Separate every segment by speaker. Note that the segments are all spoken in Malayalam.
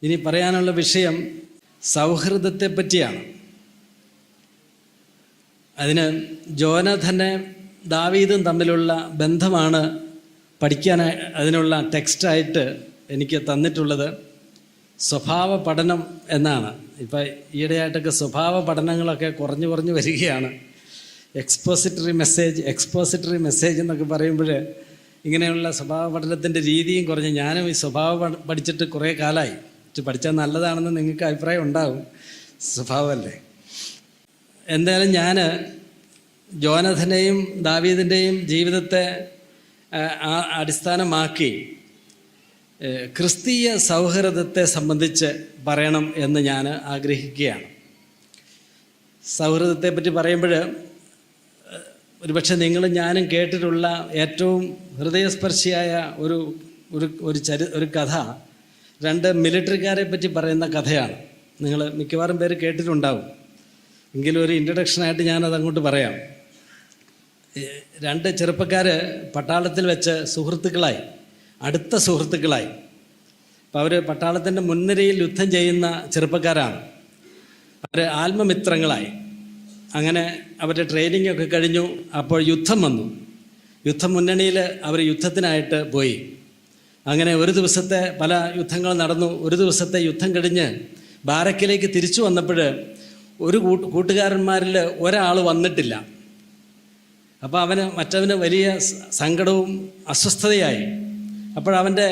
Speaker 1: ഇനി പറയാനുള്ള വിഷയം സൗഹൃദത്തെ പറ്റിയാണ്. അതിന് ജോനാഥനെ ദാവീദും തമ്മിലുള്ള ബന്ധമാണ് പഠിക്കാനായി അതിനുള്ള ടെക്സ്റ്റായിട്ട് എനിക്ക് തന്നിട്ടുള്ളത്. സ്വഭാവ പഠനം എന്നാണ്. ഇപ്പം ഈയിടെയായിട്ടൊക്കെ സ്വഭാവ പഠനങ്ങളൊക്കെ കുറഞ്ഞു വരികയാണ്. എക്സ്പോസിറ്ററി മെസ്സേജ് എന്നൊക്കെ പറയുമ്പോൾ ഇങ്ങനെയുള്ള സ്വഭാവ പഠനത്തിൻ്റെ രീതിയും കുറഞ്ഞ്, ഞാനും ഈ സ്വഭാവം പഠിച്ചിട്ട് കുറേ കാലമായി. പഠിച്ചാൽ നല്ലതാണെന്ന് നിങ്ങൾക്ക് അഭിപ്രായം ഉണ്ടാകും, സ്വഭാവമല്ലേ. എന്തായാലും ഞാൻ ജോനാഥനെയും ദാവീദിൻ്റെയും ജീവിതത്തെ അടിസ്ഥാനമാക്കി ക്രിസ്തീയ സൗഹൃദത്തെ സംബന്ധിച്ച് പറയണം എന്ന് ഞാൻ ആഗ്രഹിക്കുകയാണ്. സൗഹൃദത്തെ പറ്റി പറയുമ്പോൾ ഒരുപക്ഷെ നിങ്ങളും ഞാനും കേട്ടിട്ടുള്ള ഏറ്റവും ഹൃദയസ്പർശിയായ ഒരു കഥ, രണ്ട് മിലിറ്ററിക്കാരെ പറ്റി പറയുന്ന കഥയാണ്. നിങ്ങൾ മിക്കവാറും പേര് കേട്ടിട്ടുണ്ടാവും. എങ്കിലും ഒരു ഇൻട്രഡക്ഷനായിട്ട് ഞാനത് അങ്ങോട്ട് പറയാം. രണ്ട് ചെറുപ്പക്കാർ പട്ടാളത്തിൽ വെച്ച് അടുത്ത സുഹൃത്തുക്കളായി. അപ്പോൾ അവർ പട്ടാളത്തിൻ്റെ മുൻനിരയിൽ യുദ്ധം ചെയ്യുന്ന ചെറുപ്പക്കാരാണ്. അവർ ആത്മമിത്രങ്ങളായി. അങ്ങനെ അവരുടെ ട്രെയിനിങ് ഒക്കെ കഴിഞ്ഞു. അപ്പോൾ യുദ്ധം വന്നു. യുദ്ധമുന്നണിയിൽ അവർ യുദ്ധത്തിനായിട്ട് പോയി. അങ്ങനെ ഒരു ദിവസത്തെ പല യുദ്ധങ്ങൾ നടന്നു. ഒരു ദിവസത്തെ യുദ്ധം കഴിഞ്ഞ് ബാരക്കിലേക്ക് തിരിച്ചു വന്നപ്പോൾ ഒരു കൂട്ടുകാരന്മാരിൽ ഒരാൾ വന്നിട്ടില്ല. അപ്പോൾ മറ്റവന് വലിയ സങ്കടവും അസ്വസ്ഥതയായി. അപ്പോഴവൻ്റെ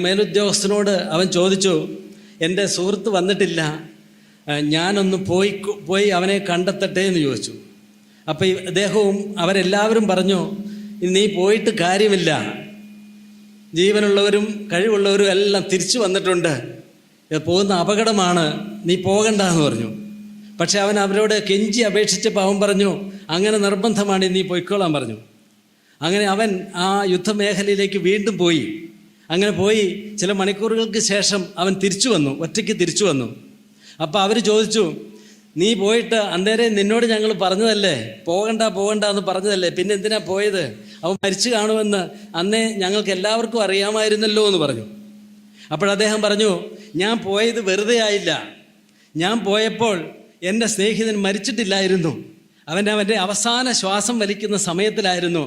Speaker 1: മേലുദ്യോഗസ്ഥനോട് അവൻ ചോദിച്ചു, എൻ്റെ സുഹൃത്ത് വന്നിട്ടില്ല, ഞാനൊന്ന് പോയി അവനെ കണ്ടെത്തട്ടെ എന്ന് ചോദിച്ചു. അപ്പോൾ അദ്ദേഹവും അവരെല്ലാവരും പറഞ്ഞു, നീ പോയിട്ട് കാര്യമില്ല, ജീവനുള്ളവരും കഴിവുള്ളവരും എല്ലാം തിരിച്ചു വന്നിട്ടുണ്ട്, പോകുന്ന അപകടമാണ്, നീ പോകണ്ടെന്ന് പറഞ്ഞു. പക്ഷെ അവൻ അവരോട് കെഞ്ചി അപേക്ഷിച്ചപ്പോൾ അവൻ പറഞ്ഞു, അങ്ങനെ നിർബന്ധമാണ്, നീ പൊയ്ക്കോളാൻ പറഞ്ഞു. അങ്ങനെ അവൻ ആ യുദ്ധമേഖലയിലേക്ക് വീണ്ടും പോയി. അങ്ങനെ പോയി ചില മണിക്കൂറുകൾക്ക് ശേഷം അവൻ ഒറ്റയ്ക്ക് തിരിച്ചു വന്നു. അപ്പോൾ അവർ ചോദിച്ചു, നീ പോയിട്ട് അന്നേരം നിന്നോട് ഞങ്ങൾ പറഞ്ഞതല്ലേ, പോകണ്ട എന്ന് പറഞ്ഞതല്ലേ, പിന്നെ എന്തിനാ പോയത്? അവൻ മരിച്ചു കാണുമെന്ന് അന്നേ ഞങ്ങൾക്ക് എല്ലാവർക്കും അറിയാമായിരുന്നല്ലോ എന്ന് പറഞ്ഞു. അപ്പോഴദ്ദേഹം പറഞ്ഞു, ഞാൻ പോയത് വെറുതെ ആയില്ല. ഞാൻ പോയപ്പോൾ എൻ്റെ സ്നേഹിതൻ മരിച്ചിട്ടില്ലായിരുന്നു. അവൻ്റെ അവസാന ശ്വാസം വലിക്കുന്ന സമയത്തിലായിരുന്നു.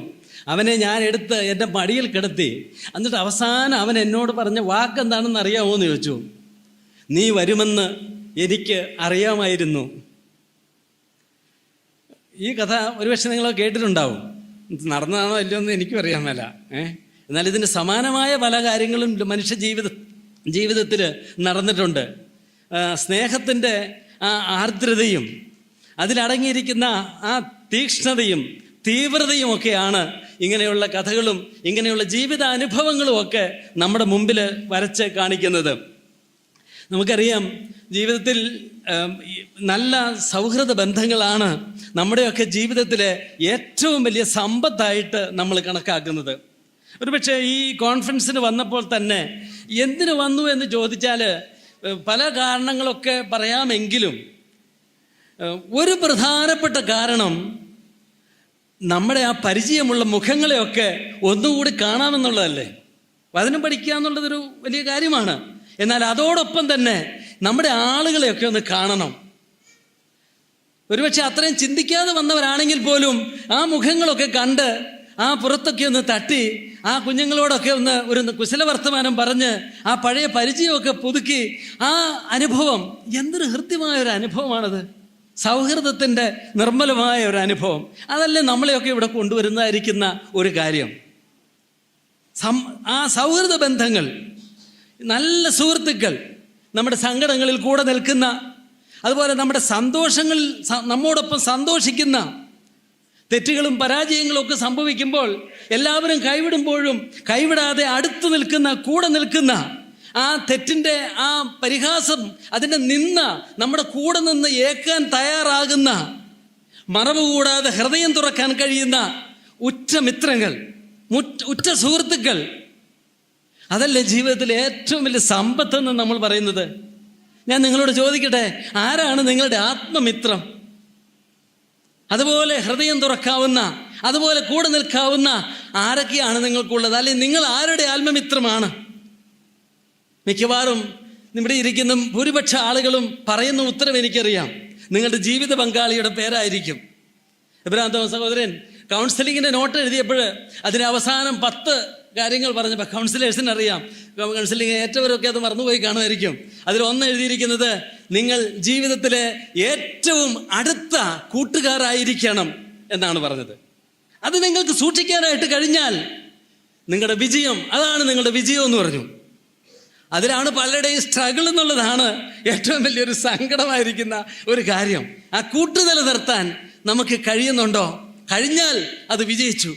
Speaker 1: അവനെ ഞാൻ എടുത്ത് എൻ്റെ മടിയിൽ കിടത്തി. എന്നിട്ട് അവസാനം അവൻ എന്നോട് പറഞ്ഞ വാക്കെന്താണെന്ന് അറിയാമോ എന്ന് ചോദിച്ചു. നീ വരുമെന്ന് എനിക്ക് അറിയാമായിരുന്നു. ഈ കഥ ഒരുപക്ഷെ നിങ്ങൾ കേട്ടിട്ടുണ്ടാവും. നടന്നതാണോ അല്ലയോ എന്ന് എനിക്കും അറിയാൻ മേല. എന്നാൽ ഇതിന് സമാനമായ പല കാര്യങ്ങളും മനുഷ്യ ജീവിതത്തിൽ നടന്നിട്ടുണ്ട്. സ്നേഹത്തിൻ്റെ ആ ആർദ്രതയും അതിലടങ്ങിയിരിക്കുന്ന ആ തീക്ഷ്ണതയും തീവ്രതയും ഒക്കെയാണ് ഇങ്ങനെയുള്ള കഥകളും ഇങ്ങനെയുള്ള ജീവിതാനുഭവങ്ങളും ഒക്കെ നമ്മുടെ മുമ്പിൽ വരച്ച് കാണിക്കുന്നത്. നമുക്കറിയാം, ജീവിതത്തിൽ നല്ല സൗഹൃദ ബന്ധങ്ങളാണ് നമ്മുടെയൊക്കെ ജീവിതത്തിലെ ഏറ്റവും വലിയ സമ്പത്തായിട്ട് നമ്മൾ കണക്കാക്കുന്നത്. ഒരുപക്ഷെ ഈ കോൺഫറൻസിന് വന്നപ്പോൾ തന്നെ എന്തിനു വന്നു എന്ന് ചോദിച്ചാൽ പല കാരണങ്ങളൊക്കെ പറയാമെങ്കിലും ഒരു പ്രധാനപ്പെട്ട കാരണം നമ്മുടെ ആ പരിചയമുള്ള മുഖങ്ങളെയൊക്കെ ഒന്നുകൂടി കാണാമെന്നുള്ളതല്ലേ. വചനം പഠിക്കുക എന്നുള്ളതൊരു വലിയ കാര്യമാണ്. എന്നാൽ അതോടൊപ്പം തന്നെ നമ്മുടെ ആളുകളെയൊക്കെ ഒന്ന് കാണണം. ഒരുപക്ഷെ അത്രയും ചിന്തിക്കാതെ വന്നവരാണെങ്കിൽ പോലും ആ മുഖങ്ങളൊക്കെ കണ്ട് ആ പുറത്തൊക്കെ ഒന്ന് തട്ടി ആ കുഞ്ഞുങ്ങളോടൊക്കെ ഒരു കുശലവർത്തമാനം പറഞ്ഞ് ആ പഴയ പരിചയമൊക്കെ പുതുക്കി ആ അനുഭവം എന്തൊരു ഹൃദ്യമായ ഒരു അനുഭവമാണത്. സൗഹൃദത്തിൻ്റെ നിർമ്മലമായ ഒരു അനുഭവം. അതല്ലേ നമ്മളെയൊക്കെ ഇവിടെ കൊണ്ടുവരുന്നതായിരിക്കുന്ന ഒരു കാര്യം. ആ സൗഹൃദ ബന്ധങ്ങൾ, നല്ല സുഹൃത്തുക്കൾ, നമ്മുടെ സങ്കടങ്ങളിൽ കൂടെ നിൽക്കുന്ന, അതുപോലെ നമ്മുടെ സന്തോഷങ്ങളിൽ നമ്മോടൊപ്പം സന്തോഷിക്കുന്ന, തെറ്റുകളും പരാജയങ്ങളും ഒക്കെ സംഭവിക്കുമ്പോൾ എല്ലാവരും കൈവിടുമ്പോഴും കൈവിടാതെ അടുത്ത് നിൽക്കുന്ന, കൂടെ നിൽക്കുന്ന, ആ തെറ്റിൻ്റെ ആ പരിഹാസം, അതിൻ്റെ നിന്ന നമ്മുടെ കൂടെ നിന്ന് ഏൽക്കാൻ തയ്യാറാകുന്ന, മറവ് കൂടാതെ ഹൃദയം തുറക്കാൻ കഴിയുന്ന ഉറ്റ മിത്രങ്ങൾ, ഉറ്റ സുഹൃത്തുക്കൾ, അതല്ലേ ജീവിതത്തിലെ ഏറ്റവും വലിയ സമ്പത്തെന്ന് നമ്മൾ പറയുന്നത്. ഞാൻ നിങ്ങളോട് ചോദിക്കട്ടെ, ആരാണ് നിങ്ങളുടെ ആത്മമിത്രം? അതുപോലെ ഹൃദയം തുറക്കാവുന്ന, അതുപോലെ കൂടെ നിൽക്കാവുന്ന ആരൊക്കെയാണ് നിങ്ങൾക്കുള്ളത്? അല്ലെങ്കിൽ നിങ്ങൾ ആരുടെ ആത്മമിത്രമാണ്? മിക്കവാറും ഇവിടെ ഇരിക്കുന്ന ഭൂരിപക്ഷ ആളുകളും പറയുന്ന ഉത്തരം എനിക്കറിയാം. നിങ്ങളുടെ ജീവിത പങ്കാളിയുടെ പേരായിരിക്കും. എബ്രഹാം തോമസ് സഹോദരൻ കൗൺസിലിങ്ങിൻ്റെ നോട്ട് എഴുതിയപ്പോൾ അതിന് അവസാനം 10 കാര്യങ്ങൾ പറഞ്ഞപ്പോൾ കൗൺസിലേഴ്സിന് അറിയാം, കൗൺസിലിംഗ് ഏറ്റവരൊക്കെ അത് മറന്നുപോയി കാണുമായിരിക്കും. അതിലൊന്ന് എഴുതിയിരിക്കുന്നത്, നിങ്ങൾ ജീവിതത്തിലെ ഏറ്റവും അടുത്ത കൂട്ടുകാരായിരിക്കണം എന്നാണ് പറഞ്ഞത്. അത് നിങ്ങൾക്ക് സൂക്ഷിക്കാനായിട്ട് കഴിഞ്ഞാൽ നിങ്ങളുടെ വിജയം, അതാണ് നിങ്ങളുടെ വിജയം എന്ന് പറഞ്ഞു. അതിലാണ് പലരുടെയും സ്ട്രഗിൾ എന്നുള്ളതാണ് ഏറ്റവും വലിയൊരു സങ്കടമായിരിക്കുന്ന ഒരു കാര്യം. ആ കൂട്ടുനില നിർത്താൻ നമുക്ക് കഴിയുന്നുണ്ടോ? കഴിഞ്ഞാൽ അത് വിജയിച്ചു.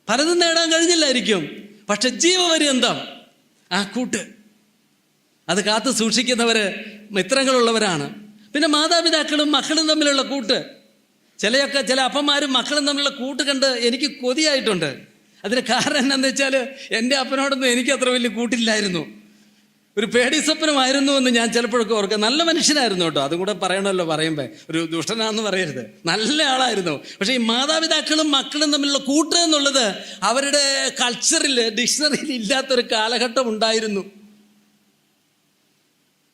Speaker 1: പലതും നേടാൻ കഴിഞ്ഞില്ലായിരിക്കും, പക്ഷെ ജീവപര്യന്തം ആ കൂട്ട് അത് കാത്തു സൂക്ഷിക്കുന്നവർ മിത്രങ്ങളുള്ളവരാണ്. പിന്നെ മാതാപിതാക്കളും മക്കളും തമ്മിലുള്ള കൂട്ട്, ചില അപ്പന്മാരും മക്കളും തമ്മിലുള്ള കൂട്ട് കണ്ട് എനിക്ക് കൊതിയായിട്ടുണ്ട്. അതിന് കാരണം എന്താണെന്ന് വെച്ചാൽ, എൻ്റെ അപ്പനോടൊന്നും എനിക്ക് അത്ര വലിയ കൂട്ടില്ലായിരുന്നു. ഒരു പേടി സ്വപ്നമായിരുന്നു എന്ന് ഞാൻ ചിലപ്പോഴൊക്കെ ഓർക്കാം. നല്ല മനുഷ്യനായിരുന്നു കേട്ടോ, അതും കൂടെ പറയണമല്ലോ, പറയുമ്പോൾ ഒരു ദുഷ്ടനാന്ന് പറയരുത്, നല്ല ആളായിരുന്നു. പക്ഷേ ഈ മാതാപിതാക്കളും മക്കളും തമ്മിലുള്ള കൂട്ട് എന്നുള്ളത് അവരുടെ കൾച്ചറിൽ, ഡിക്ഷണറിയിൽ ഇല്ലാത്തൊരു കാലഘട്ടം ഉണ്ടായിരുന്നു.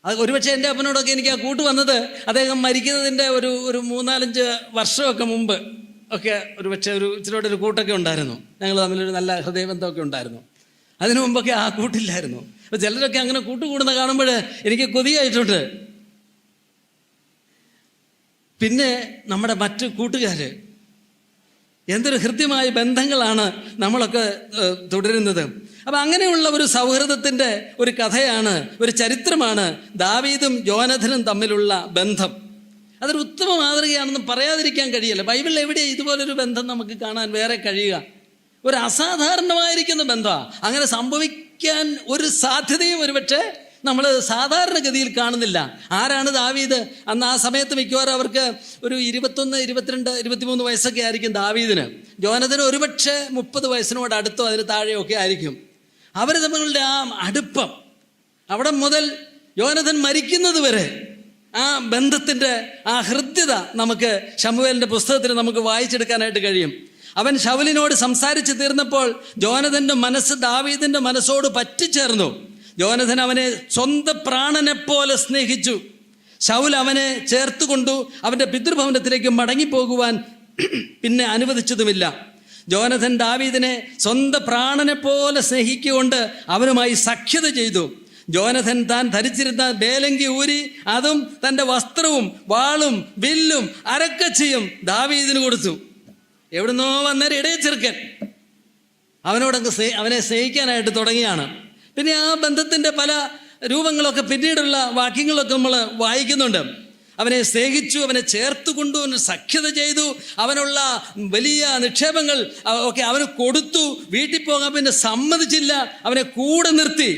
Speaker 1: അത് ഒരുപക്ഷെ എൻ്റെ അപ്പനോടൊക്കെ എനിക്ക് ആ കൂട്ട് വന്നത് അദ്ദേഹം മരിക്കുന്നതിൻ്റെ ഒരു 3-4 വർഷമൊക്കെ മുമ്പ് ഒക്കെ ഒരുപക്ഷെ ഇച്ചിരിയോടെ ഒരു കൂട്ടൊക്കെ ഉണ്ടായിരുന്നു. ഞങ്ങൾ തമ്മിലൊരു നല്ല ഹൃദയബന്ധമൊക്കെ ഉണ്ടായിരുന്നു. അതിനു മുമ്പൊക്കെ ആ കൂട്ടില്ലായിരുന്നു. അപ്പോൾ ചിലരൊക്കെ അങ്ങനെ കൂട്ടുകൂടുന്ന കാണുമ്പോൾ എനിക്ക് കൊതിയായിട്ടുണ്ട്. പിന്നെ നമ്മുടെ മറ്റു കൂട്ടുകാർ, എന്തൊരു ഹൃദ്യമായ ബന്ധങ്ങളാണ് നമ്മളൊക്കെ തുടരുന്നത്. അപ്പം അങ്ങനെയുള്ള ഒരു സൗഹൃദത്തിൻ്റെ ഒരു കഥയാണ്, ഒരു ചരിത്രമാണ് ദാവീദും യോനാഥാനും തമ്മിലുള്ള ബന്ധം. അതൊരു ഉത്തമ മാതൃകയാണെന്ന് പറയാതിരിക്കാൻ കഴിയില്ല. ബൈബിളിൽ എവിടെയാണ് ഇതുപോലൊരു ബന്ധം നമുക്ക് കാണാൻ വേറെ കഴിയുക? ഒരു അസാധാരണമായിരിക്കുന്ന ബന്ധമാണ്. അങ്ങനെ സംഭവിക്കാൻ ഒരു സാധ്യതയും ഒരുപക്ഷെ നമ്മൾ സാധാരണഗതിയിൽ കാണുന്നില്ല. ആരാണ് ദാവീദ്? അന്ന് ആ സമയത്ത് മിക്കവാറും അവർക്ക് ഒരു 21, 22, 23 വയസ്സൊക്കെ ആയിരിക്കും ദാവീദിന്. യോനാഥാന് ഒരുപക്ഷെ 30 വയസ്സിനോട് അടുത്തോ അതിന് താഴെയൊക്കെ ആയിരിക്കും. അവർ തമ്മിലുള്ള ആ അടുപ്പം, അവിടെ മുതൽ യോനാഥാൻ മരിക്കുന്നത് വരെ ആ ബന്ധത്തിൻ്റെ ആ ഹൃദ്യത നമുക്ക് ശമൂവേലിൻ്റെ പുസ്തകത്തിൽ നമുക്ക് വായിച്ചെടുക്കാനായിട്ട് കഴിയും. അവൻ ശൗലിനോട് സംസാരിച്ച് തീർന്നപ്പോൾ യോനാഥാന്റെ മനസ്സ് ദാവീദിന്റെ മനസ്സോട് പറ്റിച്ചേർന്നു. യോനാഥാൻ അവനെ സ്വന്തം പ്രാണനെ പോലെ സ്നേഹിച്ചു. ശൗൽ അവനെ ചേർത്തുകൊണ്ടു അവൻ്റെ പിതൃഭവനത്തിലേക്ക് മടങ്ങിപ്പോകുവാൻ പിന്നെ അനുവദിച്ചതുമില്ല. യോനാഥാൻ ദാവീദിനെ സ്വന്തം പ്രാണനെ പോലെ സ്നേഹിക്കൊണ്ട് അവനുമായി സഖ്യത ചെയ്തു. യോനാഥാൻ താൻ ധരിച്ചിരുന്ന ബേലങ്കി ഊരി അതും തൻ്റെ വസ്ത്രവും വാളും വില്ലും അരക്കച്ചയും ദാവീദിന് കൊടുത്തു. എവിടുന്നോ വന്നൊരു ഇടയ ചെറുക്കൻ അവനെ സ്നേഹിക്കാനായിട്ട് തുടങ്ങിയാണ്. പിന്നെ ആ ബന്ധത്തിൻ്റെ പല രൂപങ്ങളൊക്കെ പിന്നീടുള്ള വാക്യങ്ങളൊക്കെ നമ്മൾ വായിക്കുന്നുണ്ട്. അവനെ സ്നേഹിച്ചു, അവനെ ചേർത്തുകൊണ്ടു, അവന് സഖ്യത ചെയ്തു, അവനുള്ള വലിയ നിക്ഷേപങ്ങൾ ഒക്കെ അവന് കൊടുത്തു. വീട്ടിൽ പോകാൻ പിന്നെ സമ്മതിച്ചില്ല, അവനെ കൂടെ നിർത്തി.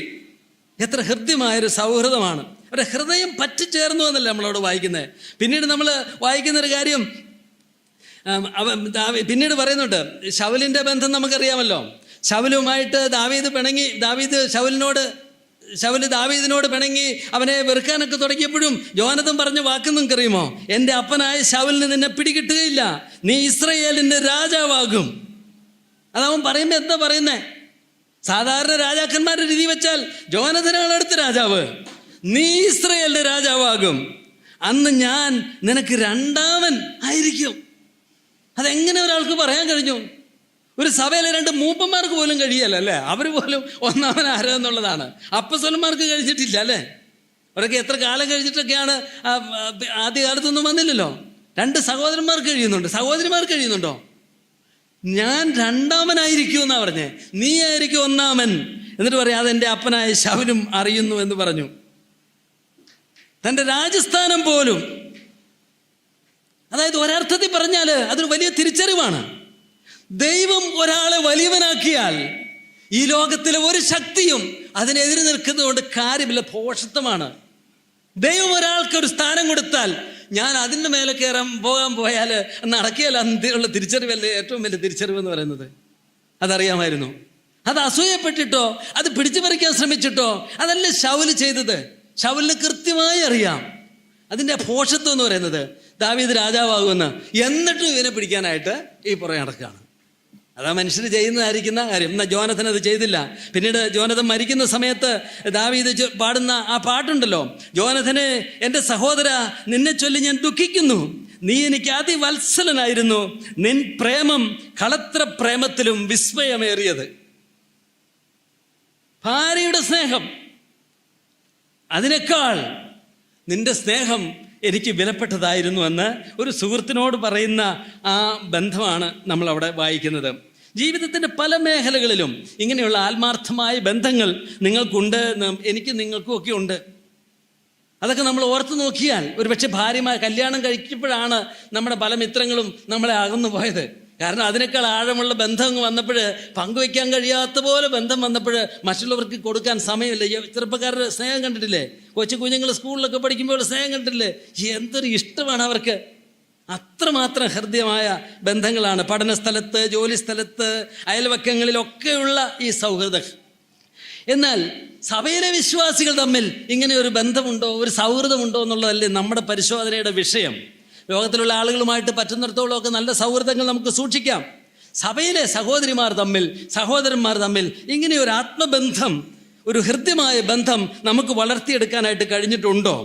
Speaker 1: എത്ര ഹൃദ്യമായൊരു സൗഹൃദമാണ്. അവരുടെ ഹൃദയം പറ്റിച്ചേർന്നു എന്നല്ല നമ്മളവിടെ വായിക്കുന്നത്. പിന്നീട് നമ്മൾ വായിക്കുന്നൊരു കാര്യം, പിന്നീട് പറയുന്നുണ്ട്, ശൗലിൻ്റെ ബന്ധം നമുക്കറിയാമല്ലോ. ശൗലുമായിട്ട് ദാവീദ് പിണങ്ങി, ശൗല് ദാവീദിനോട് പിണങ്ങി അവനെ വെറുക്കാനൊക്കെ തുടങ്ങിയപ്പോഴും യോനാഥാൻ പറഞ്ഞ വാക്ക് നിങ്ങൾക്കറിയുമോ? എൻ്റെ അപ്പനായ ശൗലിന് നിന്നെ പിടികിട്ടുകയില്ല, നീ ഇസ്രായേലിൻ്റെ രാജാവാകും. അതവൻ പറയുമ്പോൾ എന്താ പറയുന്നേ? സാധാരണ രാജാക്കന്മാരുടെ രീതി വെച്ചാൽ യോനാഥാനാണ് അടുത്ത രാജാവ്. നീ ഇസ്രായേലിൻ്റെ രാജാവാകും, അന്ന് ഞാൻ നിനക്ക് 2ാമൻ ആയിരിക്കും. അതെങ്ങനെ ഒരാൾക്ക് പറയാൻ കഴിഞ്ഞു? ഒരു സഭയിലെ 2 മൂപ്പന്മാർക്ക് പോലും കഴിയല്ല അല്ലേ? അവർ പോലും 1ാമൻ ആരാ എന്നുള്ളതാണ്. അപ്പസ്വലന്മാർക്ക് കഴിഞ്ഞിട്ടില്ല അല്ലേ? അവരൊക്കെ എത്ര കാലം കഴിഞ്ഞിട്ടൊക്കെയാണ്, ആദ്യകാലത്തൊന്നും വന്നില്ലല്ലോ. 2 സഹോദരന്മാർക്ക് കഴിയുന്നുണ്ട്, സഹോദരിമാർക്ക് കഴിയുന്നുണ്ടോ? ഞാൻ 2ാമനായിരിക്കും എന്നാ പറഞ്ഞേ. നീ ആയിരിക്കും 1ാമൻ. എന്നിട്ട് പറയാം, അതെൻ്റെ അപ്പനായ ശൗലും അറിയുന്നു എന്ന് പറഞ്ഞു. തൻ്റെ രാജസ്ഥാനം പോലും, അതായത് ഒരർത്ഥത്തിൽ പറഞ്ഞാൽ അതൊരു വലിയ തിരിച്ചറിവാണ്. ദൈവം ഒരാളെ വലിയവനാക്കിയാൽ ഈ ലോകത്തിലെ ഒരു ശക്തിയും അതിനെതിരെ നിൽക്കുന്നതുകൊണ്ട് കാര്യമില്ല, ഭോഷത്വമാണ്. ദൈവം ഒരാൾക്കൊരു സ്ഥാനം കൊടുത്താൽ ഞാൻ അതിൻ്റെ മേലെ പോകാൻ പോയാൽ നടക്കിയാൽ അന്ത്യമുള്ള തിരിച്ചറിവല്ലേ ഏറ്റവും വലിയ തിരിച്ചറിവ് എന്ന് പറയുന്നത്. അതറിയാമായിരുന്നു. അത് അസൂയപ്പെട്ടിട്ടോ അത് പിടിച്ചു പറിക്കാൻ ശ്രമിച്ചിട്ടോ അതല്ല ശൗല് ചെയ്തത്. ശൗലിന് കൃത്യമായി അറിയാം അതിൻ്റെ ഭോഷത്വം എന്ന് പറയുന്നത് ദാവീദ് രാജാവാകുമെന്ന്. എന്നിട്ടും ഇവനെ പിടിക്കാനായിട്ട് ഈ പുറകെ നടക്കുകയാണ്. അതാ മനുഷ്യർ ചെയ്യുന്നതായിരിക്കുന്ന കാര്യം. എന്നാൽ ജോനഥൻ അത് ചെയ്തില്ല. പിന്നീട് ജോനഥൻ മരിക്കുന്ന സമയത്ത് ദാവീദ് പാടുന്ന ആ പാട്ടുണ്ടല്ലോ, ജോനഥനെ എൻ്റെ സഹോദര, നിന്നെ ചൊല്ലി ഞാൻ ദുഃഖിക്കുന്നു, നീ എനിക്ക് അതിവത്സലനായിരുന്നു, നിൻ പ്രേമം കളത്ര പ്രേമത്തിലും വിസ്മയമേറിയത്. ഭാര്യയുടെ സ്നേഹം, അതിനേക്കാൾ നിന്റെ സ്നേഹം എനിക്ക് വിലപ്പെട്ടതായിരുന്നു എന്ന് ഒരു സുഹൃത്തിനോട് പറയുന്ന ആ ബന്ധമാണ് നമ്മളവിടെ വായിക്കുന്നത്. ജീവിതത്തിൻ്റെ പല മേഖലകളിലും ഇങ്ങനെയുള്ള ആത്മാർത്ഥമായ ബന്ധങ്ങൾ നിങ്ങൾക്കുണ്ട്, എനിക്ക് നിങ്ങൾക്കും ഒക്കെ ഉണ്ട്. അതൊക്കെ നമ്മൾ ഓർത്ത് നോക്കിയാൽ ഒരുപക്ഷെ ഭാര്യമാർ കല്യാണം കഴിക്കുമ്പോഴാണ് നമ്മുടെ പല മിത്രങ്ങളും നമ്മളെ അകന്നു പോയത്. കാരണം അതിനേക്കാൾ ആഴമുള്ള ബന്ധം വന്നപ്പോൾ, പങ്കുവയ്ക്കാൻ കഴിയാത്ത പോലെ ബന്ധം വന്നപ്പോൾ മറ്റുള്ളവർക്ക് കൊടുക്കാൻ സമയമില്ല. ചെറുപ്പക്കാരുടെ സ്നേഹം കണ്ടിട്ടില്ലേ? കൊച്ചു കുഞ്ഞുങ്ങൾ സ്കൂളിലൊക്കെ പഠിക്കുമ്പോൾ സ്നേഹം കണ്ടിട്ടില്ലേ? എന്തൊരു ഇഷ്ടമാണ് അവർക്ക്. അത്രമാത്രം ഹൃദ്യമായ ബന്ധങ്ങളാണ് പഠന സ്ഥലത്ത്, ജോലി സ്ഥലത്ത്, അയൽവക്കങ്ങളിലൊക്കെയുള്ള ഈ സൗഹൃദം. എന്നാൽ സഭയിലെ വിശ്വാസികൾ തമ്മിൽ ഇങ്ങനെ ഒരു ബന്ധമുണ്ടോ, ഒരു സൗഹൃദമുണ്ടോ എന്നുള്ളതല്ലേ നമ്മുടെ പരിശോധനയുടെ വിഷയം. ലോകത്തിലുള്ള ആളുകളുമായിട്ട് പറ്റുന്നിടത്തോളമൊക്കെ നല്ല സൗഹൃദങ്ങൾ നമുക്ക് സൂക്ഷിക്കാം. സഭയിലെ സഹോദരിമാർ തമ്മിൽ, സഹോദരന്മാർ തമ്മിൽ ഇങ്ങനെ ഒരു ആത്മബന്ധം, ഒരു ഹൃദ്യമായ ബന്ധം നമുക്ക് വളർത്തിയെടുക്കാനായിട്ട് കഴിഞ്ഞിട്ടുണ്ടോ?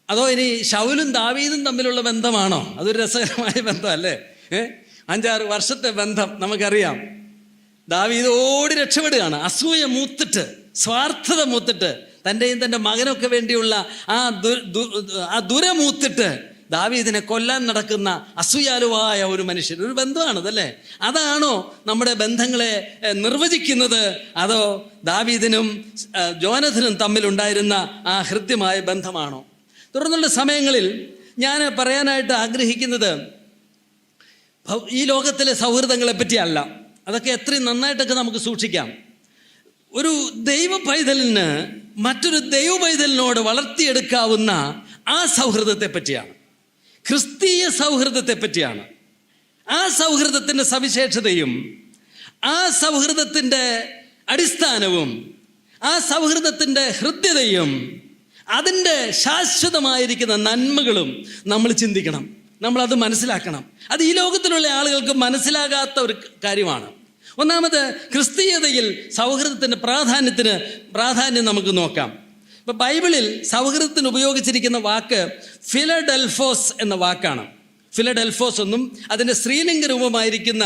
Speaker 1: അതോ ഇനി ശൗലും ദാവീദും തമ്മിലുള്ള ബന്ധമാണോ? അതൊരു രസകരമായ ബന്ധമല്ലേ? 5-6 വർഷത്തെ ബന്ധം നമുക്കറിയാം. ദാവീദ് ഓടി രക്ഷപ്പെടുകയാണ്. അസൂയ മൂത്തിട്ട്, സ്വാർത്ഥത മൂത്തിട്ട്, തൻ്റെയും തൻ്റെ മകനൊക്കെ വേണ്ടിയുള്ള ആ ദുരമൂത്തിട്ട് ദാവീദിനെ കൊല്ലാൻ നടക്കുന്ന അസൂയാലുവായ ഒരു മനുഷ്യൻ. ഒരു ബന്ധമാണതല്ലേ? അതാണോ നമ്മുടെ ബന്ധങ്ങളെ നിർവചിക്കുന്നത്? അതോ ദാവീദിനും ജോനഥനും തമ്മിലുണ്ടായിരുന്ന ആ ഹൃദ്യമായ ബന്ധമാണോ? തുടർന്നുള്ള സമയങ്ങളിൽ ഞാൻ പറയാനായിട്ട് ആഗ്രഹിക്കുന്നത് ഈ ലോകത്തിലെ സൗഹൃദങ്ങളെ പറ്റിയല്ല. അതൊക്കെ എത്രയും നന്നായിട്ടൊക്കെ നമുക്ക് സൂക്ഷിക്കാം. ഒരു ദൈവ പൈതലിന് മറ്റൊരു ദൈവ പൈതലിനോട് വളർത്തിയെടുക്കാവുന്ന ആ സൗഹൃദത്തെ പറ്റിയാണ്, ക്രിസ്തീയ സൗഹൃദത്തെ പറ്റിയാണ്. ആ സൗഹൃദത്തിൻ്റെ സവിശേഷതയും ആ സൗഹൃദത്തിൻ്റെ അടിസ്ഥാനവും ആ സൗഹൃദത്തിൻ്റെ ഹൃദ്യതയും അതിൻ്റെ ശാശ്വതമായിരിക്കുന്ന നന്മകളും നമ്മൾ ചിന്തിക്കണം, നമ്മളത് മനസ്സിലാക്കണം. അത് ഈ ലോകത്തിലുള്ള ആളുകൾക്ക് മനസ്സിലാകാത്ത ഒരു കാര്യമാണ്. ഒന്നാമത്, ക്രിസ്തീയതയിൽ സൗഹൃദത്തിൻ്റെ പ്രാധാന്യം നമുക്ക് നോക്കാം. ഇപ്പം ബൈബിളിൽ സൗഹൃദത്തിന് ഉപയോഗിച്ചിരിക്കുന്ന വാക്ക് ഫിലഡെൽഫോസ് എന്ന വാക്കാണ്. ഫിലഡെൽഫോസ് എന്നും അതിൻ്റെ സ്ത്രീലിംഗ രൂപമായിരിക്കുന്ന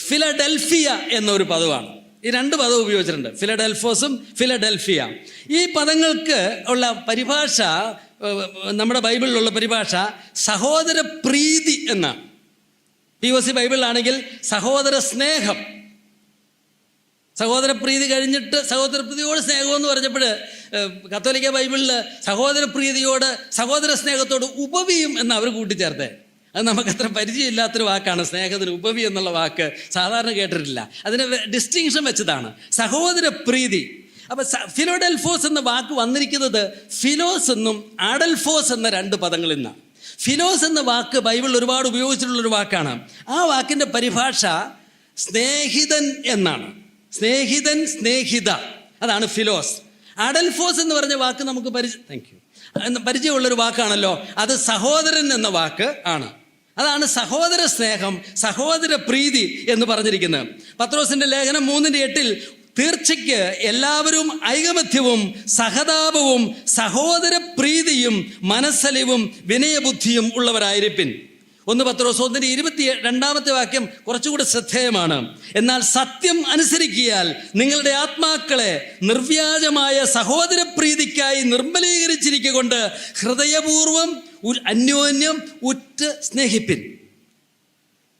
Speaker 1: ഫിലഡെൽഫിയ എന്നൊരു പദമാണ്. ഈ 2 പദവും ഉപയോഗിച്ചിട്ടുണ്ട്, ഫിലഡെൽഫോസും ഫിലഡെൽഫിയ. ഈ പദങ്ങൾക്ക് ഉള്ള പരിഭാഷ, നമ്മുടെ ബൈബിളിലുള്ള പരിഭാഷ സഹോദര പ്രീതി എന്നാണ്. POC ബൈബിളിലാണെങ്കിൽ സഹോദര സ്നേഹം. സഹോദരപ്രീതി കഴിഞ്ഞിട്ട് സഹോദരപ്രീതിയോട് സ്നേഹമെന്ന് പറഞ്ഞപ്പോൾ കത്തോലിക്ക ബൈബിളിൽ സഹോദരപ്രീതിയോട് സഹോദര സ്നേഹത്തോട് ഉപവിയും എന്ന് അവർ കൂട്ടിച്ചേർത്തേ. അത് നമുക്കത്ര പരിചയമില്ലാത്തൊരു വാക്കാണ്. സ്നേഹത്തിന് ഉപവി എന്നുള്ള വാക്ക് സാധാരണ കേട്ടിട്ടില്ല. അതിന് ഡിസ്റ്റിങ്ഷൻ വെച്ചതാണ് സഹോദരപ്രീതി. അപ്പം ഫിലോഡെൽഫോസ് എന്ന വാക്ക് വന്നിരിക്കുന്നത് ഫിലോസ് എന്നും ആഡൽഫോസ് എന്ന 2 പദങ്ങളിൽ നിന്നാണ്. ഫിലോസ് എന്ന വാക്ക് ബൈബിളിൽ ഒരുപാട് ഉപയോഗിച്ചിട്ടുള്ളൊരു വാക്കാണ്. ആ വാക്കിൻ്റെ പരിഭാഷ സ്നേഹിതൻ എന്നാണ്. സ്നേഹിതൻ, സ്നേഹിത, അതാണ് ഫിലോസ്. ആഡൽഫോസ് എന്ന് പറഞ്ഞ വാക്ക് നമുക്ക് പരിചയമുള്ളൊരു വാക്കാണല്ലോ. അത് സഹോദരൻ എന്ന വാക്ക് ആണ്. അതാണ് സഹോദര സ്നേഹം, സഹോദര പ്രീതി എന്ന് പറഞ്ഞിരിക്കുന്നത്. പത്രോസിന്റെ ലേഖനം 3:8 തീർച്ചയ്ക്ക് എല്ലാവരും ഐകമത്യവും സഹതാപവും സഹോദര പ്രീതിയും മനസ്സലിവും വിനയബുദ്ധിയും ഉള്ളവരായിരിപ്പിൻ. 1 പത്രോസ് 1:22 വാക്യം കുറച്ചുകൂടി ശ്രദ്ധേയമാണ്. എന്നാൽ സത്യം അനുസരിക്കിയാൽ നിങ്ങളുടെ ആത്മാക്കളെ നിർവ്യാജമായ സഹോദര പ്രീതിക്കായി നിർമ്മലീകരിച്ചിരിക്കൊണ്ട് ഹൃദയപൂർവം അന്യോന്യം ഉറ്റ് സ്നേഹിപ്പിൻ.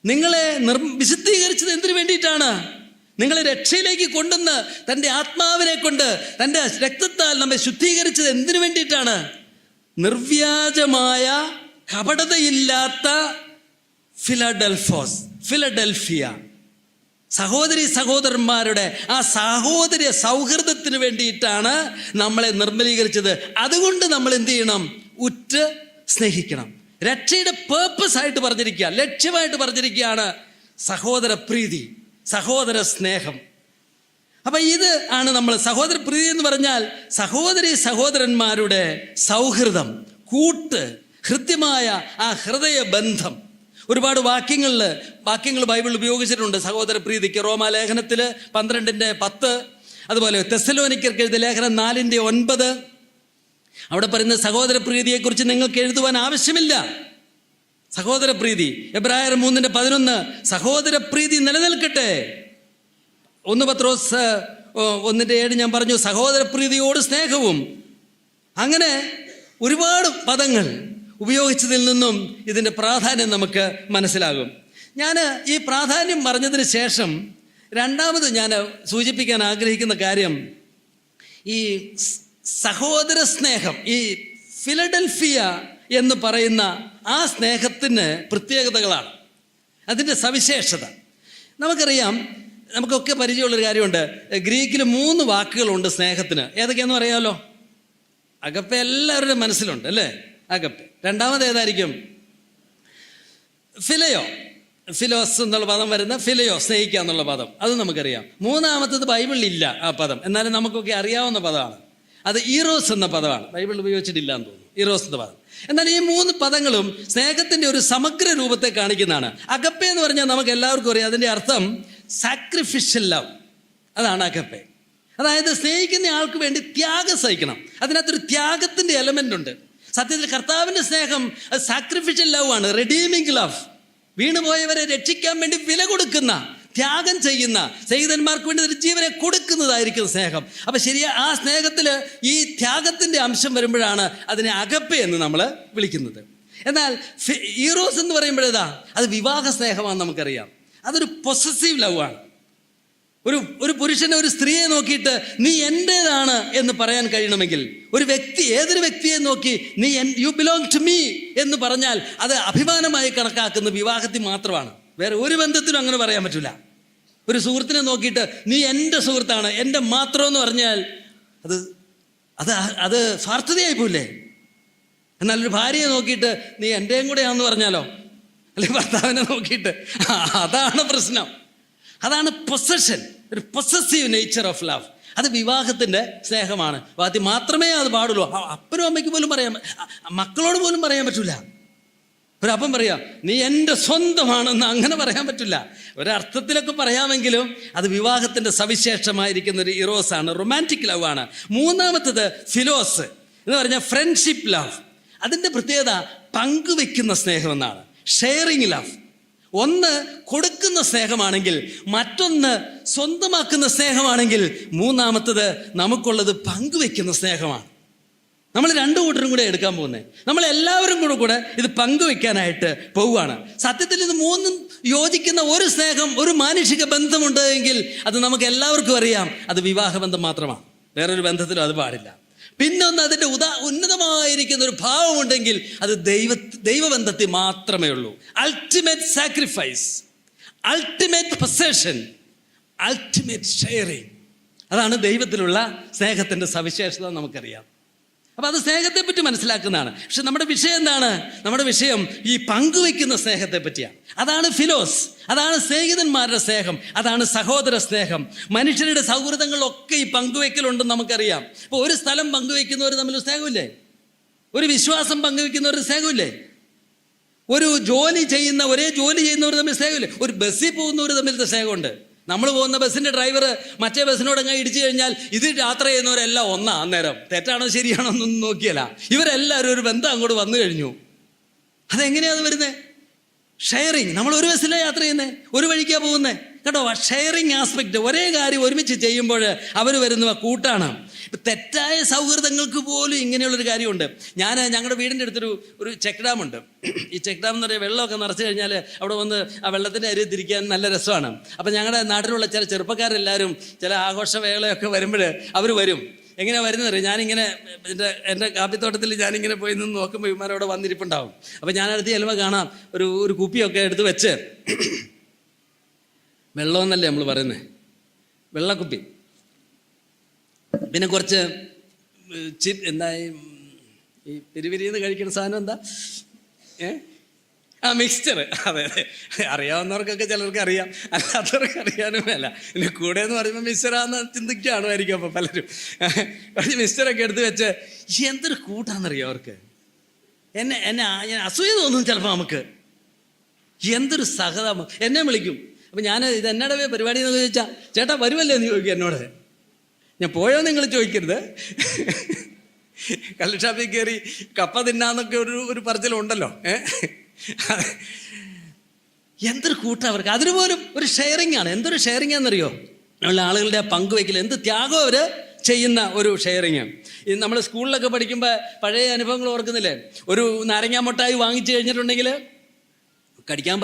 Speaker 1: നിങ്ങളെ വിശുദ്ധീകരിച്ചത് എന്തിനു വേണ്ടിയിട്ടാണ്? നിങ്ങളെ രക്ഷയിലേക്ക് കൊണ്ടുവന്ന് തൻ്റെ ആത്മാവിനെ കൊണ്ട്, തൻ്റെ രക്തത്താൽ നമ്മെ ശുദ്ധീകരിച്ചത് എന്തിനു വേണ്ടിയിട്ടാണ്? നിർവ്യാജമായ കപടതയില്ലാത്ത ഫിലഡെൽഫിയ, സഹോദരി സഹോദരന്മാരുടെ ആ സഹോദര്യ സൗഹൃദത്തിന് വേണ്ടിയിട്ടാണ് നമ്മളെ നിർമ്മലീകരിച്ചത്. അതുകൊണ്ട് നമ്മൾ എന്ത് ചെയ്യണം? ഉറ്റ് സ്നേഹിക്കണം. രക്ഷയുടെ പേർപ്പസ് ആയിട്ട് പറഞ്ഞിരിക്കുക, ലക്ഷ്യമായിട്ട് പറഞ്ഞിരിക്കുകയാണ് സഹോദര പ്രീതി, സഹോദര സ്നേഹം. അപ്പം ഇത് ആണ് നമ്മൾ സഹോദര പ്രീതി എന്ന് പറഞ്ഞാൽ സഹോദരി സഹോദരന്മാരുടെ സൗഹൃദം, കൂട്ട്, ഹൃദ്യമായ ആ ഹൃദയ ബന്ധം. ഒരുപാട് വാക്യങ്ങൾ ബൈബിളിൽ ഉപയോഗിച്ചിട്ടുണ്ട് സഹോദരപ്രീതിക്ക്. റോമാലേഖനത്തിൽ 12:10, അതുപോലെ തെസ്സലോനിക്കർക്ക് എഴുതിയ ലേഖനം 4:9. അവിടെ പറയുന്ന സഹോദരപ്രീതിയെക്കുറിച്ച് നിങ്ങൾക്ക് എഴുതുവാൻ ആവശ്യമില്ല. സഹോദരപ്രീതി. എബ്രായർ 3:11 സഹോദരപ്രീതി നിലനിൽക്കട്ടെ. 1 പത്രോസ് 1:7 ഞാൻ പറഞ്ഞു സഹോദരപ്രീതിയോട് സ്നേഹവും. അങ്ങനെ ഒരുപാട് പദങ്ങൾ ഉപയോഗിച്ചതിൽ നിന്നും ഇതിൻ്റെ പ്രാധാന്യം നമുക്ക് മനസ്സിലാകും. ഞാൻ ഈ പ്രാധാന്യം പറഞ്ഞതിന് ശേഷം രണ്ടാമത് ഞാൻ സൂചിപ്പിക്കാൻ ആഗ്രഹിക്കുന്ന കാര്യം, ഈ സഹോദര സ്നേഹം, ഈ ഫിലഡൽഫിയ എന്ന് പറയുന്ന ആ സ്നേഹത്തിന് പ്രത്യേകതകളാണ്, അതിൻ്റെ സവിശേഷത. നമുക്കറിയാം, നമുക്കൊക്കെ പരിചയമുള്ളൊരു കാര്യമുണ്ട്. ഗ്രീക്കിൽ 3 വാക്കുകളുണ്ട് സ്നേഹത്തിന്. ഏതൊക്കെയാണെന്ന് അറിയാമല്ലോ? അഗപ്പെ എല്ലാവരുടെയും മനസ്സിലുണ്ട് അല്ലേ? അഗപ്പെ. രണ്ടാമത് ഏതായിരിക്കും? ഫിലയോ. ഫിലോസ് എന്നുള്ള പദം വരുന്ന ഫിലയോ, സ്നേഹിക്കുക എന്നുള്ള പദം, അത് നമുക്കറിയാം. മൂന്നാമത്തത് ബൈബിളിൽ ഇല്ല ആ പദം, എന്നാലും നമുക്കൊക്കെ അറിയാവുന്ന പദമാണ്. അത് ഈറോസ് എന്ന പദമാണ്. ബൈബിളിൽ ഉപയോഗിച്ചിട്ടില്ല എന്ന് തോന്നുന്നു ഈറോസ് എന്ന പദം. എന്നാൽ ഈ 3 പദങ്ങളും സ്നേഹത്തിൻ്റെ ഒരു സമഗ്ര രൂപത്തെ കാണിക്കുന്നതാണ്. അഗപ്പെ എന്ന് പറഞ്ഞാൽ നമുക്ക് എല്ലാവർക്കും അറിയാം, അതിൻ്റെ അർത്ഥം സാക്രിഫിഷ്യൽ ലവ്. അതാണ് അഗപ്പെ. അതായത് സ്നേഹിക്കുന്ന ആൾക്ക് വേണ്ടി ത്യാഗം സഹിക്കണം. അതിനകത്തൊരു ത്യാഗത്തിൻ്റെ എലമെൻ്റ് ഉണ്ട്. സത്യത്തിൽ കർത്താവിൻ്റെ സ്നേഹം അത് സാക്രിഫിഷ്യൽ ലവ് ആണ്, റെഡീമിങ് ലവ്. വീണുപോയവരെ രക്ഷിക്കാൻ വേണ്ടി വില കൊടുക്കുന്ന, ത്യാഗം ചെയ്യുന്ന, സ്നേഹിതന്മാർക്ക് വേണ്ടി ഒരു ജീവനെ കൊടുക്കുന്നതായിരിക്കും സ്നേഹം. അപ്പം ശരിയാ, ആ സ്നേഹത്തിൽ ഈ ത്യാഗത്തിൻ്റെ അംശം വരുമ്പോഴാണ് അതിനെ അഗപ്പെ എന്ന് നമ്മൾ വിളിക്കുന്നത്. എന്നാൽ ഈറോസ് എന്ന് പറയുമ്പോഴേതാ, അത് വിവാഹ സ്നേഹമാണെന്ന് നമുക്കറിയാം. അതൊരു പൊസസീവ് ലവ് ആണ്. ഒരു പുരുഷനെ ഒരു സ്ത്രീയെ നോക്കിയിട്ട് നീ എൻ്റേതാണ് എന്ന് പറയാൻ കഴിയണമെങ്കിൽ, ഒരു വ്യക്തി ഏതൊരു വ്യക്തിയെ നോക്കി നീ യു ബിലോങ് ടു മീ എന്ന് പറഞ്ഞാൽ അത് അഭിമാനമായി കണക്കാക്കുന്ന വിവാഹത്തിൽ മാത്രമാണ്. വേറെ ഒരു ബന്ധത്തിനും അങ്ങനെ പറയാൻ പറ്റില്ല. ഒരു സുഹൃത്തിനെ നോക്കിയിട്ട് നീ എൻ്റെ സുഹൃത്താണ്, എൻ്റെ മാത്രം എന്ന് പറഞ്ഞാൽ അത് സ്വാർത്ഥതയായി പോയില്ലേ? എന്നാൽ ഒരു ഭാര്യയെ നോക്കിയിട്ട് നീ എൻ്റെയും കൂടെയാണെന്ന് പറഞ്ഞാലോ, അല്ലെങ്കിൽ ഭർത്താവിനെ നോക്കിയിട്ട്, അതാണ് പ്രശ്നം. അതാണ് പൊസഷൻ, ഒരു പൊസസീവ് നേച്ചർ ഓഫ് ലവ്. അത് വിവാഹത്തിൻ്റെ സ്നേഹമാണ്. വിവാഹത്തിൽ മാത്രമേ അത് പാടുള്ളൂ. അപ്പനും അമ്മയ്ക്ക് പോലും പറയാൻ, മക്കളോട് പോലും പറയാൻ പറ്റില്ല. ഒരപ്പം പറയാം നീ എൻ്റെ സ്വന്തമാണെന്ന് അങ്ങനെ പറയാൻ പറ്റില്ല. ഒരർത്ഥത്തിലൊക്കെ പറയാമെങ്കിലും അത് വിവാഹത്തിൻ്റെ സവിശേഷമായിരിക്കുന്ന ഒരു ഇറോസാണ്, റൊമാൻറ്റിക് ലവ് ആണ്. മൂന്നാമത്തത് ഫിലോസ് എന്ന് പറഞ്ഞാൽ ഫ്രണ്ട്ഷിപ്പ് ലവ്. അതിൻ്റെ പ്രത്യേകത പങ്കുവെക്കുന്ന സ്നേഹം എന്നാണ്, ഷെയറിങ് ലവ്. ഒന്ന് കൊടുക്കുന്ന സ്നേഹമാണെങ്കിൽ, മറ്റൊന്ന് സ്വന്തമാക്കുന്ന സ്നേഹമാണെങ്കിൽ, മൂന്നാമത്തത് നമുക്കുള്ളത് പങ്കുവെക്കുന്ന സ്നേഹമാണ്. നമ്മൾ 2 കൂട്ടരും കൂടെ എടുക്കാൻ പോകുന്നത്. നമ്മളെല്ലാവരും കൂടെ ഇത് പങ്കുവെക്കാനായിട്ട് പോവുകയാണ്. സത്യത്തിൽ ഇത് 3 യോജിക്കുന്ന ഒരു സ്നേഹം, ഒരു മാനുഷിക ബന്ധമുണ്ട് എങ്കിൽ അത് നമുക്ക് എല്ലാവർക്കും അറിയാം, അത് വിവാഹബന്ധം മാത്രമാണ്. വേറൊരു ബന്ധത്തിലും അത് പാടില്ല. പിന്നൊന്ന്, അതിൻ്റെ ഉന്നതമായിരിക്കുന്ന ഒരു ഭാവമുണ്ടെങ്കിൽ അത് ദൈവബന്ധത്തിൽ മാത്രമേ ഉള്ളൂ. Ultimate sacrifice, ultimate possession, ultimate sharing. അതാണ് ദൈവത്തിലുള്ള സ്നേഹത്തിൻ്റെ സവിശേഷത നമുക്കറിയാം. അപ്പോൾ അത് സ്നേഹത്തെപ്പറ്റി മനസ്സിലാക്കുന്നതാണ്. പക്ഷെ നമ്മുടെ വിഷയം എന്താണ്? നമ്മുടെ വിഷയം ഈ പങ്കുവയ്ക്കുന്ന സ്നേഹത്തെ പറ്റിയാണ്. അതാണ് ഫിലോസ്, അതാണ് സ്നേഹിതന്മാരുടെ സ്നേഹം, അതാണ് സഹോദര സ്നേഹം. മനുഷ്യരുടെ സൗഹൃദങ്ങളിലൊക്കെ ഈ പങ്കുവയ്ക്കലുണ്ടെന്ന് നമുക്കറിയാം. ഇപ്പോൾ ഒരു സ്ഥലം പങ്കുവയ്ക്കുന്നവർ തമ്മിൽ സ്നേഹമില്ലേ? ഒരു വിശ്വാസം പങ്കുവയ്ക്കുന്നവർ സ്നേഹമില്ലേ? ഒരു ജോലി ചെയ്യുന്നവർ തമ്മിൽ സ്നേഹമില്ലേ? ഒരു ബസ്സിൽ പോകുന്നവർ തമ്മിൽ സ്നേഹമുണ്ട്. നമ്മൾ പോകുന്ന ബസ്സിൻ്റെ ഡ്രൈവർ മറ്റേ ബസ്സിനോട് അങ്ങ് ഇടിച്ചു കഴിഞ്ഞാൽ ഇത് യാത്ര ചെയ്യുന്നവരെല്ലാം ഒന്നാ. അന്നേരം തെറ്റാണോ ശരിയാണോ എന്നൊന്നും നോക്കിയല്ല, ഇവരെല്ലാവരും ഒരു ബന്ധം അങ്ങോട്ട് വന്നു കഴിഞ്ഞു. അതെങ്ങനെയാണ് വരുന്നത്? ഷെയറിങ്. നമ്മൾ ഒരു ബസ്സിലാണ് യാത്ര ചെയ്യുന്നത്, ഒരു വഴിക്കാണ് പോകുന്നത് കേട്ടോ. ഷെയറിങ് ആസ്പെക്റ്റ്, ഒരേ കാര്യം ഒരുമിച്ച് ചെയ്യുമ്പോൾ അവർ വരുന്ന കൂട്ടാണ്. തെറ്റായ സൗഹൃദങ്ങൾക്ക് പോലും ഇങ്ങനെയുള്ളൊരു കാര്യമുണ്ട്. ഞങ്ങളുടെ വീടിൻ്റെ അടുത്തൊരു ചെക്ക് ഡാമുണ്ട്. ഈ ചെക്ക് ഡാം എന്ന് പറയുക വെള്ളമൊക്കെ നിറച്ച് കഴിഞ്ഞാൽ അവിടെ വന്ന് ആ വെള്ളത്തിൻ്റെ അരിയിൽ തിരിക്കാൻ നല്ല രസമാണ്. അപ്പം ഞങ്ങളുടെ നാട്ടിലുള്ള ചില ചെറുപ്പക്കാരെല്ലാവരും ചില ആഘോഷവേളയൊക്കെ വരുമ്പോൾ അവർ വരും. എങ്ങനെയാണ് വരുന്നത്? ഞാനിങ്ങനെ എൻ്റെ കാപ്പിത്തോട്ടത്തിൽ ഞാനിങ്ങനെ പോയി നിന്ന് നോക്കുമ്പോൾ ഇവന്മാരവിടെ വന്നിരിപ്പുണ്ടാവും. അപ്പം ഞാനടുത്ത് ചെല്ലുമ്പോൾ കാണാം ഒരു കുപ്പിയൊക്കെ എടുത്ത് വെച്ച്, വെള്ളമെന്നല്ലേ നമ്മൾ പറയുന്നത്, വെള്ളക്കുപ്പി, പിന്നെ കുറച്ച് എന്താ ഈ പെരുവിരിന്ന് കഴിക്കുന്ന സാധനം എന്താ, മിക്സ്ചർ. അതെ, അറിയാവുന്നവർക്കൊക്കെ ചിലർക്ക് അറിയാം, അല്ലാത്തവർക്ക് അറിയാനും വേല. പിന്നെ കൂടെ എന്ന് പറയുമ്പോൾ മിക്സ്ചറാന്ന് ചിന്തിക്കുകയാണുമായിരിക്കും. അപ്പോൾ പലരും കുറച്ച് മിക്സ്ചറൊക്കെ എടുത്ത് വെച്ച് എന്തൊരു കൂട്ടാണെന്നറിയാം അവർക്ക്. എന്നെ അസൂയ തോന്നും ചിലപ്പോൾ നമുക്ക്. എന്തൊരു സഹതാപം. എന്നെ വിളിക്കും. അപ്പം ഞാൻ ഇത് എന്നോട് പരിപാടി എന്നൊക്കെ ചോദിച്ചാൽ ചേട്ടാ വരുമല്ലേ എന്ന് ചോദിക്കും എന്നോട്. ഞാൻ പോയോ നിങ്ങൾ ചോദിക്കരുത്. കള്ളുഷാപ്പിൽ കയറി കപ്പ തിന്നാന്നൊക്കെ ഒരു പറച്ചിലുണ്ടല്ലോ. എന്തൊരു കൂട്ടം അവർക്ക്. അതിന് പോലും ഒരു ഷെയറിംഗ് ആണ്. എന്തൊരു ഷെയറിംഗ് ആണെന്നറിയോ? ഉള്ള ആളുകളുടെ പങ്കുവയ്ക്കൽ, എന്ത് ത്യാഗം അവർ ചെയ്യുന്ന ഒരു ഷെയറിങ്. ഇത് നമ്മൾ സ്കൂളിലൊക്കെ പഠിക്കുമ്പോൾ പഴയ അനുഭവങ്ങൾ ഓർക്കുന്നില്ലേ? ഒരു നാരങ്ങാ മുട്ടായി വാങ്ങിച്ചു കഴിഞ്ഞിട്ടുണ്ടെങ്കിൽ കടിക്കാൻ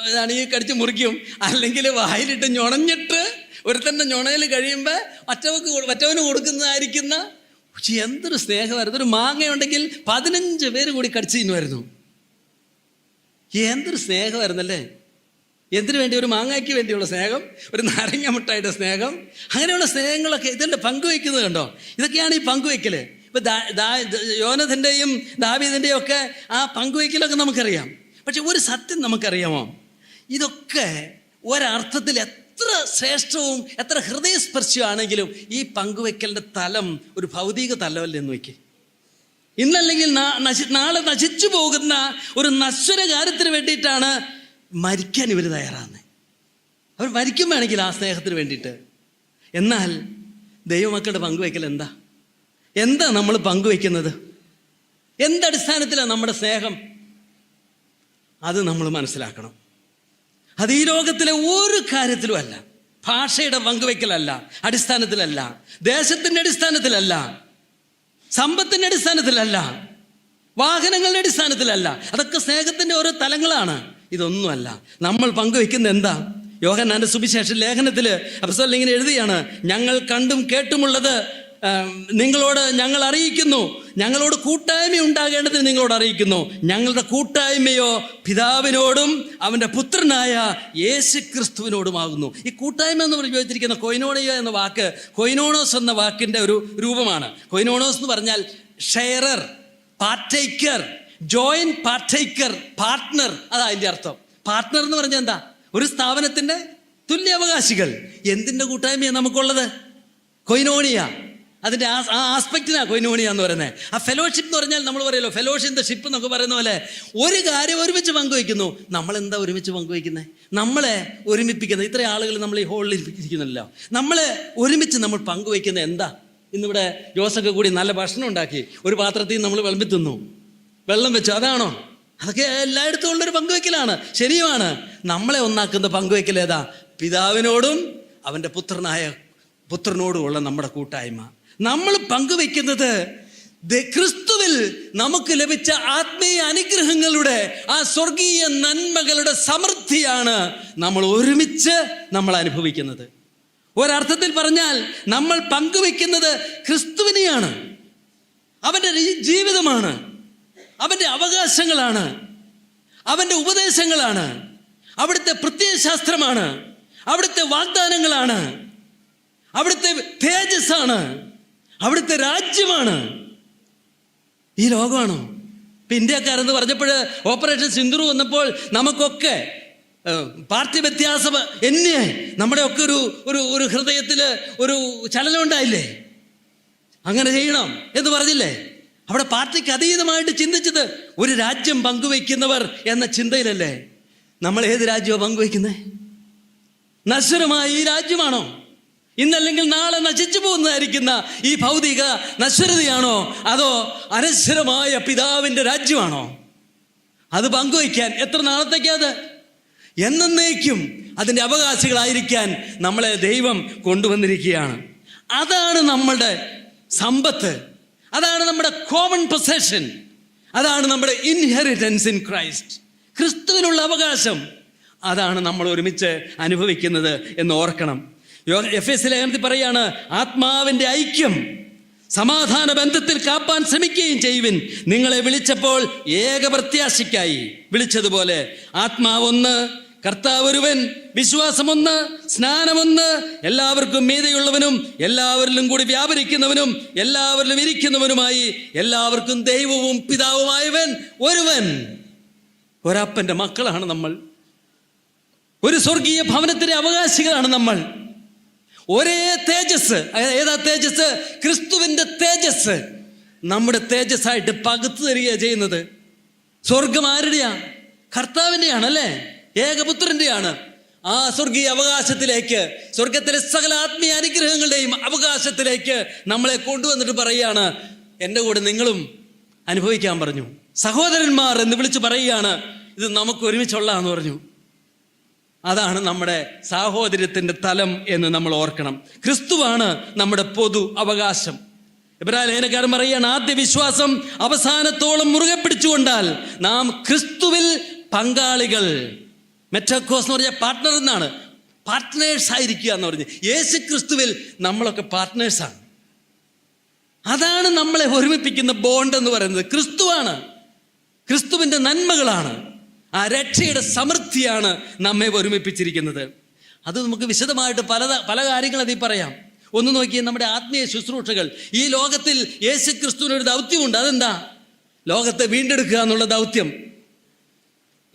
Speaker 1: ഇതാണെങ്കിൽ കടിച്ച് മുറിക്കും, അല്ലെങ്കിൽ വായിലിട്ട് ഞൊണഞ്ഞിട്ട് ഒരുത്തൻ്റെ ഞൊണയിൽ കഴിയുമ്പോൾ മറ്റവന് കൊടുക്കുന്നതായിരിക്കുന്ന എന്തൊരു സ്നേഹമായിരുന്നു. ഒരു മാങ്ങയുണ്ടെങ്കിൽ 15 പേര് കൂടി കടിച്ചു തിന്നുമായിരുന്നു. എന്തൊരു സ്നേഹമായിരുന്നല്ലേ. എന്തിനു വേണ്ടി? ഒരു മാങ്ങയ്ക്ക് വേണ്ടിയുള്ള സ്നേഹം, ഒരു നാരങ്ങ മുട്ടായിട്ട് സ്നേഹം, അങ്ങനെയുള്ള സ്നേഹങ്ങളൊക്കെ ഇതിൻ്റെ പങ്കുവയ്ക്കുന്നത് കണ്ടോ? ഇതൊക്കെയാണ് ഈ പങ്കുവയ്ക്കൽ. ഇപ്പം യോനഥൻ്റെയും ദാവീദിൻ്റെയും ഒക്കെ ആ പങ്കുവയ്ക്കലൊക്കെ നമുക്കറിയാം. പക്ഷെ ഒരു സത്യം നമുക്കറിയാമോ? ഇതൊക്കെ ഒരർത്ഥത്തിൽ എത്ര ശ്രേഷ്ഠവും എത്ര ഹൃദയസ്പർശിയാണെങ്കിലും ഈ പങ്കുവയ്ക്കലിൻ്റെ തലം ഒരു ഭൗതിക തലമല്ല എന്ന് വയ്ക്കുക. ഇന്നല്ലെങ്കിൽ നാളെ നശിച്ചു പോകുന്ന ഒരു നശ്വര കാര്യത്തിന് വേണ്ടിയിട്ടാണ് മരിക്കാൻ ഇവർ തയ്യാറാകുന്നത്. അവർ മരിക്കും വേണമെങ്കിൽ ആ സ്നേഹത്തിന് വേണ്ടിയിട്ട്. എന്നാൽ ദൈവമക്കളുടെ പങ്കുവയ്ക്കൽ എന്താ നമ്മൾ പങ്കുവയ്ക്കുന്നത്? എന്തടിസ്ഥാനത്തിലാണ് നമ്മുടെ സ്നേഹം? അത് നമ്മൾ മനസ്സിലാക്കണം. അത് ഈ ലോകത്തിലെ ഒരു കാര്യത്തിലും അല്ല. ഭാഷയുടെ പങ്കുവയ്ക്കലല്ല, അടിസ്ഥാനത്തിലല്ല, ദേശത്തിൻ്റെ അടിസ്ഥാനത്തിലല്ല, സമ്പത്തിൻ്റെ അടിസ്ഥാനത്തിലല്ല, വാഹനങ്ങളുടെ അടിസ്ഥാനത്തിലല്ല. അതൊക്കെ സ്നേഹത്തിൻ്റെ ഓരോ തലങ്ങളാണ്. ഇതൊന്നുമല്ല. നമ്മൾ പങ്കുവയ്ക്കുന്നത് എന്താ? യോഹന്നാന്റെ സുവിശേഷ ലേഖനത്തിൽ അപ്പോസ്തലൻ ഇങ്ങനെ എഴുതിയാണ്: ഞങ്ങൾ കണ്ടും കേട്ടുമുള്ളത് നിങ്ങളോട് ഞങ്ങൾ അറിയിക്കുന്നു, ഞങ്ങളോട് കൂട്ടായ്മ ഉണ്ടാകേണ്ടതിന് നിങ്ങളോട് അറിയിക്കുന്നു. ഞങ്ങളുടെ കൂട്ടായ്മയോ പിതാവിനോടും അവൻ്റെ പുത്രനായ യേശു ക്രിസ്തുവിനോടുമാകുന്നു. ഈ കൂട്ടായ്മ എന്ന് ഉപയോഗിച്ചിരിക്കുന്ന കൊയിനോണിയ എന്ന വാക്ക് കൊയിനോണോസ് എന്ന വാക്കിൻ്റെ ഒരു രൂപമാണ്. കൊയിനോണോസ് എന്ന് പറഞ്ഞാൽ ഷെയറർ, പാർട്ടേക്കർ, ജോയിന്റ് പാർട്ടേക്കർ, പാർട്ട്ണർ. അതാ അതിൻ്റെ അർത്ഥം. പാർട്ട്ണർ എന്ന് പറഞ്ഞാൽ എന്താ? ഒരു സ്ഥാപനത്തിൻ്റെ തുല്യാവകാശികൾ. എന്തിൻ്റെ കൂട്ടായ്മയാണ് നമുക്കുള്ളത്? കൊയിനോണിയ. അതിൻ്റെ ആ ആസ്പെക്റ്റിനാണ് കൊയിനോണിയ എന്ന് പറയുന്നത്. ആ ഫെലോഷിപ്പ് എന്ന് പറഞ്ഞാൽ നമ്മൾ പറയുമല്ലോ, ഫെലോഷിപ്പ് ദ ഷിപ്പ് എന്നൊക്കെ പറയുന്ന പോലെ ഒരു കാര്യം ഒരുമിച്ച് പങ്കുവയ്ക്കുന്നു. നമ്മളെന്താ ഒരുമിച്ച് പങ്കുവയ്ക്കുന്നത്? നമ്മളെ ഒരുമിപ്പിക്കുന്നത്. ഇത്രയും ആളുകൾ നമ്മൾ ഈ ഹോളിൽ ഇരിക്കുന്നില്ലല്ലോ. നമ്മളെ ഒരുമിച്ച് നമ്മൾ പങ്കുവയ്ക്കുന്നത് എന്താ? ഇന്നിവിടെ ജോസൊക്കെ കൂടി നല്ല ഭക്ഷണം ഉണ്ടാക്കി ഒരു പാത്രത്തിൽ നമ്മൾ വിളമ്പി തിന്നു, വെള്ളം വെച്ചു. അതാണോ? അതൊക്കെ എല്ലായിടത്തും ഉള്ളൊരു പങ്കുവയ്ക്കലാണ്. ശരിയുമാണ്. നമ്മളെ ഒന്നാക്കുന്ന പങ്കുവയ്ക്കൽ ഏതാ? പിതാവിനോടും അവൻ്റെ പുത്രനോടുമുള്ള നമ്മുടെ കൂട്ടായ്മ. നമ്മൾ പങ്കുവയ്ക്കുന്നത് ക്രിസ്തുവിൽ നമുക്ക് ലഭിച്ച ആത്മീയ അനുഗ്രഹങ്ങളുടെ ആ സ്വർഗീയ നന്മകളുടെ സമൃദ്ധിയാണ് നമ്മൾ ഒരുമിച്ച് നമ്മൾ അനുഭവിക്കുന്നത്. ഒരർത്ഥത്തിൽ പറഞ്ഞാൽ നമ്മൾ പങ്കുവയ്ക്കുന്നത് ക്രിസ്തുവിനെയാണ്. അവൻ്റെ ജീവിതമാണ്, അവൻ്റെ അവകാശങ്ങളാണ്, അവൻ്റെ ഉപദേശങ്ങളാണ്, അവിടുത്തെ പ്രത്യയശാസ്ത്രമാണ്, അവിടുത്തെ വാഗ്ദാനങ്ങളാണ്, അവിടുത്തെ തേജസ്സാണ്, അവിടുത്തെ രാജ്യമാണ്. ഈ ലോകമാണോ? ഇപ്പം ഇന്ത്യക്കാരെന്ന് പറഞ്ഞപ്പോൾ ഓപ്പറേഷൻ സിന്ദൂർ വന്നപ്പോൾ നമുക്കൊക്കെ പാർട്ടി വ്യത്യാസം നമ്മുടെ ഒക്കെ ഒരു ഹൃദയത്തിൽ ഒരു ചലനം ഉണ്ടായില്ലേ? അങ്ങനെ ചെയ്യണം എന്ന് പറഞ്ഞില്ലേ? അവിടെ പാർട്ടിക്ക് അതീതമായിട്ട് ചിന്തിച്ചത് ഒരു രാജ്യം പങ്കുവയ്ക്കുന്നവർ എന്ന ചിന്തയിലല്ലേ? നമ്മൾ ഏത് രാജ്യമാണ് പങ്കുവയ്ക്കുന്നത്? നശ്വരമായ ഈ രാജ്യമാണോ? ഇന്നല്ലെങ്കിൽ നാളെ നശിച്ചു പോകുന്നതായിരിക്കുന്ന ഈ ഭൗതിക നശ്വരതയാണോ? അതോ അനശ്വരമായ പിതാവിൻ്റെ രാജ്യമാണോ? അത് പങ്കുവയ്ക്കാൻ എത്ര നാളത്തേക്കത്? എന്നേക്കും അതിൻ്റെ അവകാശികളായിരിക്കാൻ നമ്മളെ ദൈവം കൊണ്ടുവന്നിരിക്കുകയാണ്. അതാണ് നമ്മളുടെ സമ്പത്ത്, അതാണ് നമ്മുടെ കോമൺ പൊസഷൻ, അതാണ് നമ്മുടെ ഇൻഹെറിറ്റൻസ് ഇൻ ക്രൈസ്റ്റ്. ക്രിസ്തുവിനുള്ള അവകാശം, അതാണ് നമ്മൾ ഒരുമിച്ച് അനുഭവിക്കുന്നത് എന്ന് ഓർക്കണം. എഫേസ്യ ലേഖനത്തിൽ പറയാണ്, ആത്മാവിൻ്റെ ഐക്യം സമാധാന ബന്ധത്തിൽ കാപ്പാൻ ശ്രമിക്കുകയും ചെയ്യുവിൻ. നിങ്ങളെ വിളിച്ചപ്പോൾ ഏകപ്രത്യാശയ്ക്കായി വിളിച്ചതുപോലെ ആത്മാവൊന്ന്, കർത്താവ് ഒരുവൻ, വിശ്വാസമൊന്ന്, സ്നാനമൊന്ന്, എല്ലാവർക്കും മീതെയുള്ളവനും എല്ലാവരിലും കൂടി വ്യാപരിക്കുന്നവനും എല്ലാവരിലും ഇരിക്കുന്നവനുമായി എല്ലാവർക്കും ദൈവവും പിതാവുമായവൻ ഒരുവൻ. ഒരപ്പൻ്റെ മക്കളാണ് നമ്മൾ. ഒരു സ്വർഗീയ ഭവനത്തിൻ്റെ അവകാശികളാണ് നമ്മൾ. ഒരേ തേജസ്. ഏതാ തേജസ്? ക്രിസ്തുവിൻ്റെ തേജസ് നമ്മുടെ തേജസ്സായിട്ട് പകുത്തു തരികയാണ് ചെയ്യുന്നത്. സ്വർഗം ആരുടെയാ? കർത്താവിൻ്റെയാണ്, അല്ലേ? ഏകപുത്രൻ്റെയാണ്. ആ സ്വർഗീയ അവകാശത്തിലേക്ക്, സ്വർഗത്തിലെ സകല ആത്മീയ അനുഗ്രഹങ്ങളുടെയും അവകാശത്തിലേക്ക് നമ്മളെ കൊണ്ടുവന്നിട്ട് പറയുകയാണ്, എൻ്റെ കൂടെ നിങ്ങളും അനുഭവിക്കാൻ പറഞ്ഞു. സഹോദരന്മാർ എന്ന് വിളിച്ച് പറയുകയാണ്, ഇത് നമുക്ക് ഒരുമിച്ചുള്ളതെന്ന് പറഞ്ഞു. അതാണ് നമ്മുടെ സാഹോദര്യത്തിൻ്റെ തലം എന്ന് നമ്മൾ ഓർക്കണം. ക്രിസ്തുവാണ് നമ്മുടെ പൊതു അവകാശം. എബ്രായ ലേഖനക്കാരൻ പറയുകയാണ്, ആദ്യ വിശ്വാസം അവസാനത്തോളം മുറുകെ പിടിച്ചുകൊണ്ടാൽ നാം ക്രിസ്തുവിൽ പങ്കാളികൾ. മെറ്റോക്കോസ് എന്ന് പറഞ്ഞാൽ പാർട്ട്ണർ എന്നാണ്. പാർട്ട്നേഴ്സ് ആയിരിക്കുക എന്ന് പറഞ്ഞ് യേശു ക്രിസ്തുവിൽ നമ്മളൊക്കെ പാർട്ട്നേഴ്സാണ്. അതാണ് നമ്മളെ ഒരുമിപ്പിക്കുന്ന ബോണ്ട് എന്ന് പറയുന്നത്. ക്രിസ്തുവാണ്, ക്രിസ്തുവിൻ്റെ നന്മകളാണ്, ആ രക്ഷയുടെ സമൃദ്ധിയാണ് നമ്മെ ഒരുമിപ്പിച്ചിരിക്കുന്നത്. അത് നമുക്ക് വിശദമായിട്ട് പല കാര്യങ്ങൾ അതിൽ പറയാം. ഒന്ന് നോക്കിയേ, നമ്മുടെ ആത്മീയ ശുശ്രൂഷകൾ. ഈ ലോകത്തിൽ യേശു ക്രിസ്തുവിനൊരു ദൗത്യമുണ്ട്. അതെന്താ? ലോകത്തെ വീണ്ടെടുക്കുക എന്നുള്ള ദൗത്യം.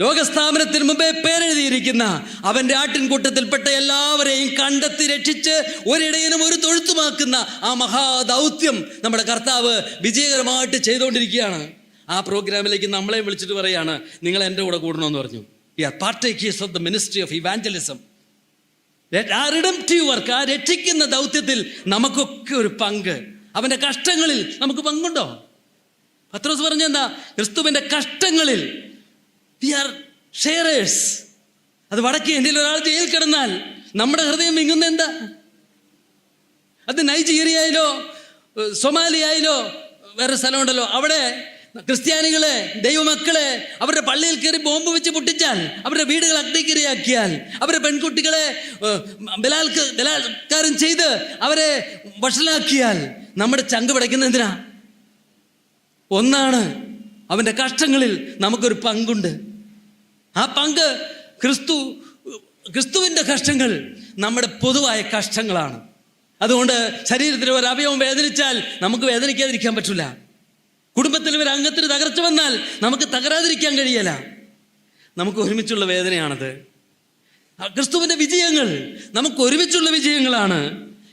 Speaker 1: ലോകസ്ഥാപനത്തിന് മുമ്പേ പേരെഴുതിയിരിക്കുന്ന അവൻ്റെ ആട്ടിൻകൂട്ടത്തിൽപ്പെട്ട എല്ലാവരെയും കണ്ടെത്തി രക്ഷിച്ച് ഒരിടയനും ഒരു തൊഴുത്തുമാക്കുന്ന ആ മഹാദൗത്യം നമ്മുടെ കർത്താവ് വിജയകരമായിട്ട് ചെയ്തുകൊണ്ടിരിക്കുകയാണ്. ആ പ്രോഗ്രാമിലേക്ക് നമ്മളെ വിളിച്ചിട്ട് പറയാണ്, നിങ്ങൾ എൻ്റെ കൂടെ കൂടണമെന്ന് പറഞ്ഞു. Partakers of the ministry of evangelism. ആ റിഡംപ്റ്റീവ് വർക്ക്, ആ രക്ഷിക്കുന്ന ദൗത്യത്തിൽ നമുക്കൊക്കെ ഒരു പങ്ക്. അവൻ്റെ കഷ്ടങ്ങളിൽ നമുക്ക് പങ്കുണ്ടോ? പത്രോസ് പറഞ്ഞെന്താ? ക്രിസ്തുവിൻ്റെ കഷ്ടങ്ങളിൽ we are sharers. അത് വടക്കേ ഇന്ത്യയിൽ ഒരാൾ ജയിലിൽ കിടന്നാൽ നമ്മുടെ ഹൃദയം വിങ്ങുന്ന എന്താ? അത് നൈജീരിയയിലോ സൊമാലിയയിലോ വേറെ സ്ഥലമുണ്ടല്ലോ, അവിടെ ക്രിസ്ത്യാനികളെ, ദൈവമക്കളെ അവരുടെ പള്ളിയിൽ കയറി ബോംബ് വെച്ച് പൊട്ടിച്ചാൽ, അവരുടെ വീടുകൾ അഗ്നിക്കിരയാക്കിയാൽ, അവരുടെ പെൺകുട്ടികളെ ബലാത്കാരം ചെയ്ത് അവരെ വഷളാക്കിയാൽ നമ്മുടെ ചങ്ക് പിടയ്ക്കുന്ന എന്തിനാ? ഒന്നാണ്, അവൻ്റെ കഷ്ടങ്ങളിൽ നമുക്കൊരു പങ്കുണ്ട്. ആ പങ്ക് ക്രിസ്തുവിൻ്റെ കഷ്ടങ്ങൾ നമ്മുടെ പൊതുവായ കഷ്ടങ്ങളാണ്. അതുകൊണ്ട് ശരീരത്തിൽ ഒരു അവയവം വേദനിച്ചാൽ നമുക്ക് വേദനിക്കാതിരിക്കാൻ പറ്റില്ല. കുടുംബത്തിൽ ഒരു അംഗത്തിന് തകർച്ച വന്നാൽ നമുക്ക് തകരാതിരിക്കാൻ കഴിയല. നമുക്ക് ഒരുമിച്ചുള്ള വേദനയാണത്. ക്രിസ്തുവിൻ്റെ വിജയങ്ങൾ നമുക്ക് ഒരുമിച്ചുള്ള വിജയങ്ങളാണ്.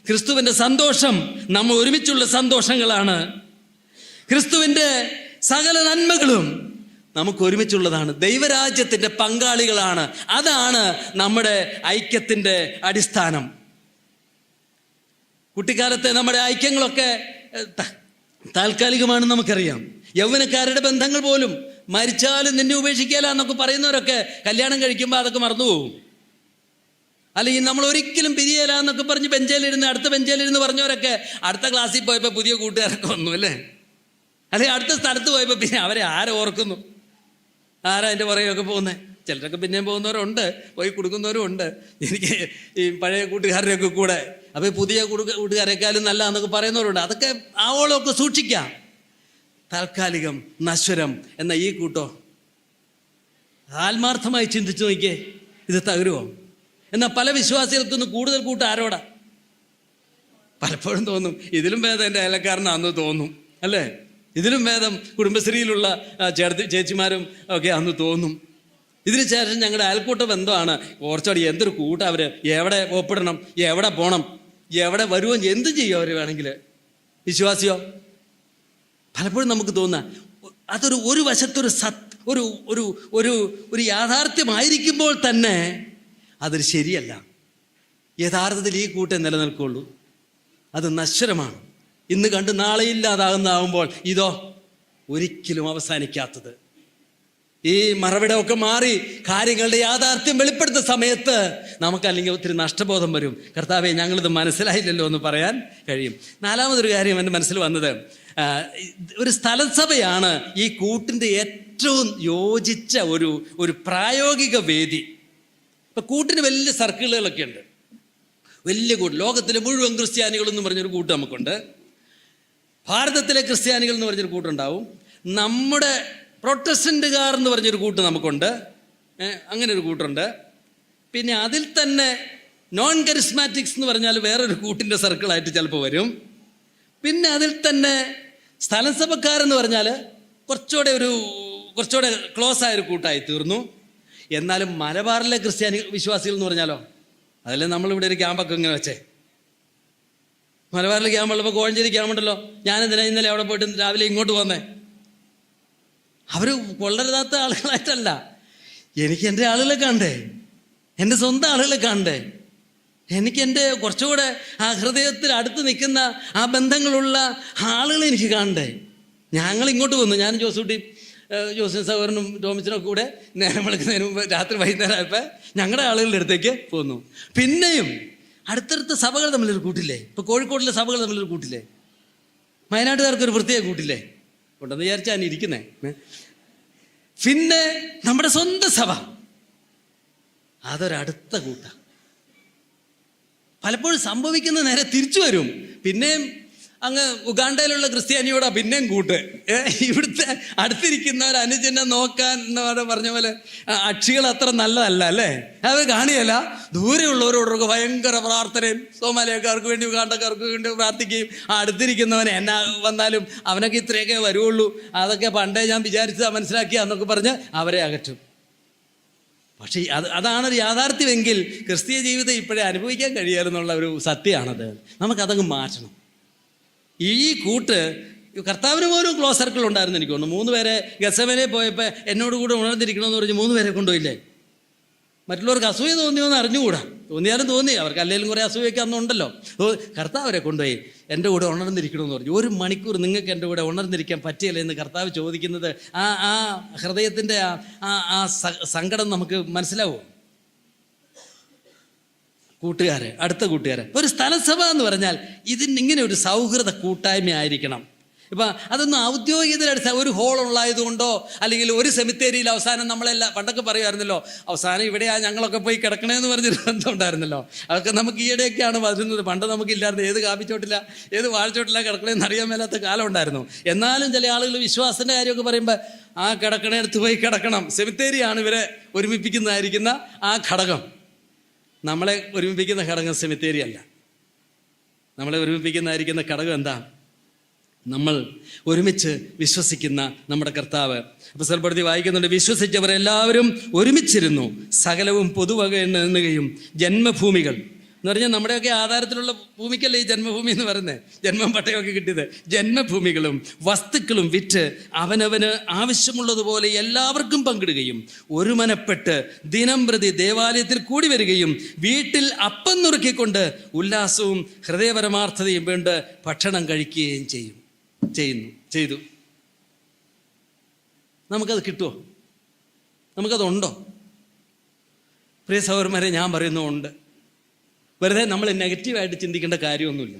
Speaker 1: ക്രിസ്തുവിൻ്റെ സന്തോഷം നമ്മൾ ഒരുമിച്ചുള്ള സന്തോഷങ്ങളാണ്. ക്രിസ്തുവിൻ്റെ സകല നന്മകളും നമുക്ക് ഒരുമിച്ചുള്ളതാണ്. ദൈവരാജ്യത്തിൻ്റെ പങ്കാളികളാണ്. അതാണ് നമ്മുടെ ഐക്യത്തിൻ്റെ അടിസ്ഥാനം. കുട്ടിക്കാലത്തെ നമ്മുടെ ഐക്യങ്ങളൊക്കെ താൽക്കാലികമാണെന്ന് നമുക്കറിയാം. യൗവനക്കാരുടെ ബന്ധങ്ങൾ പോലും മരിച്ചാലും നിന്നെ ഉപേക്ഷിക്കാല എന്നൊക്കെ പറയുന്നവരൊക്കെ കല്യാണം കഴിക്കുമ്പോൾ അതൊക്കെ മറന്നുപോകും. അല്ലെങ്കിൽ നമ്മൾ ഒരിക്കലും പിരിയല എന്നൊക്കെ പറഞ്ഞ് ബെഞ്ചേലിരുന്ന് അടുത്ത ബെഞ്ചേലിരുന്ന് പറഞ്ഞവരൊക്കെ അടുത്ത ക്ലാസ്സിൽ പോയപ്പോൾ പുതിയ കൂട്ടുകാരൊക്കെ വന്നു, അല്ലേ? അല്ലെങ്കിൽ അടുത്ത സ്ഥലത്ത് പോയപ്പോൾ പിന്നെ അവരെ ഓർക്കുന്നു? ആരാ അതിൻ്റെ പുറകെയൊക്കെ പോകുന്നത്? ചിലരൊക്കെ പിന്നെയും പോകുന്നവരുണ്ട്, പോയി കൊടുക്കുന്നവരും ഉണ്ട്. എനിക്ക് ഈ പഴയ കൂട്ടുകാരുടെയൊക്കെ കൂടെ അപ്പോൾ പുതിയ കൂട്ടുകാരെക്കാളും നല്ല എന്നൊക്കെ പറയുന്നവരുണ്ട്. അതൊക്കെ ആവോളമൊക്കെ സൂക്ഷിക്കാം. താൽക്കാലികം, നശ്വരം എന്ന ഈ കൂട്ടോ ആത്മാർത്ഥമായി ചിന്തിച്ചു നോക്കിയേ, ഇത് തകരുമോ? എന്നാൽ പല വിശ്വാസികൾക്കൊന്ന് കൂടുതൽ കൂട്ടം ആരോടാ? പലപ്പോഴും തോന്നും ഇതിലും ഭേദം എൻ്റെ അയലക്കാരനാണെന്ന് തോന്നും, അല്ലേ? ഇതിലും ഭേദം കുടുംബശ്രീയിലുള്ള ചേച്ചിമാരും ഒക്കെ അന്ന് തോന്നും. ഇതിന് ശേഷം ഞങ്ങളുടെ അയൽക്കൂട്ട ബന്ധമാണ് കുറച്ചുകൂടി എന്തൊരു കൂട്ടം. അവർ എവിടെ ഒപ്പിടണം, എവിടെ പോകണം, എവിടെ വരുമോ, എന്ത് ചെയ്യും അവർ വേണമെങ്കിൽ. വിശ്വാസിയോ? പലപ്പോഴും നമുക്ക് തോന്നുക അതൊരു ഒരു വശത്തൊരു ഒരു യാഥാർത്ഥ്യമായിരിക്കുമ്പോൾ തന്നെ അതൊരു ശരിയല്ല. യഥാർത്ഥത്തിൽ ഈ കൂട്ടം നിലനിൽക്കുള്ളൂ. അത് നശ്വരമാണ്. ഇന്ന് കണ്ട് നാളെ ഇല്ലാതാകുന്നതാകുമ്പോൾ ഇതോ ഒരിക്കലും അവസാനിക്കാത്തത്. ഈ മറവിടമൊക്കെ മാറി കാര്യങ്ങളുടെ യാഥാർത്ഥ്യം വെളിപ്പെടുത്തുന്ന സമയത്ത് നമുക്കല്ലെങ്കിൽ ഒത്തിരി നഷ്ടബോധം വരും. കർത്താവേ, ഞങ്ങളിത് മനസ്സിലായില്ലല്ലോ എന്ന് പറയാൻ കഴിയും. നാലാമതൊരു കാര്യം എൻ്റെ മനസ്സിൽ വന്നത്, ഒരു സ്ഥലസഭയാണ് ഈ കൂട്ടിൻ്റെ ഏറ്റവും യോജിച്ച ഒരു പ്രായോഗിക വേദി. ഇപ്പം കൂട്ടിന് വലിയ സർക്കിളുകളൊക്കെ ഉണ്ട്, വലിയ കൂട്ട്. ലോകത്തിലെ മുഴുവൻ ക്രിസ്ത്യാനികളെന്ന് പറഞ്ഞൊരു കൂട്ട് നമുക്കുണ്ട്. ഭാരതത്തിലെ ക്രിസ്ത്യാനികൾ എന്ന് പറഞ്ഞൊരു കൂട്ടുണ്ടാവും. നമ്മുടെ പ്രൊട്ടസ്റ്റൻ്റുകാർ എന്ന് പറഞ്ഞൊരു കൂട്ട് നമുക്കുണ്ട്. അങ്ങനെ ഒരു കൂട്ടുണ്ട്. പിന്നെ അതിൽ തന്നെ നോൺ കരിസ്മാറ്റിക്സ് എന്ന് പറഞ്ഞാൽ വേറൊരു കൂട്ടിൻ്റെ സർക്കിളായിട്ട് ചിലപ്പോൾ വരും. പിന്നെ അതിൽ തന്നെ സ്ഥലസഭക്കാരെന്ന് പറഞ്ഞാൽ കുറച്ചുകൂടെ ക്ലോസ് ആയൊരു കൂട്ടായി തീർന്നു. എന്നാലും മലബാറിലെ ക്രിസ്ത്യാനി വിശ്വാസികൾ എന്ന് പറഞ്ഞാലോ, അതല്ലേ നമ്മളിവിടെ ഒരു ക്യാമ്പൊക്കെ ഇങ്ങനെ വെച്ചേ. മലബാറിലെ ക്യാമ്പുള്ളപ്പോൾ കോഴഞ്ചേരി ക്യാമ്പുണ്ടല്ലോ, ഞാനെന്തിനാ ഇന്നലെ അവിടെ പോയിട്ട് രാവിലെ ഇങ്ങോട്ട് പോന്നേ? അവർ കൊള്ളരുതാത്ത ആളുകളായിട്ടല്ല. എനിക്ക് എൻ്റെ ആളുകളെ കാണണ്ടേ, എൻ്റെ സ്വന്തം ആളുകളെ കാണണ്ടേ, എനിക്ക് എൻ്റെ കുറച്ചുകൂടെ ആ ഹൃദയത്തിൽ അടുത്ത് നിൽക്കുന്ന ആ ബന്ധങ്ങളുള്ള ആളുകളെ എനിക്ക് കാണണ്ടേ. ഞങ്ങൾ ഇങ്ങോട്ട് വന്നു, ഞാനും ജോസൂട്ടി, ജോസിൻ സഹോദരനും ടോമിച്ചനൊക്കെ കൂടെ നേരം വിളിക്കുന്നതിന് മുമ്പ് രാത്രി വൈകുന്നേരം ആയപ്പോൾ ഞങ്ങളുടെ ആളുകളുടെ അടുത്തേക്ക് പോന്നു. പിന്നെയും അടുത്തടുത്ത സഭകൾ തമ്മിലൊരു കൂട്ടില്ലേ. ഇപ്പോൾ കോഴിക്കോട്ടിലെ സഭകൾ തമ്മിലൊരു കൂട്ടില്ലേ, വയനാട്ടുകാർക്കൊരു പ്രത്യേക കൂട്ടില്ലേ, ഉണ്ടെന്ന് വിചാരിച്ചാണ് ഇരിക്കുന്നേ. പിന്നെ നമ്മുടെ സ്വന്തം സഭ അതൊരടുത്ത കൂട്ട. പലപ്പോഴും സംഭവിക്കുന്ന നേരെ തിരിച്ചു വരും. പിന്നെയും അങ്ങ് ഉഗാണ്ടയിലുള്ള ക്രിസ്ത്യാനിയോടാ പിന്നെയും കൂട്ട്. ഇവിടുത്തെ അടുത്തിരിക്കുന്നവർ അനുജനെ നോക്കാൻ എന്ന് പറഞ്ഞ പോലെ അക്ഷികൾ അത്ര നല്ലതല്ല അല്ലേ, അത് കാണിയല്ല. ദൂരെയുള്ളവരോടൊക്കെ ഭയങ്കര പ്രാർത്ഥനയും, സോമാലിയക്കാർക്ക് വേണ്ടി ഉഗാണ്ടക്കാർക്ക് വേണ്ടി പ്രാർത്ഥിക്കുകയും, അടുത്തിരിക്കുന്നവനെ എന്നാ വന്നാലും അവനൊക്കെ ഇത്രയൊക്കെ വരുള്ളൂ, അതൊക്കെ പണ്ടേ ഞാൻ വിചാരിച്ചതാ മനസ്സിലാക്കിയാന്നൊക്കെ പറഞ്ഞ് അവരെ അകറ്റും. പക്ഷേ അതാണൊരു യാഥാർത്ഥ്യമെങ്കിൽ ക്രിസ്തീയ ജീവിതം ഇപ്പോഴേ അനുഭവിക്കാൻ കഴിയാമെന്നുള്ള ഒരു സത്യമാണത്. നമുക്കതങ്ങ് മാറ്റണം. ഈ കൂട്ട് കർത്താവിന് പോലും ക്ലോസ് സർക്കിൾ ഉണ്ടായിരുന്നു. എനിക്ക് തോന്നുന്നു 3 പേരെ ഗസമേനെ പോയപ്പോൾ എന്നോട് കൂടെ ഉണർന്നിരിക്കണമെന്ന് പറഞ്ഞ് 3 പേരെ കൊണ്ടുപോയില്ലേ. മറ്റുള്ളവർക്ക് അസൂയ തോന്നിയോന്ന് അറിഞ്ഞുകൂടാ, തോന്നിയാലും തോന്നി, അവർക്ക് അല്ലെങ്കിലും കുറേ അസൂയൊക്കെ അന്നുണ്ടല്ലോ. കർത്താവരെ കൊണ്ടുപോയി എൻ്റെ കൂടെ ഉണർന്നിരിക്കണമെന്ന് പറഞ്ഞു. 1 മണിക്കൂർ നിങ്ങൾക്ക് എൻ്റെ കൂടെ ഉണർന്നിരിക്കാൻ പറ്റിയല്ലേ എന്ന് കർത്താവ് ചോദിക്കുന്നത് ആ ഹൃദയത്തിൻ്റെ ആ സങ്കടം നമുക്ക് മനസ്സിലാവും. കൂട്ടുകാരെ, അടുത്ത കൂട്ടുകാരെ, ഒരു സ്ഥലസഭ എന്ന് പറഞ്ഞാൽ ഇങ്ങനെ ഒരു സൗഹൃദ കൂട്ടായ്മ ആയിരിക്കണം. ഇപ്പം അതൊന്നും ഔദ്യോഗികതയുടെ ഒരു ഹോൾ ഉള്ളായതുകൊണ്ടോ അല്ലെങ്കിൽ ഒരു സെമിത്തേരിയിൽ അവസാനം നമ്മളെല്ലാം പണ്ടൊക്കെ പറയുമായിരുന്നല്ലോ, അവസാനം ഇവിടെയാണ് ഞങ്ങളൊക്കെ പോയി കിടക്കണേന്ന് പറഞ്ഞൊരു ബന്ധം ഉണ്ടായിരുന്നല്ലോ. അതൊക്കെ നമുക്ക് ഈയിടെയൊക്കെയാണ് വരുന്നത്. പണ്ട് നമുക്കില്ലായിരുന്നു. ഏത് കാപ്പിച്ചോട്ടില്ല ഏത് വാഴച്ചോട്ടില്ല കിടക്കണേന്ന് അറിയാൻ മേലാത്ത കാലം ഉണ്ടായിരുന്നു. എന്നാലും ചില ആളുകൾ വിശ്വാസത്തിൻ്റെ കാര്യമൊക്കെ പറയുമ്പോൾ ആ കിടക്കണേടുത്ത് പോയി കിടക്കണം. സെമിത്തേരിയാണ് ഇവരെ ഒരുമിപ്പിക്കുന്നതായിരിക്കുന്ന ആ ഘടകം. നമ്മളെ ഒരുമിപ്പിക്കുന്ന ഘടകം സെമിത്തേരി അല്ല. നമ്മളെ ഒരുമിപ്പിക്കുന്നതായിരിക്കുന്ന ഘടകം എന്താ? നമ്മൾ ഒരുമിച്ച് വിശ്വസിക്കുന്ന നമ്മുടെ കർത്താവ്. അപ്പോസ്തലപ്രവൃത്തി വായിക്കുന്നുണ്ട്, വിശ്വസിച്ചവരെല്ലാവരും ഒരുമിച്ചിരുന്നു, സകലവും പൊതുവക എണ്ണുകയും ജന്മഭൂമികൾ എന്ന് പറഞ്ഞാൽ നമ്മുടെയൊക്കെ ആധാരത്തിലുള്ള ഭൂമിക്കല്ലേ ഈ ജന്മഭൂമി എന്ന് പറയുന്നത്, ജന്മം പട്ടയമൊക്കെ കിട്ടിയത്. ജന്മഭൂമികളും വസ്തുക്കളും വിറ്റ് അവനവന് ആവശ്യമുള്ളതുപോലെ എല്ലാവർക്കും പങ്കിടുകയും ഒരുമനപ്പെട്ട് ദിനം പ്രതി ദേവാലയത്തിൽ കൂടി വരികയും വീട്ടിൽ അപ്പം നുറുക്കിക്കൊണ്ട് ഉല്ലാസവും ഹൃദയപരമാർത്ഥതയും വേണ്ട ഭക്ഷണം കഴിക്കുകയും ചെയ്തു. നമുക്കത് കിട്ടുമോ? നമുക്കതുണ്ടോ? പ്രിയ സഹോദരന്മാരെ, ഞാൻ പറയുന്നുണ്ട്. വെറുതെ നമ്മൾ നെഗറ്റീവായിട്ട് ചിന്തിക്കേണ്ട കാര്യമൊന്നുമില്ല.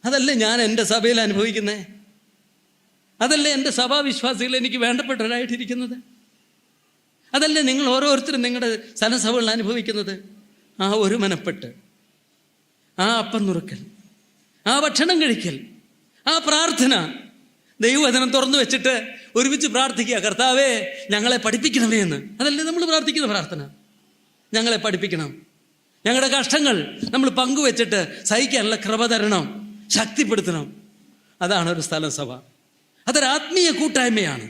Speaker 1: അതല്ലേ ഞാൻ എൻ്റെ സഭയിൽ അനുഭവിക്കുന്നത്, അതല്ലേ എൻ്റെ സഭാവിശ്വാസികൾ എനിക്ക് വേണ്ടപ്പെട്ടവരായിട്ടിരിക്കുന്നത്, അതല്ലേ നിങ്ങൾ ഓരോരുത്തരും നിങ്ങളുടെ സ്ഥലസഭകളിൽ അനുഭവിക്കുന്നത്. ആ ഒരുമനപ്പെട്ട്, ആ അപ്പം നുറുക്കൽ, ആ ഭക്ഷണം കഴിക്കൽ, ആ പ്രാർത്ഥന, ദൈവവചനം തുറന്നു വെച്ചിട്ട് ഒരുമിച്ച് പ്രാർത്ഥിക്കുക, കർത്താവേ ഞങ്ങളെ പഠിപ്പിക്കണമേ എന്ന്. അതല്ലേ നമ്മൾ പ്രാർത്ഥിക്കുന്ന പ്രാർത്ഥന. ഞങ്ങളെ പഠിപ്പിക്കണം, ഞങ്ങളുടെ കഷ്ടങ്ങൾ നമ്മൾ പങ്കുവെച്ചിട്ട് സഹിക്കാനുള്ള കൃപ തരണം, ശക്തിപ്പെടുത്തണം. അതാണ് ഒരു സ്ഥലസഭ. അതൊരു ആത്മീയ കൂട്ടായ്മയാണ്.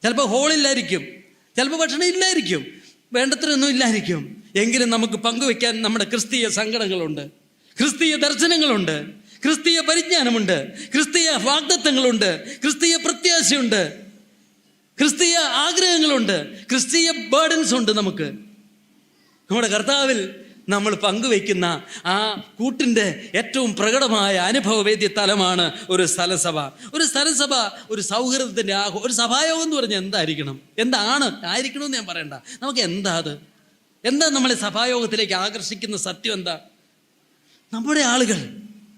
Speaker 1: ചിലപ്പോൾ ഹോളില്ലായിരിക്കും, ചിലപ്പോൾ ഭക്ഷണം ഇല്ലായിരിക്കും, വേണ്ടത്രയൊന്നും ഇല്ലായിരിക്കും. എങ്കിലും നമുക്ക് പങ്കുവെക്കാൻ നമ്മുടെ ക്രിസ്തീയ സങ്കടങ്ങളുണ്ട്, ക്രിസ്തീയ ദർശനങ്ങളുണ്ട്, ക്രിസ്തീയ പരിജ്ഞാനമുണ്ട്, ക്രിസ്തീയ വാഗ്ദത്തങ്ങളുണ്ട്, ക്രിസ്തീയ പ്രത്യാശയുണ്ട്, ക്രിസ്തീയ ആഗ്രഹങ്ങളുണ്ട്, ക്രിസ്തീയ ബേർഡൻസ് ഉണ്ട്. നമുക്ക് നമ്മുടെ കർത്താവിൽ നമ്മൾ പങ്കുവയ്ക്കുന്ന ആ കൂട്ടിൻ്റെ ഏറ്റവും പ്രകടമായ അനുഭവവേദ്യ തലമാണ് ഒരു സ്ഥലസഭ. ഒരു സ്ഥലസഭ ഒരു സൗഹൃദത്തിൻ്റെ ഒരു സഭായോഗം എന്ന് പറഞ്ഞാൽ എന്തായിരിക്കണം, എന്താണ് ആയിരിക്കണമെന്ന് ഞാൻ പറയണ്ട. നമുക്ക് എന്താ നമ്മളെ സഭായോഗത്തിലേക്ക് ആകർഷിക്കുന്ന സത്യം എന്താ? നമ്മുടെ ആളുകൾ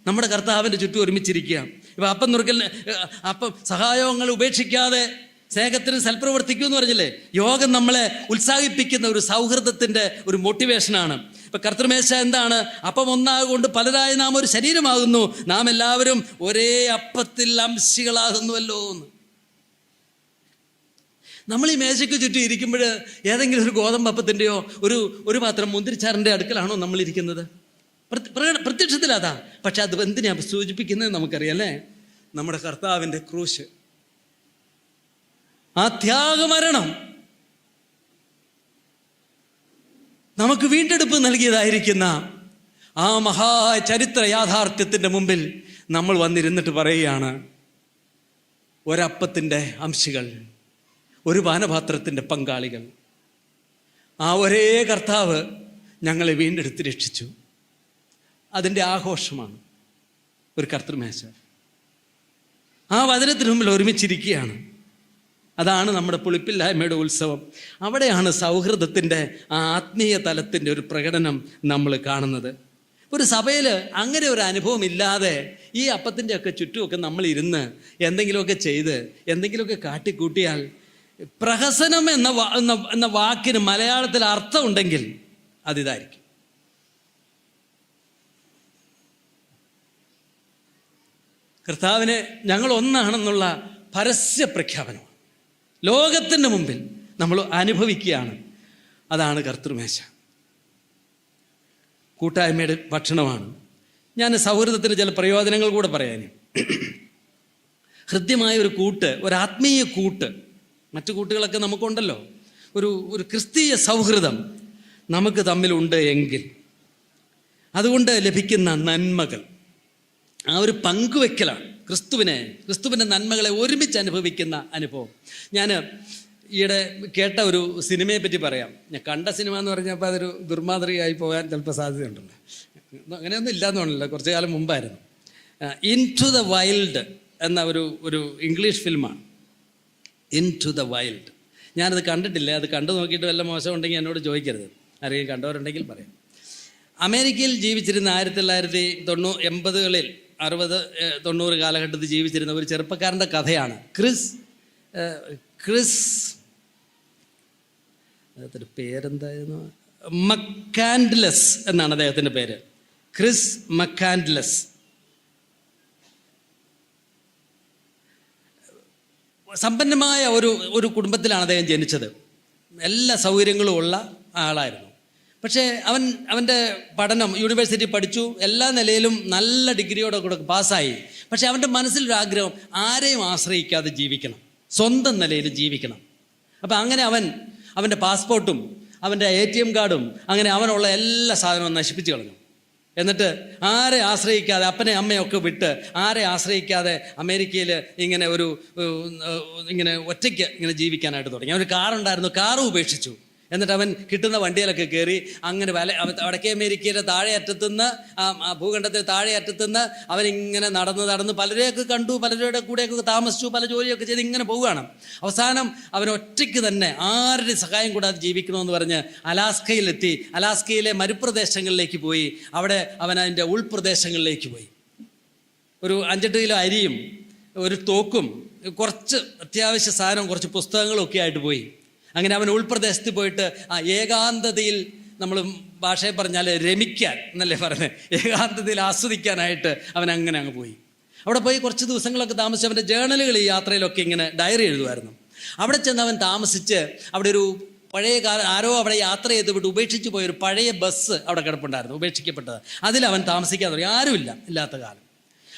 Speaker 1: നമ്മുടെ കർത്താവിൻ്റെ ചുറ്റും ഒരുമിച്ചിരിക്കുക. ഇപ്പം അപ്പം നുറുക്കലിന് അപ്പം സഹായോഗങ്ങൾ ഉപേക്ഷിക്കാതെ സ്നേഹത്തിന് സൽപ്രവർത്തിക്കൂ എന്ന് പറഞ്ഞില്ലേ. യോഗം നമ്മളെ ഉത്സാഹിപ്പിക്കുന്ന ഒരു സൗഹൃദത്തിൻ്റെ ഒരു മോട്ടിവേഷനാണ്. ഇപ്പം കർത്തൃമേശ എന്താണ്? അപ്പം ഒന്നാകൊണ്ട് പലരായി നാം ഒരു ശരീരമാകുന്നു, നാം എല്ലാവരും ഒരേ അപ്പത്തിൽ അംശികളാകുന്നുവല്ലോ എന്ന്. നമ്മൾ ഈ മേശയ്ക്ക് ചുറ്റും ഇരിക്കുമ്പോൾ ഏതെങ്കിലും ഒരു ഗോതമ്പപ്പത്തിൻ്റെയോ ഒരു പാത്രം മുന്തിരിച്ചാറിൻ്റെ അടുക്കലാണോ നമ്മളിരിക്കുന്നത്? പ്രത്യക്ഷത്തിൽ അതാ. പക്ഷെ അത് എന്തിനാണ് സൂചിപ്പിക്കുന്നത് നമുക്കറിയാം അല്ലേ? നമ്മുടെ കർത്താവിൻ്റെ ക്രൂശ്, ആ ത്യാഗമരണം നമുക്ക് വീണ്ടെടുപ്പ് നൽകിയതായിരിക്കുന്ന ആ മഹാചരിത്ര യാഥാർത്ഥ്യത്തിൻ്റെ മുമ്പിൽ നമ്മൾ വന്നിരുന്നിട്ട് പറയുകയാണ്, ഒരപ്പത്തിൻ്റെ അംശികൾ, ഒരു പാനപാത്രത്തിൻ്റെ പങ്കാളികൾ. ആ ഒരേ കർത്താവ് ഞങ്ങളെ വീണ്ടെടുത്ത് രക്ഷിച്ചു. അതിൻ്റെ ആഘോഷമാണ് ഒരു കർത്തൃമേശ. ആ വചനത്തിന് മുമ്പിൽ ഒരുമിച്ചിരിക്കുകയാണ്. അതാണ് നമ്മുടെ പുളിപ്പില്ലായ്മയുടെ ഉത്സവം. അവിടെയാണ് സൗഹൃദത്തിൻ്റെ ആ ആത്മീയ തലത്തിൻ്റെ ഒരു പ്രകടനം നമ്മൾ കാണുന്നത്. ഒരു സഭയിൽ അങ്ങനെ ഒരു അനുഭവം ഇല്ലാതെ ഈ അപ്പത്തിൻ്റെയൊക്കെ ചുറ്റുമൊക്കെ നമ്മളിരുന്ന് എന്തെങ്കിലുമൊക്കെ ചെയ്ത് എന്തെങ്കിലുമൊക്കെ കാട്ടിക്കൂട്ടിയാൽ, പ്രഹസനം എന്ന വാക്കിന് മലയാളത്തിൽ അർത്ഥമുണ്ടെങ്കിൽ അതിതായിരിക്കും. കർത്താവിനെ ഞങ്ങൾ ഒന്നാണെന്നുള്ള പരസ്യ പ്രഖ്യാപനം ലോകത്തിൻ്റെ മുമ്പിൽ നമ്മൾ അനുഭവിക്കുകയാണ്. അതാണ് കർത്തൃമേശ. കൂട്ടായ്മയുടെ ഭക്ഷണമാണ്. ഞാൻ സൗഹൃദത്തിന് ചില പ്രയോജനങ്ങൾ കൂടെ പറയാൻ. ഹൃദ്യമായ ഒരു കൂട്ട്, ഒരു ആത്മീയ കൂട്ട്, മറ്റു കൂട്ടുകളൊക്കെ നമുക്കുണ്ടല്ലോ. ഒരു ക്രിസ്തീയ സൗഹൃദം നമുക്ക് തമ്മിലുണ്ട് എങ്കിൽ അതുകൊണ്ട് ലഭിക്കുന്ന നന്മകൾ, ആ ഒരു പങ്കുവെക്കലാണ് ക്രിസ്തുവിൻ്റെ നന്മകളെ ഒരുമിച്ച് അനുഭവിക്കുന്ന അനുഭവം. ഞാൻ ഈയിടെ കേട്ട ഒരു സിനിമയെ പറ്റി പറയാം. ഞാൻ കണ്ട സിനിമ എന്ന് പറഞ്ഞപ്പോൾ അതൊരു ദുർമാതൃകയായി പോകാൻ ചിലപ്പോൾ സാധ്യതയുണ്ടല്ലോ. അങ്ങനെയൊന്നും ഇല്ലയെന്ന് തോന്നില്ല, കുറച്ചു കാലം മുമ്പായിരുന്നു. ഇൻ ടു ദ വൈൽഡ് എന്ന ഒരു ഇംഗ്ലീഷ് ഫിലിമാണ്. Into the wild. ഞാനത് കണ്ടിട്ടില്ല. അത് കണ്ടു നോക്കിയിട്ട് വല്ല മോശമുണ്ടെങ്കിൽ എന്നോട് ചോദിക്കരുത്. ആരെങ്കിലും കണ്ടവരുണ്ടെങ്കിൽ പറയാം. അമേരിക്കയിൽ ജീവിച്ചിരുന്ന 1980-കളിൽ 60-90 കാലഘട്ടത്തിൽ ജീവിച്ചിരുന്ന ഒരു ചെറുപ്പക്കാരൻ്റെ കഥയാണ്. ക്രിസ് അദ്ദേഹത്തിൻ്റെ പേരെന്തായിരുന്നു? മക്കാൻഡ്ലെസ് എന്നാണ് അദ്ദേഹത്തിൻ്റെ പേര്. ക്രിസ് മക്കാൻഡ്ലെസ്. സമ്പന്നമായ ഒരു കുടുംബത്തിലാണ് അദ്ദേഹം ജനിച്ചത്. എല്ലാ സൗകര്യങ്ങളും ഉള്ള ആളായിരുന്നു. പക്ഷേ അവൻ്റെ പഠനം, യൂണിവേഴ്സിറ്റി പഠിച്ചു, എല്ലാ നിലയിലും നല്ല ഡിഗ്രിയോടെ കൂടെ പാസ്സായി. പക്ഷേ അവൻ്റെ മനസ്സിലൊരാഗ്രഹം ആരെയും ആശ്രയിക്കാതെ ജീവിക്കണം, സ്വന്തം നിലയിൽ ജീവിക്കണം. അപ്പം അങ്ങനെ അവൻ്റെ പാസ്പോർട്ടും അവൻ്റെ ATM കാർഡും അങ്ങനെ അവനുള്ള എല്ലാ സാധനവും നശിപ്പിച്ച് കളഞ്ഞു. എന്നിട്ട് ആരെ ആശ്രയിക്കാതെ, അപ്പനെ അമ്മയൊക്കെ വിട്ട് ആരെ ആശ്രയിക്കാതെ അമേരിക്കയിൽ ഇങ്ങനെ ഒറ്റയ്ക്ക് ജീവിക്കാനായിട്ട് തുടങ്ങി. അവന് കാറുണ്ടായിരുന്നു, കാറും ഉപേക്ഷിച്ചു. എന്നിട്ട് അവൻ കിട്ടുന്ന വണ്ടിയിലൊക്കെ കയറി അങ്ങനെ വടക്കേ അമേരിക്കയിലെ താഴെ അറ്റത്തുനിന്ന്, ആ ഭൂഖണ്ഡത്തിലെ താഴെ അറ്റത്തുനിന്ന് അവനിങ്ങനെ നടന്ന് പലരെയൊക്കെ കണ്ടു, പലരുടെ കൂടെയൊക്കെ താമസിച്ചു, പല ജോലിയൊക്കെ ചെയ്ത് ഇങ്ങനെ പോവുകയാണ്. അവസാനം അവൻ ഒറ്റയ്ക്ക് തന്നെ ആരുടെ സഹായം കൂടാതെ ജീവിക്കണമെന്ന് പറഞ്ഞ് അലാസ്കയിലെത്തി. അലാസ്കയിലെ മരുപ്രദേശങ്ങളിലേക്ക് പോയി. അവിടെ അവൻ അതിൻ്റെ ഉൾപ്രദേശങ്ങളിലേക്ക് പോയി. ഒരു 5-8 കിലോ അരിയും ഒരു തോക്കും കുറച്ച് അത്യാവശ്യ സാധനം, കുറച്ച് പുസ്തകങ്ങളൊക്കെ ആയിട്ട് പോയി. അങ്ങനെ അവൻ ഉൾപ്രദേശത്ത് പോയിട്ട് ആ ഏകാന്തതയിൽ, നമ്മൾ ഭാഷയിൽ പറഞ്ഞാൽ രമിക്കാൻ എന്നല്ലേ പറഞ്ഞത്, ഏകാന്തതയിൽ ആസ്വദിക്കാനായിട്ട് അവൻ അങ്ങ് പോയി. അവിടെ പോയി കുറച്ച് ദിവസങ്ങളൊക്കെ താമസിച്ച് അവൻ്റെ ജേണലുകൾ ഈ യാത്രയിലൊക്കെ ഇങ്ങനെ ഡയറി എഴുതുമായിരുന്നു. അവിടെ ചെന്ന് അവൻ താമസിച്ച് അവിടെ ഒരു പഴയ ആരോ അവിടെ യാത്ര ചെയ്ത് വിട്ട് ഉപേക്ഷിച്ച് പോയൊരു പഴയ ബസ് അവിടെ കിടപ്പുണ്ടായിരുന്നു, ഉപേക്ഷിക്കപ്പെട്ടത്. അതിലവൻ താമസിക്കാൻ തുടങ്ങി. ആരുമില്ല, ഇല്ലാത്ത കാലം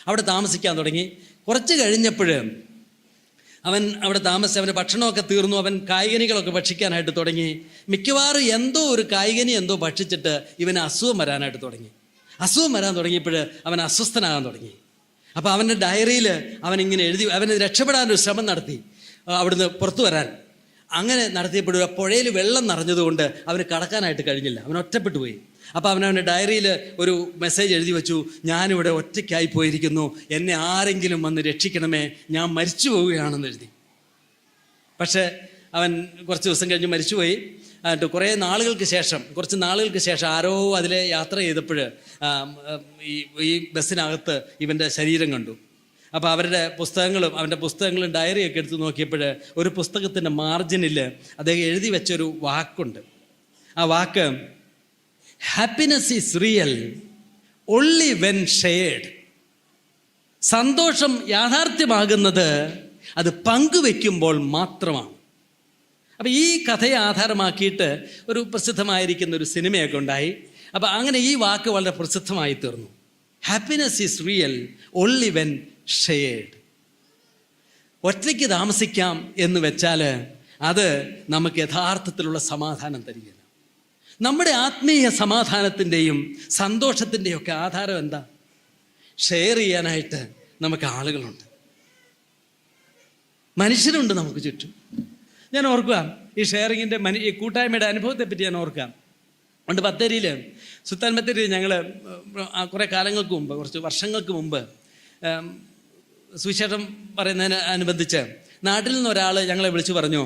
Speaker 1: അവിടെ താമസിക്കാൻ തുടങ്ങി. കുറച്ച് കഴിഞ്ഞപ്പോൾ അവൻ അവിടെ താമസിച്ച് അവൻ്റെ ഭക്ഷണമൊക്കെ തീർന്നു. അവൻ കായ്കനികളൊക്കെ ഭക്ഷിക്കാനായിട്ട് തുടങ്ങി. മിക്കവാറും എന്തോ ഒരു കായ്കനി ഭക്ഷിച്ചിട്ട് ഇവന് അസുഖം വരാനായിട്ട് തുടങ്ങി. അസുഖം വരാൻ തുടങ്ങിയപ്പോൾ അവൻ അസ്വസ്ഥനാകാൻ തുടങ്ങി. അപ്പോൾ അവൻ്റെ ഡയറിയിൽ അവനിങ്ങനെ എഴുതി, അവന് രക്ഷപ്പെടാനൊരു ശ്രമം നടത്തി അവിടുന്ന് പുറത്തു വരാൻ. അങ്ങനെ നടത്തിയപ്പോഴും ആ പുഴയിൽ വെള്ളം നിറഞ്ഞതുകൊണ്ട് അവന് കടക്കാനായിട്ട് കഴിഞ്ഞില്ല. അവൻ ഒറ്റപ്പെട്ടു പോയി. അപ്പോൾ അവനവൻ്റെ ഡയറിയിൽ ഒരു മെസ്സേജ് എഴുതി വെച്ചു: ഞാനിവിടെ ഒറ്റയ്ക്കായി പോയിരിക്കുന്നു, എന്നെ ആരെങ്കിലും വന്ന് രക്ഷിക്കണമേ, ഞാൻ മരിച്ചു പോവുകയാണെന്ന് എഴുതി. പക്ഷേ അവൻ കുറച്ച് ദിവസം കഴിഞ്ഞ് മരിച്ചുപോയി. എന്നിട്ട് കുറച്ച് നാളുകൾക്ക് ശേഷം ആരോ അതിലെ യാത്ര ചെയ്തപ്പോൾ ഈ ബസ്സിനകത്ത് ഇവൻ്റെ ശരീരം കണ്ടു. അപ്പോൾ അവൻ്റെ പുസ്തകങ്ങളും ഡയറിയൊക്കെ എടുത്ത് നോക്കിയപ്പോൾ ഒരു പുസ്തകത്തിൻ്റെ മാർജിനിൽ അദ്ദേഹം എഴുതി വെച്ചൊരു വാക്കുണ്ട്. ആ വാക്ക് happiness is real only when shared. സന്തോഷം യാഥാർത്ഥ്യമാകുന്നത് അത് പങ്കുവെക്കുമ്പോൾ മാത്രമാണ്. അപ്പോൾ ഈ കഥയെ ആധാരമാക്കിയിട്ട് ഒരു പ്രസിദ്ധമായിരിക്കുന്ന ഒരു സിനിമയൊക്കെ ഉണ്ടായി. അപ്പോൾ അങ്ങനെ ഈ വാക്ക് വളരെ പ്രസിദ്ധമായി തീർന്നു. Happiness is real only when shared. ഒറ്റയ്ക്ക് താമസിക്കാം എന്ന് വെച്ചാൽ അത് നമുക്ക് യഥാർത്ഥത്തിലുള്ള സമാധാനം തരികയില്ല. നമ്മുടെ ആത്മീയ സമാധാനത്തിൻ്റെയും സന്തോഷത്തിൻ്റെയും ഒക്കെ ആധാരം എന്താ? ഷെയർ ചെയ്യാനായിട്ട് നമുക്ക് ആളുകളുണ്ട്, മനുഷ്യരുണ്ട് നമുക്ക് ചുറ്റും. ഞാൻ ഓർക്കുക, ഈ ഷെയറിങ്ങിൻ്റെ ഈ കൂട്ടായ്മയുടെ അനുഭവത്തെപ്പറ്റി ഞാൻ ഓർക്കാം. പണ്ട് ബത്തേരിയിൽ, സുൽത്താൻ ബത്തേരിയിൽ ഞങ്ങൾ കുറേ കാലങ്ങൾക്ക് മുമ്പ്, കുറച്ച് വർഷങ്ങൾക്ക് മുമ്പ് സുവിശേഷം പറയുന്നതിന് അനുബന്ധിച്ച് നാട്ടിൽ നിന്ന് ഒരാൾ ഞങ്ങളെ വിളിച്ചു പറഞ്ഞു,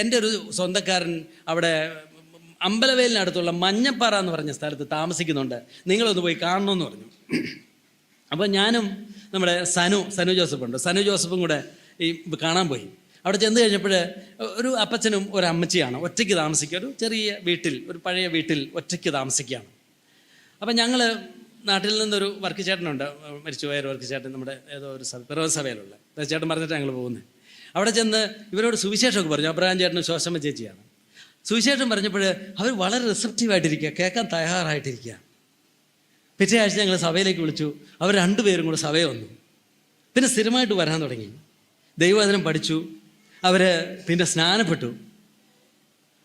Speaker 1: എൻ്റെ ഒരു സ്വന്തക്കാരൻ അവിടെ അമ്പലവേലിനടുത്തുള്ള മഞ്ഞപ്പാറ എന്ന് പറഞ്ഞ സ്ഥലത്ത് താമസിക്കുന്നുണ്ട്, നിങ്ങളൊന്ന് പോയി കാണണമെന്ന് പറഞ്ഞു. അപ്പോൾ ഞാനും നമ്മുടെ സനു ജോസഫുണ്ട്, സനു ജോസഫും കൂടെ ഈ കാണാൻ പോയി. അവിടെ ചെന്ന് കഴിഞ്ഞപ്പോൾ ഒരു അപ്പച്ചനും ഒരു അമ്മച്ചിയാണ് ഒറ്റയ്ക്ക് താമസിക്കുക, ഒരു ചെറിയ വീട്ടിൽ, ഒരു പഴയ വീട്ടിൽ ഒറ്റയ്ക്ക് താമസിക്കുകയാണ്. അപ്പം ഞങ്ങൾ നാട്ടിൽ നിന്നൊരു വർക്ക് ചേട്ടനുണ്ട്, മരിച്ചുപോയ ഒരു വർക്ക് ചേട്ടൻ, നമ്മുടെ ഏതോ ഒരു പിറവ സഭയിലുള്ള ചേട്ടൻ പറഞ്ഞിട്ട് ഞങ്ങൾ പോകുന്നത്. അവിടെ ചെന്ന് ഇവരോട് സുവിശേഷമൊക്കെ പറഞ്ഞു. അബ്രഹാം ചേട്ടനും ശോശമ്മ ചേച്ചിയാണ്. സുവിശേഷം പറഞ്ഞപ്പോൾ അവർ വളരെ റിസപ്റ്റീവായിട്ടിരിക്കുക, കേൾക്കാൻ തയ്യാറായിട്ടിരിക്കുക. പിറ്റേ ആഴ്ച ഞങ്ങൾ സഭയിലേക്ക് വിളിച്ചു. അവർ രണ്ടുപേരും കൂടെ സഭയിൽ വന്നു. പിന്നെ സ്ഥിരമായിട്ട് വരാൻ തുടങ്ങി. ദൈവവചനം പഠിച്ചു. അവർ പിന്നെ സ്നാനപ്പെട്ടു.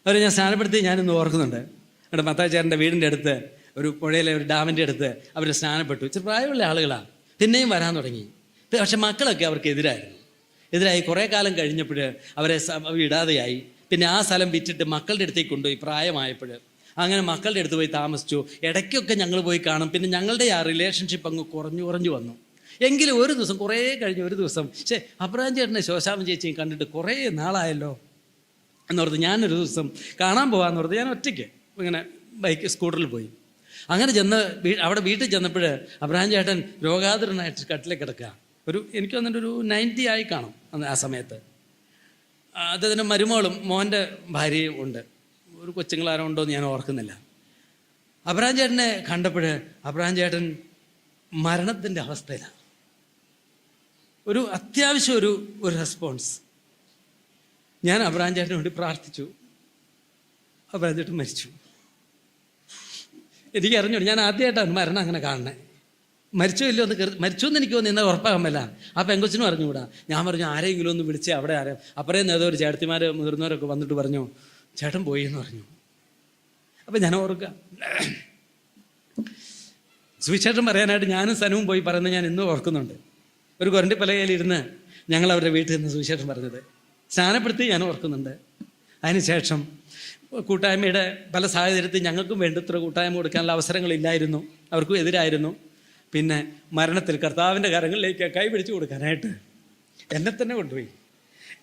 Speaker 1: അവർ ഞാൻ സ്നാനപ്പെടുത്തി ഞാനിന്ന് ഓർക്കുന്നുണ്ട്. അവിടെ മത്തായിച്ചേട്ടൻ്റെ വീടിൻ്റെ അടുത്ത് ഒരു പുഴയിലെ ഒരു ഡാമിൻ്റെ അടുത്ത് അവർ സ്നാനപ്പെട്ടു. ഇച്ചിരി പ്രായമുള്ള ആളുകളാണ്. പിന്നെയും വരാൻ തുടങ്ങി. പക്ഷെ മക്കളൊക്കെ അവർക്ക് എതിരായി കുറേ കാലം കഴിഞ്ഞപ്പോൾ അവരെ ഇടാതെയായി. പിന്നെ ആ സ്ഥലം വിറ്റിട്ട് മക്കളുടെ അടുത്തേക്ക് കൊണ്ടുപോയി പ്രായമായപ്പോൾ. അങ്ങനെ മക്കളുടെ അടുത്ത് പോയി താമസിച്ചു. ഇടയ്ക്കൊക്കെ ഞങ്ങൾ പോയി കാണും. പിന്നെ ഞങ്ങളുടെ ആ റിലേഷൻഷിപ്പ് അങ്ങ് കുറഞ്ഞു വന്നു. എങ്കിലും ഒരു ദിവസം, കുറേ കഴിഞ്ഞ് ഒരു ദിവസം, അബ്രഹാം ചേട്ടനെ ശോശാമ്മ ചേച്ചിയും കണ്ടിട്ട് കുറേ നാളായല്ലോ എന്നോർത്ത് ഞാനൊരു ദിവസം കാണാൻ പോകാമെന്ന് ഓർത്ത് ഞാൻ ഒറ്റയ്ക്ക് ഇങ്ങനെ സ്കൂട്ടറിൽ പോയി. അങ്ങനെ അവിടെ വീട്ടിൽ ചെന്നപ്പോൾ അബ്രഹാം ചേട്ടൻ രോഗാതുരനായിട്ട് കട്ടിലേക്ക് കിടക്കുക. എനിക്ക് വന്നിട്ട് ഒരു 90 ആയി കാണും ആ സമയത്ത്. അദ്ദേഹത്തിൻ്റെ മരുമകളും മോൻ്റെ ഭാര്യയും ഉണ്ട്. ഒരു കൊച്ചുങ്ങളാരോ ഉണ്ടോ എന്ന് ഞാൻ ഓർക്കുന്നില്ല. അബ്രഹാം ചേട്ടനെ കണ്ടപ്പോൾ അബ്രഹാം ചേട്ടൻ മരണത്തിൻ്റെ അവസ്ഥയിലാണ്. ഒരു അത്യാവശ്യം ഒരു റെസ്പോൺസ്. ഞാൻ അബ്രഹാം ചേട്ടന് വേണ്ടി പ്രാർത്ഥിച്ചു. അബ്രഹാം ചേട്ടൻ മരിച്ചു. എനിക്ക് അറിഞ്ഞോളൂ, ഞാൻ ആദ്യമായിട്ടാണ് മരണം അങ്ങനെ കാണണേ. മരിച്ചോ ഇല്ലയോ മരിച്ചു എന്ന് എനിക്ക് തോന്നുന്നു, എന്നാൽ ഉറപ്പാകാമല്ല. ആ പെങ്കൊച്ചിനും അറിഞ്ഞുകൂടാ. ഞാൻ പറഞ്ഞു ആരെങ്കിലും ഒന്ന് വിളിച്ച് അവിടെ അപ്പുറം ഏതോ ഒരു ചേട്ടത്തിമാർ മുതിർന്നവരൊക്കെ വന്നിട്ട് പറഞ്ഞു ചേട്ടൻ പോയി എന്ന് പറഞ്ഞു. അപ്പം ഞാൻ ഓർക്കുക, സുവിശേഷം പറയാനായിട്ട് ഞാനും സനുവും പോയി പറയുന്നത് ഞാൻ ഇന്നും ഓർക്കുന്നുണ്ട്. ഒരു കൊരണ്ടിപ്പലകയിലിരുന്ന് ഞങ്ങൾ അവരുടെ വീട്ടിൽ നിന്ന് സുവിശേഷം പറഞ്ഞത് സ്നാനപ്പെടുത്തി ഞാൻ ഓർക്കുന്നുണ്ട്. അതിനുശേഷം കൂട്ടായ്മയുടെ പല സാഹചര്യത്തിൽ ഞങ്ങൾക്കും വേണ്ടത്ര കൂട്ടായ്മ കൊടുക്കാനുള്ള അവസരങ്ങളില്ലായിരുന്നു, അവർക്കും എതിരായിരുന്നു. പിന്നെ മരണത്തിൽ കർത്താവിൻ്റെ കരങ്ങളിലേക്ക് കൈ പിടിച്ചു കൊടുക്കാനായിട്ട് എന്നെ തന്നെ കൊണ്ടുപോയി.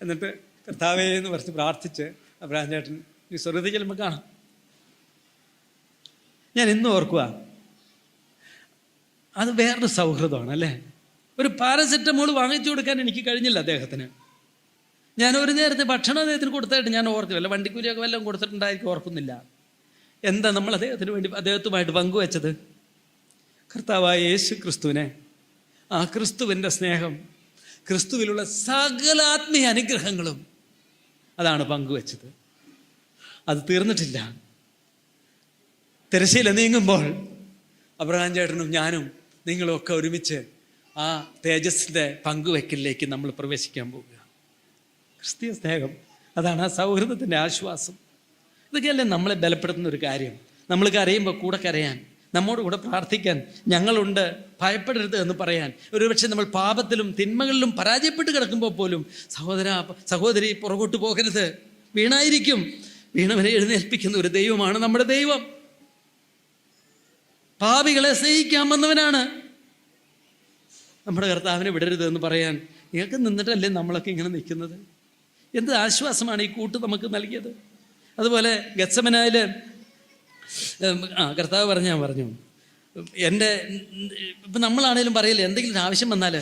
Speaker 1: എന്നിട്ട് കർത്താവേ എന്ന് പറഞ്ഞ് പ്രാർത്ഥിച്ച് അബ്രഹാം ചേട്ടൻ ഈ സ്വർഗ്ഗത്തിൽ ചെല്ലുമ്പോൾ കാണാം. ഞാൻ ഇന്നും ഓർക്കുക, അത് വേറൊരു സൗഹൃദമാണ് അല്ലേ. ഒരു പാരസെറ്റമോൾ വാങ്ങിച്ചു കൊടുക്കാൻ എനിക്ക് കഴിഞ്ഞില്ല അദ്ദേഹത്തിന്. ഞാൻ ഒരു നേരത്തെ ഭക്ഷണം അദ്ദേഹത്തിന് കൊടുത്തായിട്ട് ഞാൻ ഓർക്കും. വല്ല വണ്ടിക്കൂലിയൊക്കെ വല്ലതും കൊടുത്തിട്ടുണ്ടായിരിക്കും, ഓർക്കുന്നില്ല. എന്താ നമ്മൾ അദ്ദേഹത്തിന് വേണ്ടി അദ്ദേഹത്തുമായിട്ട് പങ്കുവെച്ചത്? കർത്താവായ യേശു ക്രിസ്തുവിനെ, ആ ക്രിസ്തുവിൻ്റെ സ്നേഹം, ക്രിസ്തുവിലുള്ള സകല ആത്മീയ അനുഗ്രഹങ്ങളും അതാണ് പങ്കുവെച്ചത്. അത് തീർന്നിട്ടില്ല. തിരശ്ശീല നീങ്ങുമ്പോൾ അബ്രഹാം ചേട്ടനും ഞാനും നിങ്ങളൊക്കെ ഒരുമിച്ച് ആ തേജസ്സിൻ്റെ പങ്കുവെക്കലിലേക്ക് നമ്മൾ പ്രവേശിക്കാൻ പോവുക. ക്രിസ്തീയ സ്നേഹം അതാണ് ആ സൗഹൃദത്തിൻ്റെ ആശ്വാസം. ഇതൊക്കെയല്ലേ നമ്മളെ ബലപ്പെടുത്തുന്ന ഒരു കാര്യം. നമ്മൾ കരയുമ്പോൾ കൂടെ കരയാൻ, നമ്മോട് കൂടെ പ്രാർത്ഥിക്കാൻ ഞങ്ങളുണ്ട്, ഭയപ്പെടരുത് എന്ന് പറയാൻ. ഒരുപക്ഷെ നമ്മൾ പാപത്തിലും തിന്മകളിലും പരാജയപ്പെട്ട് കിടക്കുമ്പോൾ പോലും സഹോദരി പുറകോട്ട് പോകരുത്, വീണായിരിക്കും, വീണവനെ എഴുന്നേൽപ്പിക്കുന്ന ഒരു ദൈവമാണ് നമ്മുടെ ദൈവം. പാപികളെ സ്നേഹിക്കാമെന്നവനാണ്. നമ്മുടെ കർത്താവിനെ വിടരുത് എന്ന് പറയാൻ നിങ്ങൾക്ക് നിന്നിട്ടല്ലേ നമ്മളൊക്കെ ഇങ്ങനെ നിൽക്കുന്നത്? എന്ത് ആശ്വാസമാണ് ഈ കൂട്ട് നമുക്ക് നൽകിയത്. അതുപോലെ ഗത്സമനായിൽ കർത്താവ് പറഞ്ഞു എൻ്റെ ഇപ്പം നമ്മളാണേലും പറയില്ലേ, എന്തെങ്കിലും ആവശ്യം വന്നാൽ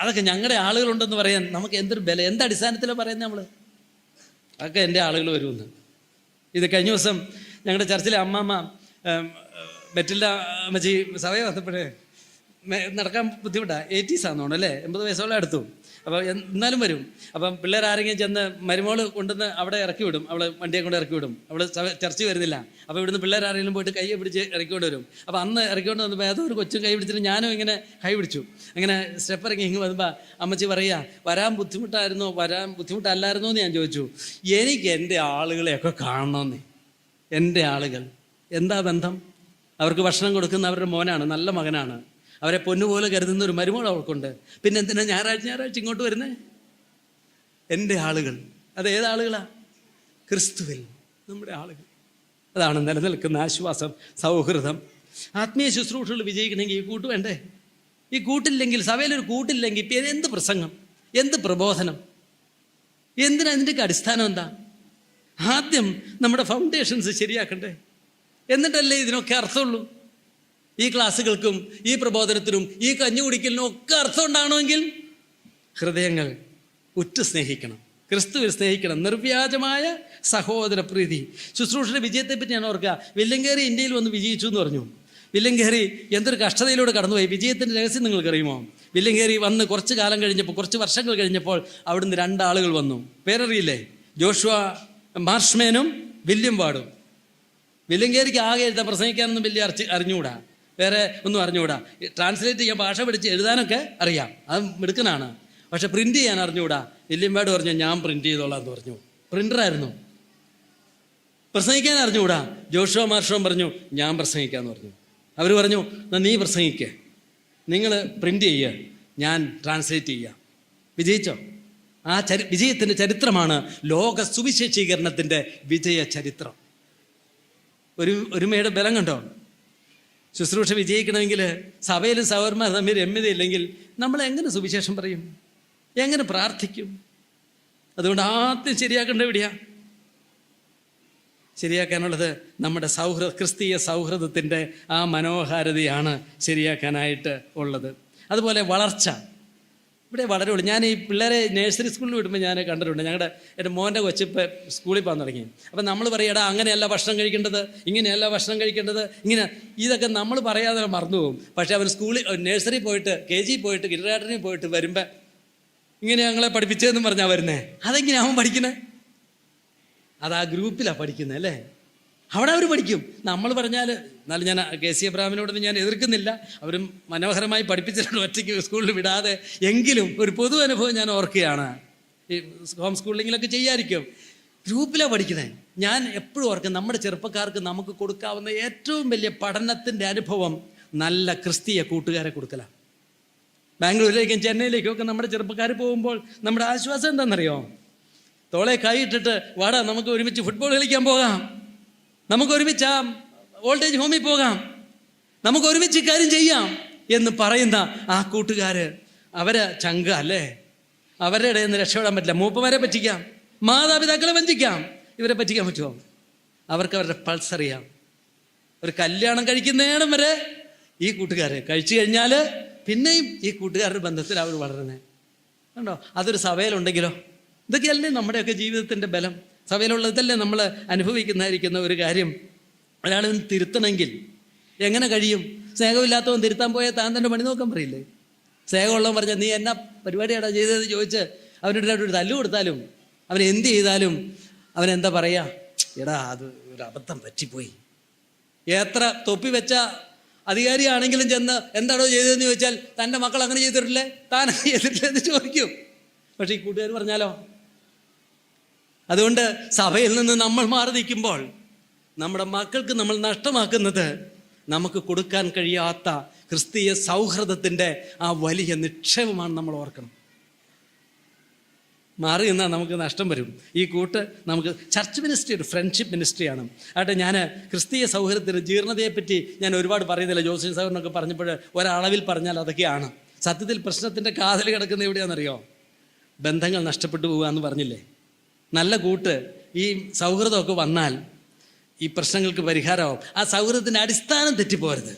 Speaker 1: അതൊക്കെ ഞങ്ങളുടെ ആളുകളുണ്ടെന്ന് പറയാൻ നമുക്ക് എന്തൊരു ബലം, എന്തടിസ്ഥാനത്തിലാണ് പറയുന്നത് നമ്മൾ? അതൊക്കെ എൻ്റെ ആളുകൾ വരുമെന്ന്. ഇത് കഴിഞ്ഞ ദിവസം ഞങ്ങളുടെ ചർച്ചിലെ അമ്മാമ്മ ബെറ്റില്ല അമ്മച്ചി സഭയെ വന്നപ്പോഴേ നടക്കാൻ ബുദ്ധിമുട്ടാണ്. 80s ആണെന്നോണം അല്ലേ, 80 വയസ്സോളം അടുത്തു. അപ്പോൾ എന്നാലും വരും. അപ്പം പിള്ളേരാരെങ്കിലും ചെന്ന് മരുമോള് കൊണ്ടുവന്ന് അവിടെ ഇറക്കി വിടും, അവൾ വണ്ടിയെ കൊണ്ട് ഇറക്കി വിടും. അവൾ ചർച്ച വരുന്നില്ല. അപ്പോൾ ഇവിടുന്ന് പിള്ളേരാരെങ്കിലും പോയിട്ട് കൈ പിടിച്ച് ഇറക്കിക്കൊണ്ട് വരും. അപ്പോൾ അന്ന് ഇറക്കിക്കൊണ്ട് വന്നപ്പോൾ ഏതോ ഒരു കൊച്ചും കൈ പിടിച്ചിട്ട് ഞാനും ഇങ്ങനെ കൈ പിടിച്ചു. അങ്ങനെ സ്റ്റെപ്പ് ഇറങ്ങി ഇങ്ങ് വരുമ്പോൾ അമ്മച്ചി പറയുക, വരാൻ ബുദ്ധിമുട്ടല്ലായിരുന്നോ എന്ന് ഞാൻ ചോദിച്ചു. എനിക്ക് എൻ്റെ ആളുകളെയൊക്കെ കാണണമെന്നേ. എൻ്റെ ആളുകൾ എന്താ ബന്ധം? അവർക്ക് ഭക്ഷണം കൊടുക്കുന്ന അവരുടെ മോനാണ്, നല്ല മകനാണ്. അവരെ പൊന്നുപോലെ കരുതുന്ന ഒരു മരുമോൾ അവർക്കുണ്ട്. പിന്നെ എന്തിനാ ഞായറാഴ്ച ഇങ്ങോട്ട് വരുന്നേ? എൻ്റെ ആളുകൾ. അത് ഏതാളുകളാ? ക്രിസ്തുവിൽ നമ്മുടെ ആളുകൾ. അതാണ് നിലനിൽക്കുന്ന ആശ്വാസം, സൗഹൃദം. ആത്മീയ ശുശ്രൂഷകൾ വിജയിക്കണമെങ്കിൽ ഈ കൂട്ട് വേണ്ടേ? ഈ കൂട്ടില്ലെങ്കിൽ, സഭയിലൊരു കൂട്ടില്ലെങ്കിൽ പിന്നെ എന്ത് പ്രസംഗം, എന്ത് പ്രബോധനം, എന്തിനാ? ഇതിൻ്റെയൊക്കെ അടിസ്ഥാനം എന്താ? ആദ്യം നമ്മുടെ ഫൗണ്ടേഷൻസ് ശരിയാക്കണ്ടേ, എന്നിട്ടല്ലേ ഇതിനൊക്കെ അർത്ഥമുള്ളൂ. ഈ ക്ലാസ്സുകൾക്കും ഈ പ്രബോധനത്തിനും ഈ കഞ്ഞി കുടിക്കലിനും ഒക്കെ അർത്ഥം ഉണ്ടാകണമെങ്കിൽ ഹൃദയങ്ങൾ ഉറ്റു സ്നേഹിക്കണം, ക്രിസ്തുവിൽ സ്നേഹിക്കണം. നിർവ്യാജമായ സഹോദര പ്രീതി. ശുശ്രൂഷയുടെ വിജയത്തെപ്പറ്റി ഞാൻ ഓർക്കുക. വില്ലങ്കേറി ഇന്ത്യയിൽ വന്ന് വിജയിച്ചു എന്ന് പറഞ്ഞു. വില്ലങ്കേറി എന്തൊരു കഷ്ടതയിലൂടെ കടന്നുപോയി. വിജയത്തിൻ്റെ രഹസ്യം നിങ്ങൾക്കറിയുമോ? വില്ലങ്കേറി വന്ന് കുറച്ച് കാലം കഴിഞ്ഞപ്പോൾ, കുറച്ച് വർഷങ്ങൾ കഴിഞ്ഞപ്പോൾ അവിടുന്ന് 2 ആളുകൾ വന്നു. പേരറിയില്ലേ? Joshua മാർഷ്മേനും William വാർഡും. വില്ലങ്കേരിക്ക് ആകെ എഴുതാൻ, പ്രസംഗിക്കാനൊന്നും വലിയ അറിഞ്ഞുകൂടാ, വേറെ ഒന്നും അറിഞ്ഞുകൂടാ. ട്രാൻസ്ലേറ്റ് ചെയ്യാൻ, ഭാഷ പഠിച്ച് എഴുതാനൊക്കെ അറിയാം, അത് മിടുക്കനാണ്. പക്ഷെ പ്രിൻ്റ് ചെയ്യാൻ അറിഞ്ഞുകൂടാ. വില്യം വാർഡ് പറഞ്ഞു ഞാൻ പ്രിൻ്റ് ചെയ്തോളാം എന്ന് പറഞ്ഞു. പ്രിൻ്ററായിരുന്നു. പ്രസംഗിക്കാൻ അറിഞ്ഞുകൂടാ. ജോഷുവ മാർഷവും പറഞ്ഞു ഞാൻ പ്രസംഗിക്കാമെന്ന് പറഞ്ഞു. അവർ പറഞ്ഞു നീ പ്രസംഗിക്കുക, നിങ്ങൾ പ്രിൻ്റ് ചെയ്യുക, ഞാൻ ട്രാൻസ്ലേറ്റ് ചെയ്യാം. വിജയിച്ചോ? ആ വിജയത്തിൻ്റെ ചരിത്രമാണ് ലോക സുവിശേഷീകരണത്തിൻ്റെ വിജയ ചരിത്രം. ഒരുമയുടെ ബലം കണ്ടോ? ശുശ്രൂഷ വിജയിക്കണമെങ്കിൽ സഭയിലും സഹോദരന്മാർ തമ്മിൽ രമ്യതയില്ലെങ്കിൽ നമ്മൾ എങ്ങനെ സുവിശേഷം പറയും, എങ്ങനെ പ്രാർത്ഥിക്കും? അതുകൊണ്ട് ആദ്യം ശരിയാക്കേണ്ട എവിടെയാ? ശരിയാക്കാനുള്ളത് നമ്മുടെ ക്രിസ്തീയ സൗഹൃദത്തിൻ്റെ ആ മനോഹാരിതയാണ് ശരിയാക്കാനായിട്ട് ഉള്ളത്. അതുപോലെ വളർച്ച ഇവിടെ വളരുള്ളൂ. ഞാൻ ഈ പിള്ളേരെ നഴ്സറി സ്കൂളിൽ വിടുമ്പോൾ ഞാൻ കണ്ടിട്ടുണ്ട്. എൻ്റെ മോൻ്റെ കൊച്ചിപ്പോൾ സ്കൂളിൽ പോകാൻ തുടങ്ങി. അപ്പം നമ്മൾ പറയടാ അങ്ങനെയല്ല ഭക്ഷണം കഴിക്കേണ്ടത്, ഇങ്ങനെയല്ല ഭക്ഷണം കഴിക്കേണ്ടത്, ഇങ്ങനെ ഇതൊക്കെ നമ്മൾ പറയാതെ മറന്നു പോകും. പക്ഷേ അവൻ നഴ്സറി പോയിട്ട്, KG പോയിട്ട്, കിൻഡർഗാർട്ടനിൽ പോയിട്ട് വരുമ്പോൾ ഇങ്ങനെ ഞങ്ങളെ പഠിപ്പിച്ചതെന്ന് പറഞ്ഞാൽ വരുന്നേ. അതെങ്ങനെയാണ് അവൻ പഠിക്കുന്നത്? അത് ആ ഗ്രൂപ്പിലാണ് പഠിക്കുന്നത് അല്ലേ? അവിടെ അവർ പഠിക്കും. നമ്മൾ പറഞ്ഞാൽ, എന്നാലും ഞാൻ KC അബ്രഹാമിനോടൊന്നും ഞാൻ എതിർക്കുന്നില്ല, അവരും മനോഹരമായി പഠിപ്പിച്ചിട്ടുണ്ട് ഒറ്റയ്ക്ക് സ്കൂളിൽ വിടാതെ. എങ്കിലും ഒരു പൊതു അനുഭവം ഞാൻ ഓർക്കുകയാണ്. ഈ ഹോം സ്കൂളിങ്ങിലൊക്കെ ചെയ്യാതിരിക്കും, ഗ്രൂപ്പിലാണ് പഠിക്കുന്നത്. ഞാൻ എപ്പോഴും ഓർക്കും, നമ്മുടെ ചെറുപ്പക്കാർക്ക് നമുക്ക് കൊടുക്കാവുന്ന ഏറ്റവും വലിയ പഠനത്തിൻ്റെ അനുഭവം നല്ല ക്രിസ്തീയ കൂട്ടുകാരെ കൊടുക്കലാണ്. ബാംഗ്ലൂരിലേക്കും ചെന്നൈയിലേക്കും ഒക്കെ നമ്മുടെ ചെറുപ്പക്കാർ പോകുമ്പോൾ നമ്മുടെ ആശ്വാസം എന്താണെന്നറിയോ? തോളെ കൈയിട്ടിട്ട് വാടാ നമുക്ക് ഒരുമിച്ച് ഫുട്ബോൾ കളിക്കാൻ പോകാം, നമുക്ക് ഒരുമിച്ച് ആ ഓൾഡ് ഏജ് ഹോമിൽ പോകാം, നമുക്ക് ഒരുമിച്ച് കാര്യം ചെയ്യാം എന്ന് പറയുന്ന ആ കൂട്ടുകാർ, അവരെ ചങ്ക അല്ലേ? അവരുടെ ഇടയിൽ നിന്ന് രക്ഷപ്പെടാൻ പറ്റില്ല. മൂപ്പന്മാരെ പറ്റിക്കാം, മാതാപിതാക്കളെ വഞ്ചിക്കാം, ഇവരെ പറ്റിക്കാൻ പറ്റുമോ? അവർക്ക് അവരുടെ പൾസ് അറിയാം. ഒരു കല്യാണം കഴിക്കുന്നേടം വരെ ഈ കൂട്ടുകാർ, കഴിച്ചു കഴിഞ്ഞാൽ പിന്നെയും ഈ കൂട്ടുകാരുടെ ബന്ധത്തിൽ അവർ വളരുന്നത് കണ്ടോ? അതൊരു സഭയിലുണ്ടെങ്കിലോ? ഇതൊക്കെയല്ലേ നമ്മുടെയൊക്കെ ജീവിതത്തിൻ്റെ ബലം. സഭയിലുള്ള ഇതല്ലേ നമ്മൾ അനുഭവിക്കുന്നതായിരിക്കുന്ന ഒരു കാര്യം. ഒരാളെ തിരുത്തണമെങ്കിൽ എങ്ങനെ കഴിയും? സ്നേഹമില്ലാത്തവൻ തിരുത്താൻ പോയാൽ താൻ തന്നെ പണി നോക്കാൻ പറയില്ലേ? സ്നേഹമുള്ളവൻ പറഞ്ഞാൽ നീ എന്നാ പരിപാടിയാടാ ചെയ്തതെന്ന് ചോദിച്ച് അവരുടെ ഒരു തല്ലു കൊടുത്താലും, അവൻ എന്ത് ചെയ്താലും അവനെന്താ പറയുക? എടാ അത് ഒരു അബദ്ധം പറ്റിപ്പോയി. എത്ര തൊപ്പി വെച്ച അധികാരിയാണെങ്കിലും ചെന്ന് എന്താണോ ചെയ്തതെന്ന് ചോദിച്ചാൽ തൻ്റെ മക്കൾ അങ്ങനെ ചെയ്തിട്ടില്ലേ, താൻ അങ്ങനെ ചെയ്തിട്ടില്ലേ എന്ന് ചോദിക്കും. പക്ഷേ ഈ കൂട്ടുകാർ പറഞ്ഞാലോ? അതുകൊണ്ട് സഭയിൽ നിന്ന് നമ്മൾ മാറി നിൽക്കുമ്പോൾ നമ്മുടെ മക്കൾക്ക് നമ്മൾ നഷ്ടമാക്കുന്നത് നമുക്ക് കൊടുക്കാൻ കഴിയാത്ത ക്രിസ്തീയ സൗഹൃദത്തിൻ്റെ ആ വലിയ നിക്ഷേപമാണ്. നമ്മൾ ഓർക്കണം. മാറി നിന്നാൽ നമുക്ക് നഷ്ടം വരും. ഈ കൂട്ട് നമുക്ക് ചർച്ച് മിനിസ്ട്രി ഒരു ഫ്രണ്ട്ഷിപ്പ് മിനിസ്ട്രിയാണ്. ആട്ടെ, ഞാൻ ക്രിസ്തീയ സൗഹൃദത്തിൻ്റെ ജീർണതയെപ്പറ്റി ഞാൻ ഒരുപാട് പറയുന്നില്ല. ജോസഫ് സാറിനൊക്കെ പറഞ്ഞപ്പോൾ ഒരളവിൽ പറഞ്ഞാൽ അതൊക്കെയാണ്. സത്യത്തിൽ പ്രശ്നത്തിൻ്റെ കാതൽ കിടക്കുന്ന എവിടെയാണെന്നറിയോ? ബന്ധങ്ങൾ നഷ്ടപ്പെട്ടു പോകുക എന്ന് പറഞ്ഞില്ലേ? നല്ല കൂട്ട്, ഈ സൗഹൃദമൊക്കെ വന്നാൽ ഈ പ്രശ്നങ്ങൾക്ക് പരിഹാരമാവും. ആ സൗഹൃദത്തിൻ്റെ അടിസ്ഥാനം തെറ്റിപ്പോരുത്.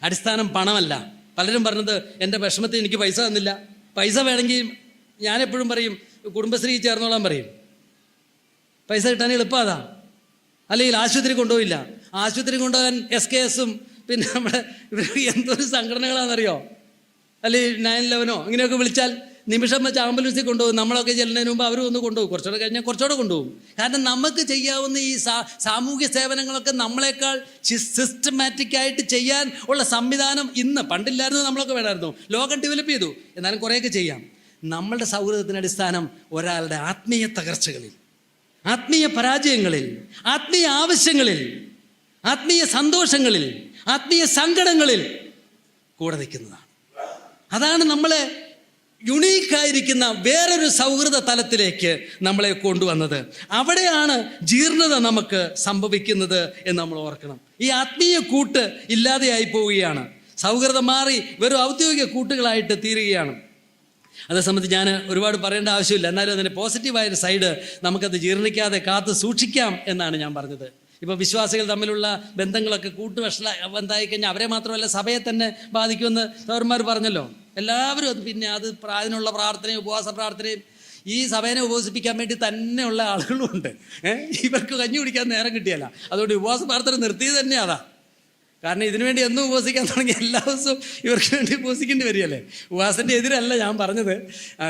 Speaker 1: അടിസ്ഥാനം പണമല്ല. പലരും പറഞ്ഞത് എൻ്റെ വിഷമത്തിൽ എനിക്ക് പൈസ തന്നില്ല, പൈസ വേണമെങ്കിൽ ഞാനെപ്പോഴും പറയും കുടുംബശ്രീ ചേർന്നോളാൻ പറയും. പൈസ കിട്ടാൻ എളുപ്പമാതാ. അല്ലെങ്കിൽ ആശുപത്രി കൊണ്ടുപോയില്ല, ആശുപത്രി കൊണ്ടുപോകാൻ SKSഉം പിന്നെ നമ്മുടെ എന്തൊരു സംഘടനകളാണെന്നറിയോ? അല്ലെങ്കിൽ 911 ഇങ്ങനെയൊക്കെ വിളിച്ചാൽ നിമിഷം വെച്ച് ആംബുലൻസിൽ കൊണ്ടുപോകും. നമ്മളൊക്കെ ചെല്ലുന്നതിന് മുമ്പ് അവരും ഒന്ന് കൊണ്ടുപോകും, കുറച്ചുകൂടെ കഴിഞ്ഞാൽ കുറച്ചുകൂടെ കൊണ്ടുപോകും. കാരണം നമുക്ക് ചെയ്യാവുന്ന ഈ സാമൂഹ്യ സേവനങ്ങളൊക്കെ നമ്മളെക്കാൾ സിസ്റ്റമാറ്റിക്കായിട്ട് ചെയ്യാൻ ഉള്ള സംവിധാനം ഇന്ന്, പണ്ടില്ലായിരുന്നു, നമ്മളൊക്കെ വേണമായിരുന്നു. ലോകം ഡെവലപ്പ് ചെയ്തു, എന്നാലും കുറേയൊക്കെ ചെയ്യാം. നമ്മളുടെ സൗഹൃദത്തിൻ്റെ അടിസ്ഥാനം ഒരാളുടെ ആത്മീയ തകർച്ചകളിൽ, ആത്മീയ പരാജയങ്ങളിൽ, ആത്മീയ ആവശ്യങ്ങളിൽ, ആത്മീയ സന്തോഷങ്ങളിൽ, ആത്മീയ സങ്കടങ്ങളിൽ കൂടെ നിൽക്കുന്നതാണ്. അതാണ് നമ്മളെ യുണീക്കായിരിക്കുന്ന വേറൊരു സൗഹൃദ തലത്തിലേക്ക് നമ്മളെ കൊണ്ടുവന്നത്. അവിടെയാണ് ജീർണത നമുക്ക് സംഭവിക്കുന്നത് എന്ന് നമ്മൾ ഓർക്കണം. ഈ ആത്മീയ കൂട്ട് ഇല്ലാതെയായി പോവുകയാണ്. സൗഹൃദം മാറി വെറും ഔദ്യോഗിക കൂട്ടുകളായിട്ട് തീരുകയാണ്. അതേ സംബന്ധിച്ച് ഞാൻ ഒരുപാട് പറയേണ്ട ആവശ്യമില്ല. എന്നാലും അതിൻ്റെ പോസിറ്റീവായൊരു സൈഡ് നമുക്കത് ജീർണിക്കാതെ കാത്ത് സൂക്ഷിക്കാം എന്നാണ് ഞാൻ പറഞ്ഞത്. ഇപ്പോൾ വിശ്വാസികൾ തമ്മിലുള്ള ബന്ധങ്ങളൊക്കെ ബന്ധമായി കഴിഞ്ഞാൽ അവരെ മാത്രമല്ല സഭയെ തന്നെ ബാധിക്കുമെന്ന് സഹോദരന്മാർ പറഞ്ഞല്ലോ. എല്ലാവരും അത് പിന്നെ അതിനുള്ള പ്രാർത്ഥനയും ഉപവാസ പ്രാർത്ഥനയും ഈ സഭയെ ഉപവസിപ്പിക്കാൻ വേണ്ടി തന്നെയുള്ള ആളുകളും ഉണ്ട്. ഇവർക്ക് കഞ്ഞി കുടിക്കാൻ നേരം കിട്ടിയല്ല. അതുകൊണ്ട് ഉപവാസ പ്രാർത്ഥന നിർത്തിയത് തന്നെ അതാ. കാരണം ഇതിനുവേണ്ടി എന്നും ഉപവസിക്കാൻ തുടങ്ങി എല്ലാ ദിവസവും ഇവർക്ക് വേണ്ടി ഉപവസിക്കേണ്ടി വരികയല്ലേ. ഉപവാസത്തിൻ്റെ എതിരല്ല ഞാൻ പറഞ്ഞത്.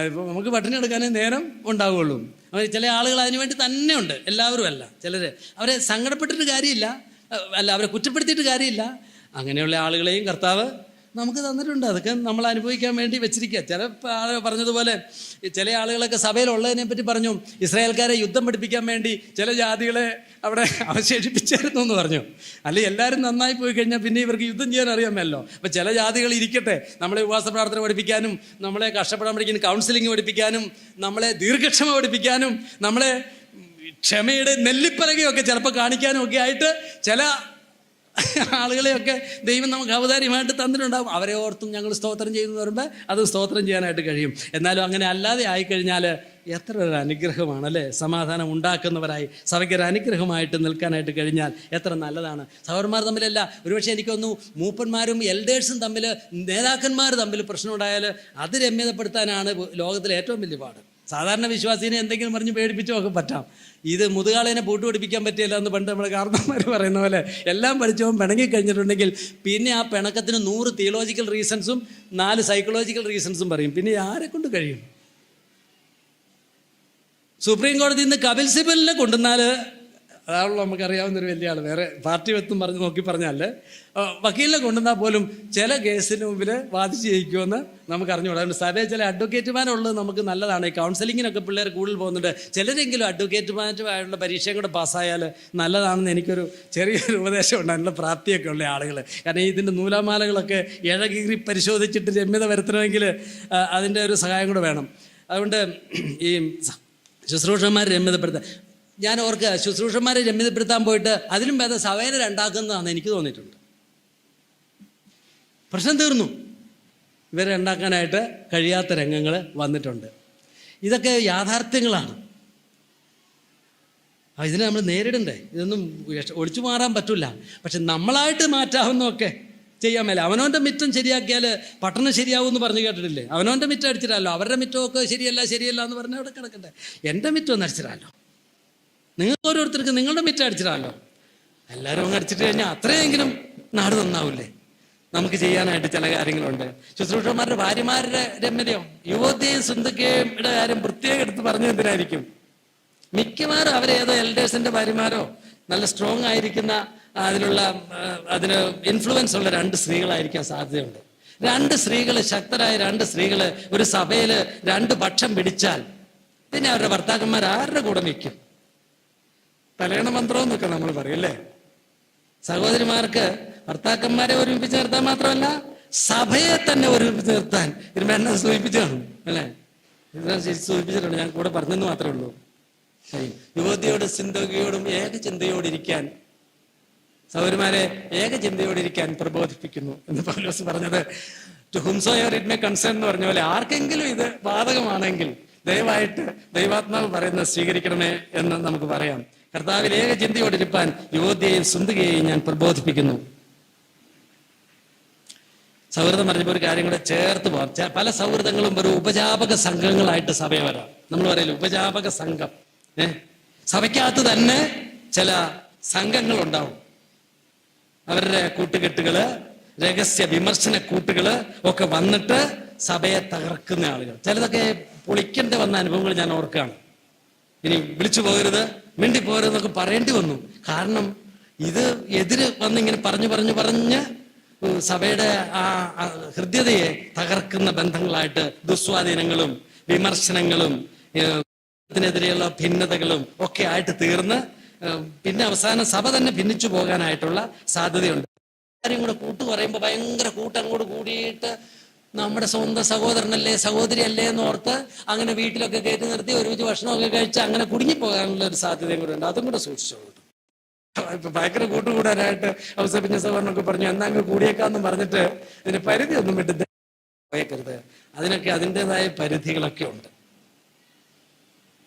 Speaker 1: ഇപ്പോൾ നമുക്ക് പട്ടിണി എടുക്കാനേ നേരം ഉണ്ടാവുകയുള്ളൂ. ചില ആളുകൾ അതിനു വേണ്ടി തന്നെ ഉണ്ട്, എല്ലാവരും അല്ല. ചിലർ അവരെ സങ്കടപ്പെട്ടിട്ട് കാര്യമില്ല, അവരെ കുറ്റപ്പെടുത്തിയിട്ട് കാര്യമില്ല. അങ്ങനെയുള്ള ആളുകളെയും കർത്താവ് നമുക്ക് തന്നിട്ടുണ്ട്. അതൊക്കെ നമ്മൾ അനുഭവിക്കാൻ വേണ്ടി വെച്ചിരിക്കുക. ചില ആളുകൾ പറഞ്ഞതുപോലെ ചില ആളുകളൊക്കെ സഭയിലുള്ളതിനെ പറ്റി പറഞ്ഞു, ഇസ്രായേൽക്കാരെ യുദ്ധം പഠിപ്പിക്കാൻ വേണ്ടി ചില ജാതികളെ അവിടെ അവശേഷിപ്പിച്ചായിരുന്നു എന്ന് പറഞ്ഞു. അല്ലെങ്കിൽ എല്ലാവരും നന്നായി പോയി കഴിഞ്ഞാൽ പിന്നെ ഇവർക്ക് യുദ്ധം ചെയ്യാൻ അറിയാമല്ലോ. അപ്പം ചില ജാതികൾ ഇരിക്കട്ടെ, നമ്മളെ ഉപവാസ പ്രാർത്ഥന പഠിപ്പിക്കാനും, നമ്മളെ കഷ്ടപ്പെടാൻ പഠിക്കാനും, കൗൺസിലിംഗ് പഠിപ്പിക്കാനും, നമ്മളെ ദീർഘക്ഷമ പഠിപ്പിക്കാനും, നമ്മളെ ക്ഷമയുടെ നെല്ലിപ്പലകയൊക്കെ ചിലപ്പോൾ കാണിക്കാനും ഒക്കെ ആയിട്ട് ചില ആളുകളെയൊക്കെ ദൈവം നമുക്ക് ഔദാര്യമായിട്ട് തന്നിട്ടുണ്ടാകും. അവരെ ഓർത്തും ഞങ്ങൾ സ്തോത്രം ചെയ്യുന്നു പറയുമ്പോൾ അത് സ്തോത്രം ചെയ്യാനായിട്ട് കഴിയും. എന്നാലും അങ്ങനെ അല്ലാതെ ആയിക്കഴിഞ്ഞാൽ എത്ര ഒരു അനുഗ്രഹമാണല്ലേ. സമാധാനം ഉണ്ടാക്കുന്നവരായി സഭയ്ക്കൊരു അനുഗ്രഹമായിട്ട് നിൽക്കാനായിട്ട് കഴിഞ്ഞാൽ എത്ര നല്ലതാണ്. സഹോദരന്മാർ തമ്മിലല്ല, ഒരുപക്ഷെ എനിക്കൊന്നു മൂപ്പന്മാരും എൽഡേഴ്സും തമ്മിൽ, നേതാക്കന്മാർ തമ്മിൽ പ്രശ്നമുണ്ടായാൽ അത് രമ്യതപ്പെടുത്താനാണ് ലോകത്തിലെ ഏറ്റവും വലിയ പാട്. സാധാരണ വിശ്വാസിനെ എന്തെങ്കിലും പറഞ്ഞ് പേടിപ്പിച്ചോ ഒക്കെ പറ്റാം. ഇത് മുതുകാളേനെ പൂട്ട് പഠിപ്പിക്കാൻ പറ്റില്ല എന്ന് പണ്ട് നമ്മുടെ കാരണന്മാർ പറയുന്ന പോലെ എല്ലാം പഠിച്ചവൻ പിണങ്ങി കഴിഞ്ഞിട്ടുണ്ടെങ്കിൽ പിന്നെ ആ പിണക്കത്തിന് 100 തിയോളജിക്കൽ റീസൺസും 4 സൈക്കോളജിക്കൽ റീസൺസും പറയും. പിന്നെ ആരെ കൊണ്ട് കഴിയും? സുപ്രീം കോടതിയിൽ നിന്ന് കപിൽ സിബലിനെ കൊണ്ടുവന്നാൽ അതാണല്ലോ നമുക്കറിയാവുന്നൊരു വലിയ ആൾ. വേറെ പാർട്ടി വെത്തും നോക്കി പറഞ്ഞാൽ വക്കീലിനെ കൊണ്ടുവന്നാൽ പോലും ചില കേസിന് മുമ്പിൽ വാദിച്ച് ജയിക്കുമെന്ന് നമുക്ക് അറിഞ്ഞുകൂടാ. അതുകൊണ്ട് സഭയിൽ ചില അഡ്വക്കേറ്റുമാരുള്ളത് നമുക്ക് നല്ലതാണ്. ഈ കൗൺസിലിങ്ങിനൊക്കെ പിള്ളേർ കൂടുതൽ പോകുന്നുണ്ട്. ചിലരെങ്കിലും അഡ്വക്കേറ്റുമാരുമായിട്ടുള്ള പരീക്ഷയും കൂടെ പാസ്സായാൽ നല്ലതാണെന്ന് എനിക്കൊരു ചെറിയൊരു ഉപദേശം ഉണ്ട്. അതിനുള്ള പ്രാപ്തിയൊക്കെ ഉള്ള ആളുകൾ. കാരണം ഇതിൻ്റെ നൂലാമാലകളൊക്കെ ഇഴകീറി പരിശോധിച്ചിട്ട് രമ്യത വരുത്തണമെങ്കിൽ അതിൻ്റെ ഒരു സഹായം കൂടെ വേണം. അതുകൊണ്ട് ഈ ശുശ്രൂഷന്മാരെ രമ്യതപ്പെടുത്താൻ ഞാൻ ഓർക്കുക, ശുശ്രൂഷന്മാരെ രമ്യതപ്പെടുത്താൻ പോയിട്ട് അതിലും ഭേദം സഭയെ രണ്ടാക്കുന്നതാണെന്ന് എനിക്ക് തോന്നിയിട്ടുണ്ട്. പ്രശ്നം തീർന്നു. ഇവരെ ഉണ്ടാക്കാനായിട്ട് കഴിയാത്ത രംഗങ്ങൾ വന്നിട്ടുണ്ട്. ഇതൊക്കെ യാഥാർത്ഥ്യങ്ങളാണ്. ഇതിനെ നമ്മൾ നേരിടണ്ടേ. ഇതൊന്നും ഒളിച്ചു മാറാൻ പറ്റില്ല. പക്ഷെ നമ്മളായിട്ട് മാറ്റാവുന്നതൊക്കെ ചെയ്യാൻ മേലെ. അവനവൻ്റെ മിറ്റം ശരിയാക്കിയാൽ പട്ടണം ശരിയാവുമെന്ന് പറഞ്ഞു കേട്ടിട്ടില്ലേ? അവനവൻ്റെ മിറ്റം അടിച്ചിടാമല്ലോ. അവരുടെ മിറ്റമൊക്കെ ശരിയല്ല എന്ന് പറഞ്ഞാൽ അവിടെ കിടക്കട്ടെ. എൻ്റെ മിറ്റം ഒന്ന് അടിച്ചിടാമല്ലോ. നിങ്ങൾക്ക് ഓരോരുത്തർക്ക് നിങ്ങളുടെ മിറ്റം അടിച്ചിടാമല്ലോ. എല്ലാവരും അങ്ങ് അടിച്ചിട്ട് കഴിഞ്ഞാൽ അത്രയെങ്കിലും നാട് നന്നാവില്ലേ? നമുക്ക് ചെയ്യാനായിട്ട് ചില കാര്യങ്ങളുണ്ട്. ശുശ്രൂഷന്മാരുടെ ഭാര്യമാരുടെ രമ്യതയോ യുവതിയും സുന്ദരിയുടെ കാര്യം പ്രത്യേകം എടുത്ത് പറഞ്ഞു എന്തിനായിരിക്കും? മിക്കവാറും അവരേതോ എൽഡേഴ്സിൻ്റെ ഭാര്യമാരോ നല്ല സ്ട്രോങ് ആയിരിക്കുന്ന അതിന് ഇൻഫ്ലുവൻസ് ഉള്ള 2 സ്ത്രീകളായിരിക്കാൻ സാധ്യതയുണ്ട്. 2 സ്ത്രീകൾ, ശക്തരായ 2 സ്ത്രീകൾ ഒരു സഭയിൽ 2 പക്ഷം പിടിച്ചാൽ പിന്നെ അവരുടെ ഭർത്താക്കന്മാർ ആരുടെ കൂടെ നിൽക്കും? തലയണ മന്ത്രം എന്നൊക്കെ നമ്മൾ പറയും അല്ലേ? സഹോദരിമാർക്ക് ഭർത്താക്കന്മാരെ ഒരുമിപ്പിച്ച് നിർത്താൻ മാത്രമല്ല സഭയെ തന്നെ ഒരുമിപ്പിച്ച് നിർത്താൻ എന്നെ സൂചിപ്പിച്ചു കാണും അല്ലേ? സൂചിപ്പിച്ചിട്ടുണ്ട്. ഞാൻ കൂടെ പറഞ്ഞെന്ന് മാത്രമേ ഉള്ളൂ. യുവതിയോടും സിന്ധുകയോടും ഏകചിന്തയോടിരിക്കാൻ, സഹോദരിമാരെ ഏകചിന്തയോടിരിക്കാൻ പ്രബോധിപ്പിക്കുന്നു എന്ന് പൗലോസ് പറഞ്ഞത് ടു ഹുംസോയെവർ ഇറ്റ് മേ കൺസേൺ എന്ന് പറഞ്ഞ പോലെ ആർക്കെങ്കിലും ഇത് ബാധകമാണെങ്കിൽ ദയവായിട്ട് ദൈവാത്മാവ് പറയുന്നത് സ്വീകരിക്കണമേ എന്ന് നമുക്ക് പറയാം. കർത്താവിൽ ഏകചിന്തയോടിരിപ്പാൻ യുവതിയെയും സുന്ദരിയെയും ഞാൻ പ്രബോധിപ്പിക്കുന്നു. സൗഹൃദം പറഞ്ഞപ്പോൾ ഒരു കാര്യം കൂടെ ചേർത്ത് പോകാം. പല സൗഹൃദങ്ങളും ഒരു ഉപജാപക സംഘങ്ങളായിട്ട് സഭയെ വരാം. നമ്മൾ പറയില്ല ഉപജാപക സംഘം. സഭയ്ക്കകത്ത് തന്നെ ചില സംഘങ്ങളുണ്ടാവും. അവരുടെ കൂട്ടുകെട്ടുകള്, രഹസ്യ വിമർശന കൂട്ടുകള് ഒക്കെ വന്നിട്ട് സഭയെ തകർക്കുന്ന ആളുകൾ. ചിലതൊക്കെ പൊളിക്കേണ്ടി വന്ന അനുഭവങ്ങൾ ഞാൻ ഓർക്കുകയാണ്. ഇനി വിളിച്ചു പോകരുത്, മിണ്ടി പോകരുതെന്നൊക്കെ പറയേണ്ടി വന്നു. കാരണം ഇത് എതിര് വന്നിങ്ങനെ പറഞ്ഞ് സഭയുടെ ആ ഹൃദ്യതയെ തകർക്കുന്ന ബന്ധങ്ങളായിട്ട് ദുസ്വാധീനങ്ങളും വിമർശനങ്ങളും ത്തിനെതിരെയുള്ള ഭിന്നതകളും ഒക്കെ ആയിട്ട് തീർന്ന് പിന്നെ അവസാനം സഭ തന്നെ ഭിന്നിച്ചു പോകാനായിട്ടുള്ള സാധ്യതയുണ്ട്. കാര്യം കൂടെ കൂട്ട് പറയുമ്പോൾ ഭയങ്കര കൂട്ടങ്ങോട്ട് കൂടിയിട്ട് നമ്മുടെ സ്വന്തം സഹോദരനല്ലേ സഹോദരിയല്ലേ എന്ന് ഓർത്ത് അങ്ങനെ വീട്ടിലൊക്കെ കയറ്റി നിർത്തി ഒരുമിച്ച് ഭക്ഷണമൊക്കെ കഴിച്ച് അങ്ങനെ കുടുങ്ങിപ്പോകാനുള്ള ഒരു സാധ്യതയും കൂടെ ഉണ്ട്. അതും കൂടെ സൂക്ഷിച്ചോളൂ. ഇപ്പൊ ഭയങ്കര കൂട്ടുകൂടാനായിട്ട് ഔസേപ്പിന്റെ സഹോദരനൊക്കെ പറഞ്ഞു, എന്നാ അങ്ങ് കൂടിയേക്കാന്ന് പറഞ്ഞിട്ട് ഇതിന് പരിധി ഒന്നും വിട്ട് പോയേക്കരുത്. അതിനൊക്കെ അതിൻ്റെതായ പരിധികളൊക്കെ ഉണ്ട്.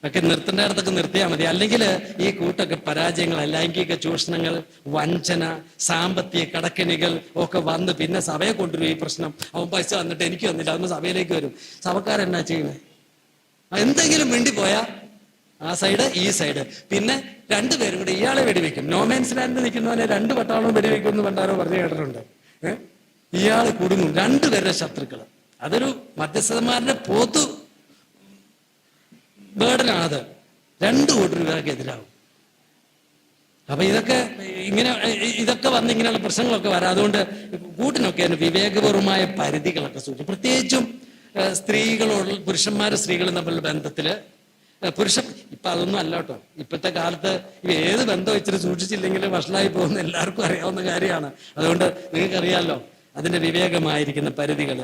Speaker 1: ഒക്കെ നിർത്തേണ്ട ഇടത്തൊക്കെ നിർത്തിയാൽ മതി. അല്ലെങ്കിൽ ഈ കൂട്ടൊക്കെ പരാജയങ്ങൾ, ലൈംഗിക ചൂഷണങ്ങൾ, വഞ്ചന, സാമ്പത്തിക കടക്കെണികൾ ഒക്കെ വന്ന് പിന്നെ സഭയെ കൊണ്ടുവരും. ഈ പ്രശ്നം അവൻ പൈസ വന്നിട്ട് എനിക്ക് വന്നില്ല, അതൊന്ന് സഭയിലേക്ക് വരും. സഭക്കാരെന്നാ ചെയ്യുന്നത്? എന്തെങ്കിലും വേണ്ടി പോയാ ആ സൈഡ് ഈ സൈഡ്, പിന്നെ രണ്ടുപേരും കൂടെ ഇയാളെ വെടിവെക്കും. നോമാൻസ് ലാൻഡിൽ നിൽക്കുന്നവനെ 2 പട്ടാളവും വെടിവെക്കും എന്ന് പണ്ടാരോ പറഞ്ഞു കേട്ടിട്ടുണ്ട്. ഇയാൾ കുടുങ്ങും. 2 പേരുടെ ശത്രുക്കൾ. അതൊരു മധ്യസ്ഥന്മാരുടെ പൊതു ബേർഡനാണത്. 2 കൂട്ടർ ഇവർക്ക് എതിരാകും. അപ്പൊ ഇതൊക്കെ വന്ന് ഇങ്ങനെയുള്ള പ്രശ്നങ്ങളൊക്കെ വരാം. അതുകൊണ്ട് കൂട്ടിനൊക്കെ വിവേകപൂർവമായ പരിധികളൊക്കെ സൂക്ഷിക്കും. പ്രത്യേകിച്ചും പുരുഷന്മാരും സ്ത്രീകളും തമ്മിലുള്ള ബന്ധത്തില് ഇപ്പൊ അതൊന്നും അല്ല കേട്ടോ. ഇപ്പോഴത്തെ കാലത്ത് ഏത് ബന്ധം ഇച്ചിരി സൂക്ഷിച്ചില്ലെങ്കിൽ വഷളായി പോകുന്ന എല്ലാവർക്കും അറിയാവുന്ന കാര്യമാണ്. അതുകൊണ്ട് നിങ്ങൾക്കറിയാമല്ലോ അതിന്റെ വിവേകമായിരിക്കുന്ന പരിധികൾ.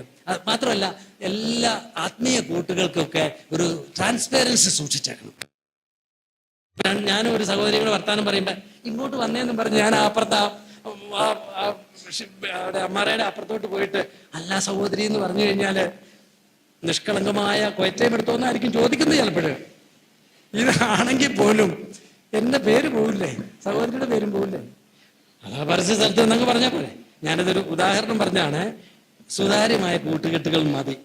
Speaker 1: മാത്രമല്ല എല്ലാ ആത്മീയ കൂട്ടുകൾക്കൊക്കെ ഒരു ട്രാൻസ്പെറൻസി സൂക്ഷിച്ചേക്കണം. ഞാനും ഒരു സഹോദരിയുടെ വർത്താനം പറയുമ്പോ ഇങ്ങോട്ട് വന്നേന്നും പറഞ്ഞ് ഞാൻ അപ്പുറത്ത് അമ്മാരയുടെ അപ്പുറത്തോട്ട് പോയിട്ട് അല്ല സഹോദരി എന്ന് പറഞ്ഞു കഴിഞ്ഞാല് നിഷ്കളങ്കമായ കൊയറ്റയും എടുത്തോന്നായിരിക്കും ചോദിക്കുന്നത് ചിലപ്പോഴ്. ഇതാണെങ്കിൽ പോലും എന്റെ പേര് പോവില്ലേ, സഹോദരിയുടെ പേരും പോവില്ലേ? അതാ പരസ്യ സ്ഥലത്ത് എന്നൊക്കെ പറഞ്ഞാൽ പോലെ. ഞാനിതൊരു ഉദാഹരണം പറഞ്ഞാണ്. സുതാര്യമായ കൂട്ടുകെട്ടുകൾ മതി,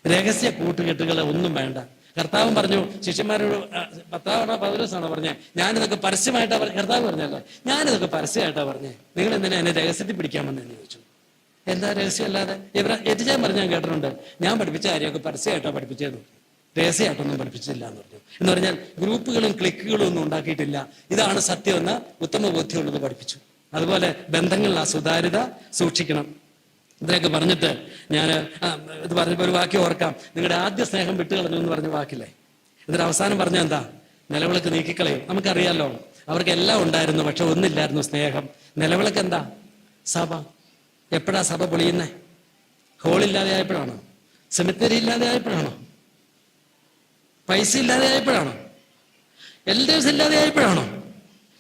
Speaker 1: രഹസ്യ കൂട്ടുകെട്ടുകളെ ഒന്നും വേണ്ട. കർത്താവും പറഞ്ഞു ശിഷ്യന്മാരോട്, 10 പൗലോസാണോ പറഞ്ഞേ, ഞാനിതൊക്കെ പരസ്യമായിട്ടാ പറഞ്ഞ. കർത്താവ് പറഞ്ഞല്ലോ ഞാനിതൊക്കെ പരസ്യമായിട്ടാ പറഞ്ഞേ, നിങ്ങൾ എന്തിനാ എന്നെ രഹസ്യത്തിൽ പിടിക്കാൻ വന്നെന്ന് ചോദിച്ചു. എന്താ രഹസ്യം അല്ലാതെ? ഏറ്റുചാൻ പറഞ്ഞ് ഞാൻ കേട്ടിട്ടുണ്ട്, ഞാൻ പഠിപ്പിച്ച കാര്യമൊക്കെ പരസ്യമായിട്ടാ പഠിപ്പിച്ചതെന്ന്. രഹസ്യമായിട്ടൊന്നും പഠിപ്പിച്ചില്ല എന്ന് പറഞ്ഞു. എന്ന് പറഞ്ഞാൽ ഗ്രൂപ്പുകളും ക്ലിക്കുകളും ഒന്നും ഉണ്ടാക്കിയിട്ടില്ല. ഇതാണ് സത്യമെന്ന് ഉത്തമ ബോധ്യമുള്ളത് പഠിപ്പിച്ചു. അതുപോലെ ബന്ധങ്ങളിൽ ആ സുതാര്യത സൂക്ഷിക്കണം. ഇതിനൊക്കെ പറഞ്ഞിട്ട് ഞാൻ ഇത് പറഞ്ഞപ്പോൾ ഒരു വാക്യം ഓർക്കാം. നിങ്ങളുടെ ആദ്യ സ്നേഹം വിട്ടുകളഞ്ഞു എന്ന് പറഞ്ഞ വാക്കില്ലേ, ഇതിന്റെ അവസാനം പറഞ്ഞ എന്താ? നിലവിളക്ക് നീക്കിക്കളയും. നമുക്കറിയാലോ അവർക്ക് എല്ലാം ഉണ്ടായിരുന്നു, പക്ഷെ ഒന്നില്ലായിരുന്നു, സ്നേഹം. നിലവിളക്ക് എന്താ? സഭ. എപ്പോഴാ സഭ പൊളിയുന്നേ? ഹോളില്ലാതെ ആയപ്പോഴാണോ? സെമിത്തേരി ഇല്ലാതെ ആയപ്പോഴാണോ? പൈസ ഇല്ലാതെ ആയപ്പോഴാണോ? എൽഡേഴ്സ് ഇല്ലാതെ ആയപ്പോഴാണോ?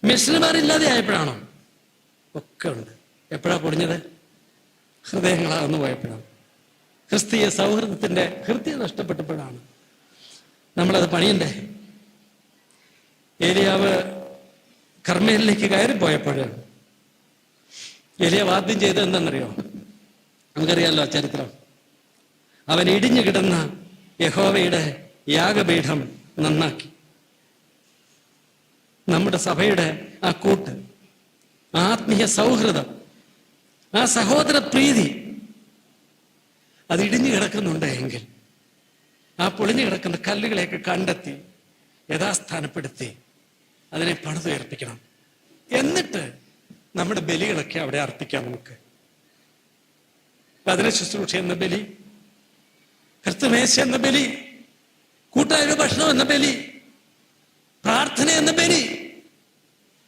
Speaker 1: മിഷണറിമാരില്ലാതെ ആയപ്പോഴാണോ? ഒക്കെ ഉണ്ട്. എപ്പോഴാ പൊടിഞ്ഞത്? ഹൃദയങ്ങളാകുന്നു പോയപ്പോഴാണ്. ക്രിസ്തീയ സൗഹൃദത്തിന്റെ ഹൃദയം നഷ്ടപ്പെട്ടപ്പോഴാണ്. നമ്മളത് പണിയണ്ടേ? ഏലിയാവ് കർമ്മേലിലേക്ക് കയറിപ്പോയപ്പോഴാണ്. ഏലിയാവ് ആദ്യം ചെയ്തത് എന്താണെന്നറിയോ? നമുക്കറിയാമല്ലോ ചരിത്രം. അവൻ ഇടിഞ്ഞു കിടന്ന യഹോവയുടെ യാഗപീഠം നന്നാക്കി. നമ്മുടെ സഭയുടെ ആ കൂട്ട്, ആത്മീയ സൗഹൃദം, ആ സഹോദര പ്രീതി അത് ഇടിഞ്ഞു കിടക്കുന്നുണ്ട് എങ്കിൽ ആ പൊളിഞ്ഞു കിടക്കുന്ന കല്ലുകളെയൊക്കെ കണ്ടെത്തി യഥാസ്ഥാനപ്പെടുത്തി അതിനെ പണിതുയർപ്പിക്കണം. എന്നിട്ട് നമ്മുടെ ബലികളൊക്കെ അവിടെ അർപ്പിക്കാം. നമുക്ക് അതിനെ ശുശ്രൂഷ എന്ന ബലി, ക്രിസ്തുമേശ എന്ന ബലി, കൂട്ടായ ഭക്ഷണം എന്ന ബലി, പ്രാർത്ഥന എന്ന ബലി,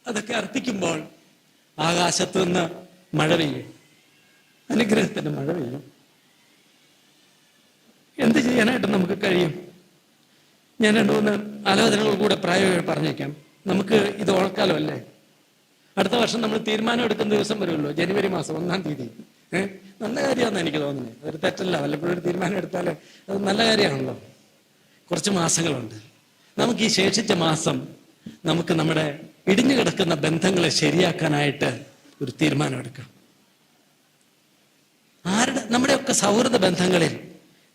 Speaker 1: അതൊക്കെ അർപ്പിക്കുമ്പോൾ ആകാശത്ത് നിന്ന് മഴ പെയ്യും, അനുഗ്രഹത്തിന്റെ മഴ പെയ്യും. എന്ത് ചെയ്യാനായിട്ട് നമുക്ക് കഴിയും? ഞാൻ 2-3 ആലോചനകൾ കൂടെ പ്രായോഗികം പറഞ്ഞേക്കാം. നമുക്ക് ഇത് ഓർക്കാലോ അല്ലേ? അടുത്ത വർഷം നമ്മൾ തീരുമാനം എടുക്കുന്ന ദിവസം വരുമല്ലോ, ജനുവരി മാസം 1-ാം തീയതി. നല്ല കാര്യമാണെന്ന് എനിക്ക് തോന്നുന്നത്. അതൊരു തെറ്റല്ല. വല്ലപ്പോഴും ഒരു തീരുമാനം എടുത്താൽ അത് നല്ല കാര്യമാണല്ലോ. കുറച്ച് മാസങ്ങളുണ്ട്. നമുക്ക് ഈ ശേഷിച്ച മാസം നമുക്ക് നമ്മുടെ ഇടിഞ്ഞു കിടക്കുന്ന ബന്ധങ്ങളെ ശരിയാക്കാനായിട്ട് ഒരു തീരുമാനം എടുക്കാം. നമ്മുടെയൊക്കെ സൗഹൃദ ബന്ധങ്ങളിൽ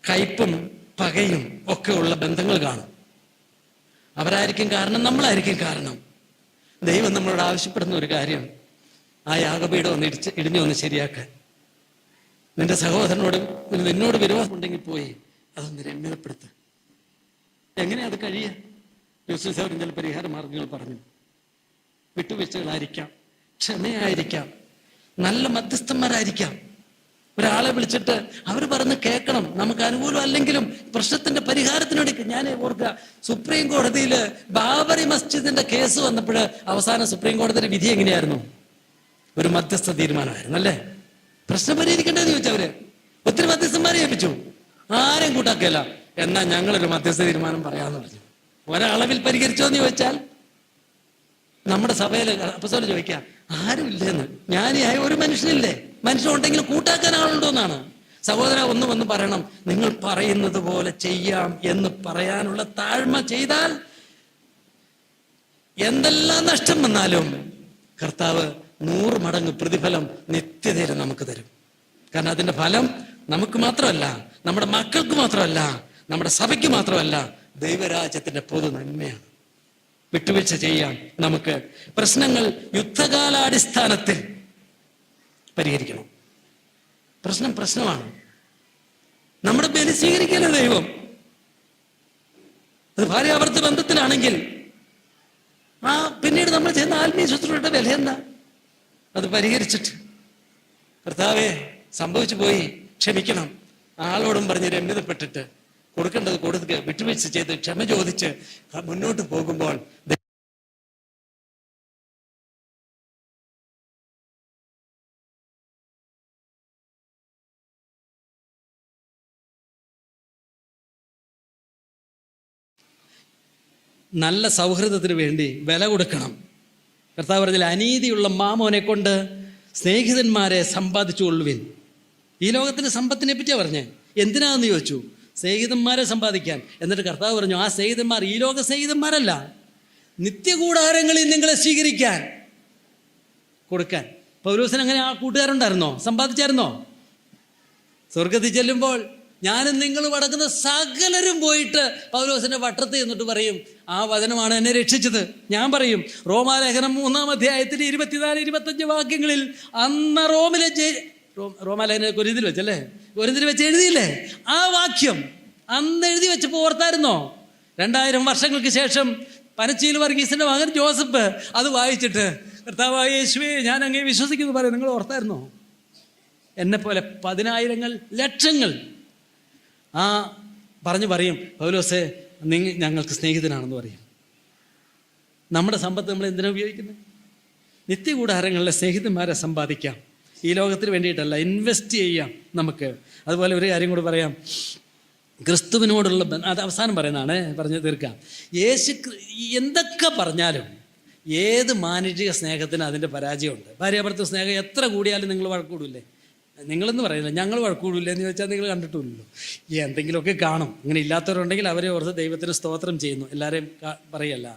Speaker 1: കയ്പും പകയും ഒക്കെ ഉള്ള ബന്ധങ്ങൾ കാണും. അവരായിരിക്കും കാരണം, നമ്മളായിരിക്കും കാരണം. ദൈവം നമ്മളോട് ആവശ്യപ്പെടുന്ന ഒരു കാര്യം, ആ യാഗപീഠം ഒന്ന് ഇടിഞ്ഞു ഒന്ന് ശരിയാക്കാൻ. നിന്റെ സഹോദരനോട് നിന്നോട് വിരോധമുണ്ടെങ്കിൽ പോയി അതൊന്ന് രമ്യപ്പെടുത്ത്. എങ്ങനെയാ അത് കഴിയുക? യൂസഫ് ചില പരിഹാര മാർഗങ്ങൾ പറഞ്ഞു. വിട്ടുവീഴ്ചകളായിരിക്കാം, ക്ഷമയായിരിക്കാം, നല്ല മധ്യസ്ഥന്മാരായിരിക്കാം. ഒരാളെ വിളിച്ചിട്ട് അവർ പറഞ്ഞ് കേൾക്കണം. നമുക്ക് അനുകൂലം അല്ലെങ്കിലും പ്രശ്നത്തിന്റെ പരിഹാരത്തിന് വേണ്ടി. ഞാൻ ഓർക്കുക, സുപ്രീം കോടതിയിൽ ബാബറി മസ്ജിദിന്റെ കേസ് വന്നപ്പോൾ അവസാനം സുപ്രീം കോടതിയുടെ വിധി എങ്ങനെയായിരുന്നു? ഒരു മധ്യസ്ഥ തീരുമാനമായിരുന്നു അല്ലേ? പ്രശ്നം പരിഹരിക്കേണ്ടതെന്ന് ചോദിച്ചവര് ഒത്തിരി മധ്യസ്ഥന്മാരെ ഏൽപ്പിച്ചു. ആരെയും കൂട്ടാക്കിയല്ല. എന്നാൽ ഞങ്ങളൊരു മധ്യസ്ഥ തീരുമാനം പറയാമെന്ന് പറഞ്ഞു. ഒരളവിൽ പരിഹരിച്ചോ എന്ന് ചോദിച്ചാൽ നമ്മുടെ സഭയിൽ അപ്പസ്തലൻ ചോദിക്കാം, ആരുമില്ലെന്ന്. ജ്ഞാനിയായ ഒരു മനുഷ്യനില്ലേ? മനുഷ്യനുണ്ടെങ്കിൽ കൂട്ടാക്കാൻ ആളുണ്ടോ എന്നാണ്. സഹോദര, ഒന്ന് വന്ന് പറയണം, നിങ്ങൾ പറയുന്നത് പോലെ ചെയ്യാം എന്ന് പറയാനുള്ള താഴ്മ ചെയ്താൽ എന്തെല്ലാം നഷ്ടം വന്നാലും കർത്താവ് 100 മടങ്ങ് പ്രതിഫലം നിത്യതയിൽ നമുക്ക് തരും. കാരണം അതിന്റെ ഫലം നമുക്ക് മാത്രമല്ല, നമ്മുടെ മക്കൾക്ക് മാത്രമല്ല, നമ്മുടെ സഭയ്ക്ക് മാത്രമല്ല, ദൈവരാജ്യത്തിന്റെ പൊതു നന്മയാണ്. വിട്ടുവീഴ്ച ചെയ്യാം. നമുക്ക് പ്രശ്നങ്ങൾ യുദ്ധകാലാടിസ്ഥാനത്തിൽ പരിഹരിക്കണം. പ്രശ്നമാണ്. നമ്മുടെ ബലി സ്വീകരിക്കല ദൈവം. അത് ഭാര്യാഭർത്തൃ ബന്ധത്തിലാണെങ്കിൽ പിന്നീട് നമ്മൾ ചെയ്യുന്ന ആത്മീയ ശുശ്രൂഷയുടെ വില എന്താ? അത് പരിഹരിച്ചിട്ട് കർത്താവേ സംഭവിച്ചു പോയി, ക്ഷമിക്കണം, ആളോടും പറഞ്ഞ് രമ്യതപ്പെട്ടിട്ട് കൊടുക്കേണ്ടത് കൊടുക്കുക, വിട്ടുവീഴ്ച ചെയ്ത് ക്ഷമ ചോദിച്ച് മുന്നോട്ട് പോകുമ്പോൾ നല്ല സൗഹൃദത്തിന് വേണ്ടി വില കൊടുക്കണം. കർത്താവ് പറഞ്ഞാൽ, അനീതിയുള്ള മാമോനെ കൊണ്ട് സ്നേഹിതന്മാരെ സമ്പാദിച്ചു കൊള്ളുവിൻ. ഈ ലോകത്തിന്റെ സമ്പത്തിനെ പറ്റിയാണ് പറഞ്ഞേ. എന്തിനാന്ന് ചോദിച്ചു, സ്നേഹിതന്മാരെ സമ്പാദിക്കാൻ. എന്നിട്ട് കർത്താവ് പറഞ്ഞു, ആ സ്നേഹിതന്മാർ ഈ ലോക സ്നേഹിതന്മാരല്ല, നിത്യകൂടാരങ്ങളിൽ നിങ്ങളെ സ്വീകരിക്കാൻ കൊടുക്കാൻ. പൗലോസിന് അങ്ങനെ ആ കൂട്ടുകാരുണ്ടായിരുന്നോ? സമ്പാദിച്ചായിരുന്നോ? സ്വർഗത്തിൽ ചെല്ലുമ്പോൾ ഞാനും നിങ്ങൾ അടക്കുന്ന സകലരും പോയിട്ട് പൗലോസിന്റെ വട്ടത്ത് എന്നിട്ട് പറയും, ആ വചനമാണ് എന്നെ രക്ഷിച്ചത്. ഞാൻ പറയും, റോമാലേഖനം 3-ാം അധ്യായത്തിൽ 24-25 വാക്യങ്ങളിൽ അന്ന് റോമാലേഖനം കൊരിന്തിൽ വെച്ചല്ലേ, കൊരിന്തിൽ വെച്ച് എഴുതിയില്ലേ? ആ വാക്യം അന്ന് എഴുതി വെച്ചപ്പോൾ ഓർത്തായിരുന്നോ? 2000 വർഷങ്ങൾക്ക് ശേഷം പനച്ചീൽ വർഗീസിന്റെ മകൻ ജോസഫ് അത് വായിച്ചിട്ട്, കർത്താവായ യേശുവേ ഞാൻ അങ്ങേ വിശ്വസിക്കുന്നു പറയും. നിങ്ങൾ ഓർത്തായിരുന്നോ? എന്നെപ്പോലെ 10,000 ലക്ഷങ്ങൾ പറയും, പൗലോസേ ഞങ്ങൾക്ക് സ്നേഹിതനാണെന്ന് പറയും. നമ്മുടെ സമ്പത്ത് നമ്മൾ എന്തിനാണ് ഉപയോഗിക്കുന്നത്? നിത്യകൂടാരങ്ങളിലെ സ്നേഹിതന്മാരെ സമ്പാദിക്കാം. ഈ ലോകത്തിന് വേണ്ടിയിട്ടല്ല, ഇൻവെസ്റ്റ് ചെയ്യാം നമുക്ക്. അതുപോലെ ഒരു കാര്യം കൂടി പറയാം, ക്രിസ്തുവിനോടുള്ള അത് അവസാനം പറയുന്നതാണ്, പറഞ്ഞു തീർക്കാം. എന്തൊക്കെ പറഞ്ഞാലും ഏത് മാനുഷിക സ്നേഹത്തിന് അതിൻ്റെ പരാജയമുണ്ട്. ഭാര്യാഭർത്തൃ സ്നേഹം എത്ര കൂടിയാലും നിങ്ങൾ വഴക്കൂടില്ലേ? നിങ്ങളെന്ന് പറയുന്നില്ല, ഞങ്ങൾ വഴക്കൂടില്ലേ എന്ന് ചോദിച്ചാൽ നിങ്ങൾ കണ്ടിട്ടില്ലല്ലോ. എന്തെങ്കിലുമൊക്കെ കാണും. അങ്ങനെ ഇല്ലാത്തവരുണ്ടെങ്കിൽ അവരെ ഓർത്ത് ദൈവത്തിന് സ്തോത്രം ചെയ്യുന്നു, എല്ലാവരെയും പറയല്ല.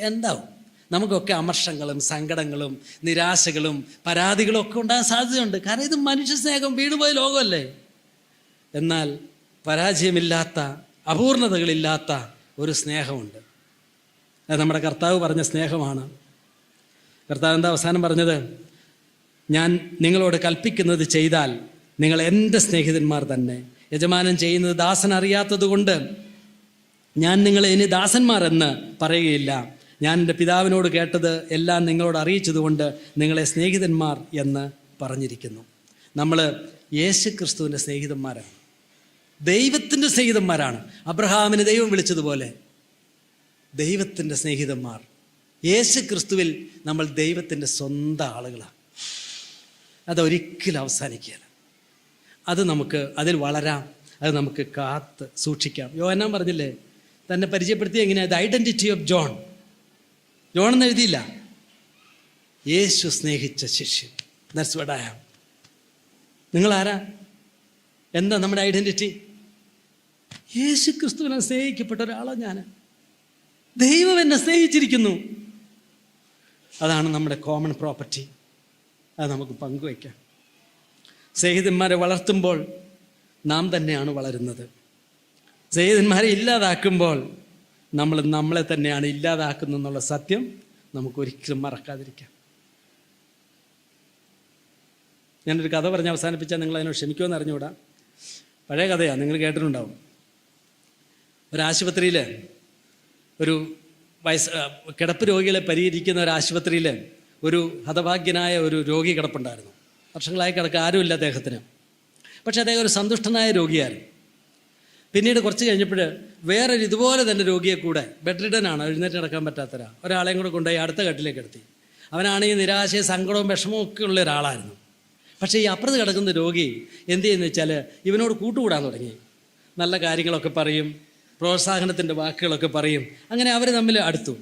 Speaker 1: എന്താവും? നമുക്കൊക്കെ അമർഷങ്ങളും സങ്കടങ്ങളും നിരാശകളും പരാതികളും ഒക്കെ ഉണ്ടാകാൻ സാധ്യതയുണ്ട്. കാരണം ഇത് മനുഷ്യ സ്നേഹം വീണുപോയ ലോകമല്ലേ. എന്നാൽ പരാജയമില്ലാത്ത, അപൂർണതകളില്ലാത്ത ഒരു സ്നേഹമുണ്ട്. അത് നമ്മുടെ കർത്താവ് പറഞ്ഞ സ്നേഹമാണ്. കർത്താവ് എന്താ അവസാനം പറഞ്ഞത്? ഞാൻ നിങ്ങളോട് കൽപ്പിക്കുന്നത് ചെയ്താൽ നിങ്ങൾ എൻ്റെ സ്നേഹിതന്മാർ തന്നെ. യജമാനൻ ചെയ്യുന്നത് ദാസൻ അറിയാത്തത് കൊണ്ട് ഞാൻ നിങ്ങളെ ഇനി ദാസന്മാർ എന്ന് പറയുകയില്ല. ഞാൻ എൻ്റെ പിതാവിനോട് കേട്ടത് എല്ലാം നിങ്ങളോട് അറിയിച്ചതുകൊണ്ട് നിങ്ങളെ സ്നേഹിതന്മാർ എന്ന് പറഞ്ഞിരിക്കുന്നു. നമ്മൾ യേശുക്രിസ്തുവിൻ്റെ സ്നേഹിതന്മാരാണ്, ദൈവത്തിൻ്റെ സ്നേഹിതന്മാരാണ്. അബ്രഹാമിനെ ദൈവം വിളിച്ചതുപോലെ ദൈവത്തിൻ്റെ സ്നേഹിതന്മാർ. യേശുക്രിസ്തുവിൽ നമ്മൾ ദൈവത്തിൻ്റെ സ്വന്തം ആളുകളാണ്. അതൊരിക്കലും അവസാനിക്കുകയില്ല. അതിൽ വളരാം, അത് നമുക്ക് കാത്ത് സൂക്ഷിക്കാം. യോഹന്നാൻ പറഞ്ഞില്ലേ, തന്നെ പരിചയപ്പെടുത്തി എങ്ങനെയാ? The identity of John. John എന്ന് എഴുതിയില്ല, യേശു സ്നേഹിച്ച ശിഷ്യൻ. That's what I am. നിങ്ങൾ ആരാ? എന്താ നമ്മുടെ ഐഡൻറ്റിറ്റി? യേശു ക്രിസ്തുവിനെ സ്നേഹിക്കപ്പെട്ട ഒരാളാണ് ഞാൻ. ദൈവം എന്നെ സ്നേഹിച്ചിരിക്കുന്നു. അതാണ് നമ്മുടെ കോമൺ പ്രോപ്പർട്ടി. അത് നമുക്ക് പങ്കുവയ്ക്കാം. സ്നേഹിതന്മാരെ വളർത്തുമ്പോൾ നാം തന്നെയാണ് വളരുന്നത്. സ്നേഹിതന്മാരെ ഇല്ലാതാക്കുമ്പോൾ നമ്മൾ നമ്മളെ തന്നെയാണ് ഇല്ലാതാക്കുന്നതെന്നുള്ള സത്യം നമുക്കൊരിക്കലും മറക്കാതിരിക്കാം. ഞാനൊരു കഥ പറഞ്ഞ് അവസാനിപ്പിച്ചാൽ നിങ്ങൾ അതിനോട് ക്ഷമിക്കുമെന്ന് അറിഞ്ഞുകൂടാ. പഴയ കഥയാണ്, നിങ്ങൾ കേട്ടിട്ടുണ്ടാവും. ഒരാശുപത്രിയിൽ ഒരു കിടപ്പ് രോഗികളെ പരിഹരിക്കുന്ന ഒരാശുപത്രിയിൽ ഒരു ഹതഭാഗ്യനായ ഒരു രോഗി കിടപ്പുണ്ടായിരുന്നു. വർഷങ്ങളായി കിടക്കുക, ആരുമില്ല അദ്ദേഹത്തിന്. പക്ഷേ അദ്ദേഹം ഒരു സന്തുഷ്ടനായ രോഗിയായിരുന്നു. പിന്നീട് കുറച്ച് കഴിഞ്ഞപ്പോൾ വേറൊരു ഇതുപോലെ തന്നെ രോഗിയെ കൂടെ, ബെഡ് റിഡനാണ്, എഴുന്നേറ്റ് നടക്കാൻ ഒരാളെയും കൂടെ കൊണ്ടുപോയി അടുത്ത കട്ടിലേക്ക് എടുത്തി. അവനാണെങ്കിൽ നിരാശയും സങ്കടവും വിഷമവും ഒക്കെ ഉള്ള ഒരാളായിരുന്നു. പക്ഷേ ഈ അപ്പുറത്ത് കിടക്കുന്ന രോഗി എന്ത് ചെയ്യുന്നു വെച്ചാൽ ഇവനോട് കൂട്ടുകൂടാൻ തുടങ്ങി. നല്ല കാര്യങ്ങളൊക്കെ പറയും, പ്രോത്സാഹനത്തിൻ്റെ വാക്കുകളൊക്കെ പറയും. അങ്ങനെ അവർ തമ്മിൽ അടുത്തു.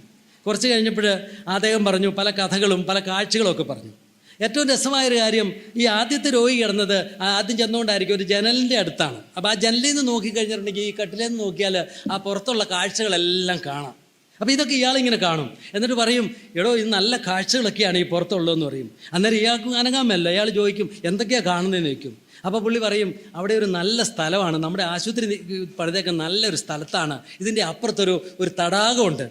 Speaker 1: കുറച്ച് കഴിഞ്ഞപ്പോൾ അദ്ദേഹം പറഞ്ഞു, പല കഥകളും പല കാഴ്ചകളൊക്കെ പറഞ്ഞു. ഏറ്റവും രസമായൊരു കാര്യം, ഈ ആദ്യത്തെ രോഗി കിടന്നത് ആദ്യം ചെന്നുകൊണ്ടായിരിക്കും ഒരു ജനലിൻ്റെ അടുത്താണ്. അപ്പോൾ ആ ജനലിൽ നിന്ന് നോക്കിക്കഴിഞ്ഞിട്ടുണ്ടെങ്കിൽ ഈ കട്ടിലിൽ നിന്ന് നോക്കിയാൽ ആ പുറത്തുള്ള കാഴ്ചകളെല്ലാം കാണാം. അപ്പോൾ ഇതൊക്കെ ഇയാളിങ്ങനെ കാണും. എന്നിട്ട് പറയും, എടോ ഇത് നല്ല കാഴ്ചകളൊക്കെയാണ് ഈ പുറത്തുള്ളതെന്ന് പറയും. അന്നേരം ഇയാൾക്ക് അനങ്ങാമല്ല. ഇയാൾ ചോദിക്കും, എന്തൊക്കെയാണ് കാണുന്നതെന്ന് ചോദിക്കും. അപ്പോൾ പുള്ളി പറയും, അവിടെ ഒരു നല്ല സ്ഥലമാണ്, നമ്മുടെ ആശുപത്രി പണിതേക്കുന്ന നല്ലൊരു സ്ഥലത്താണ്. ഇതിൻ്റെ അപ്പുറത്തൊരു തടാകമുണ്ട്.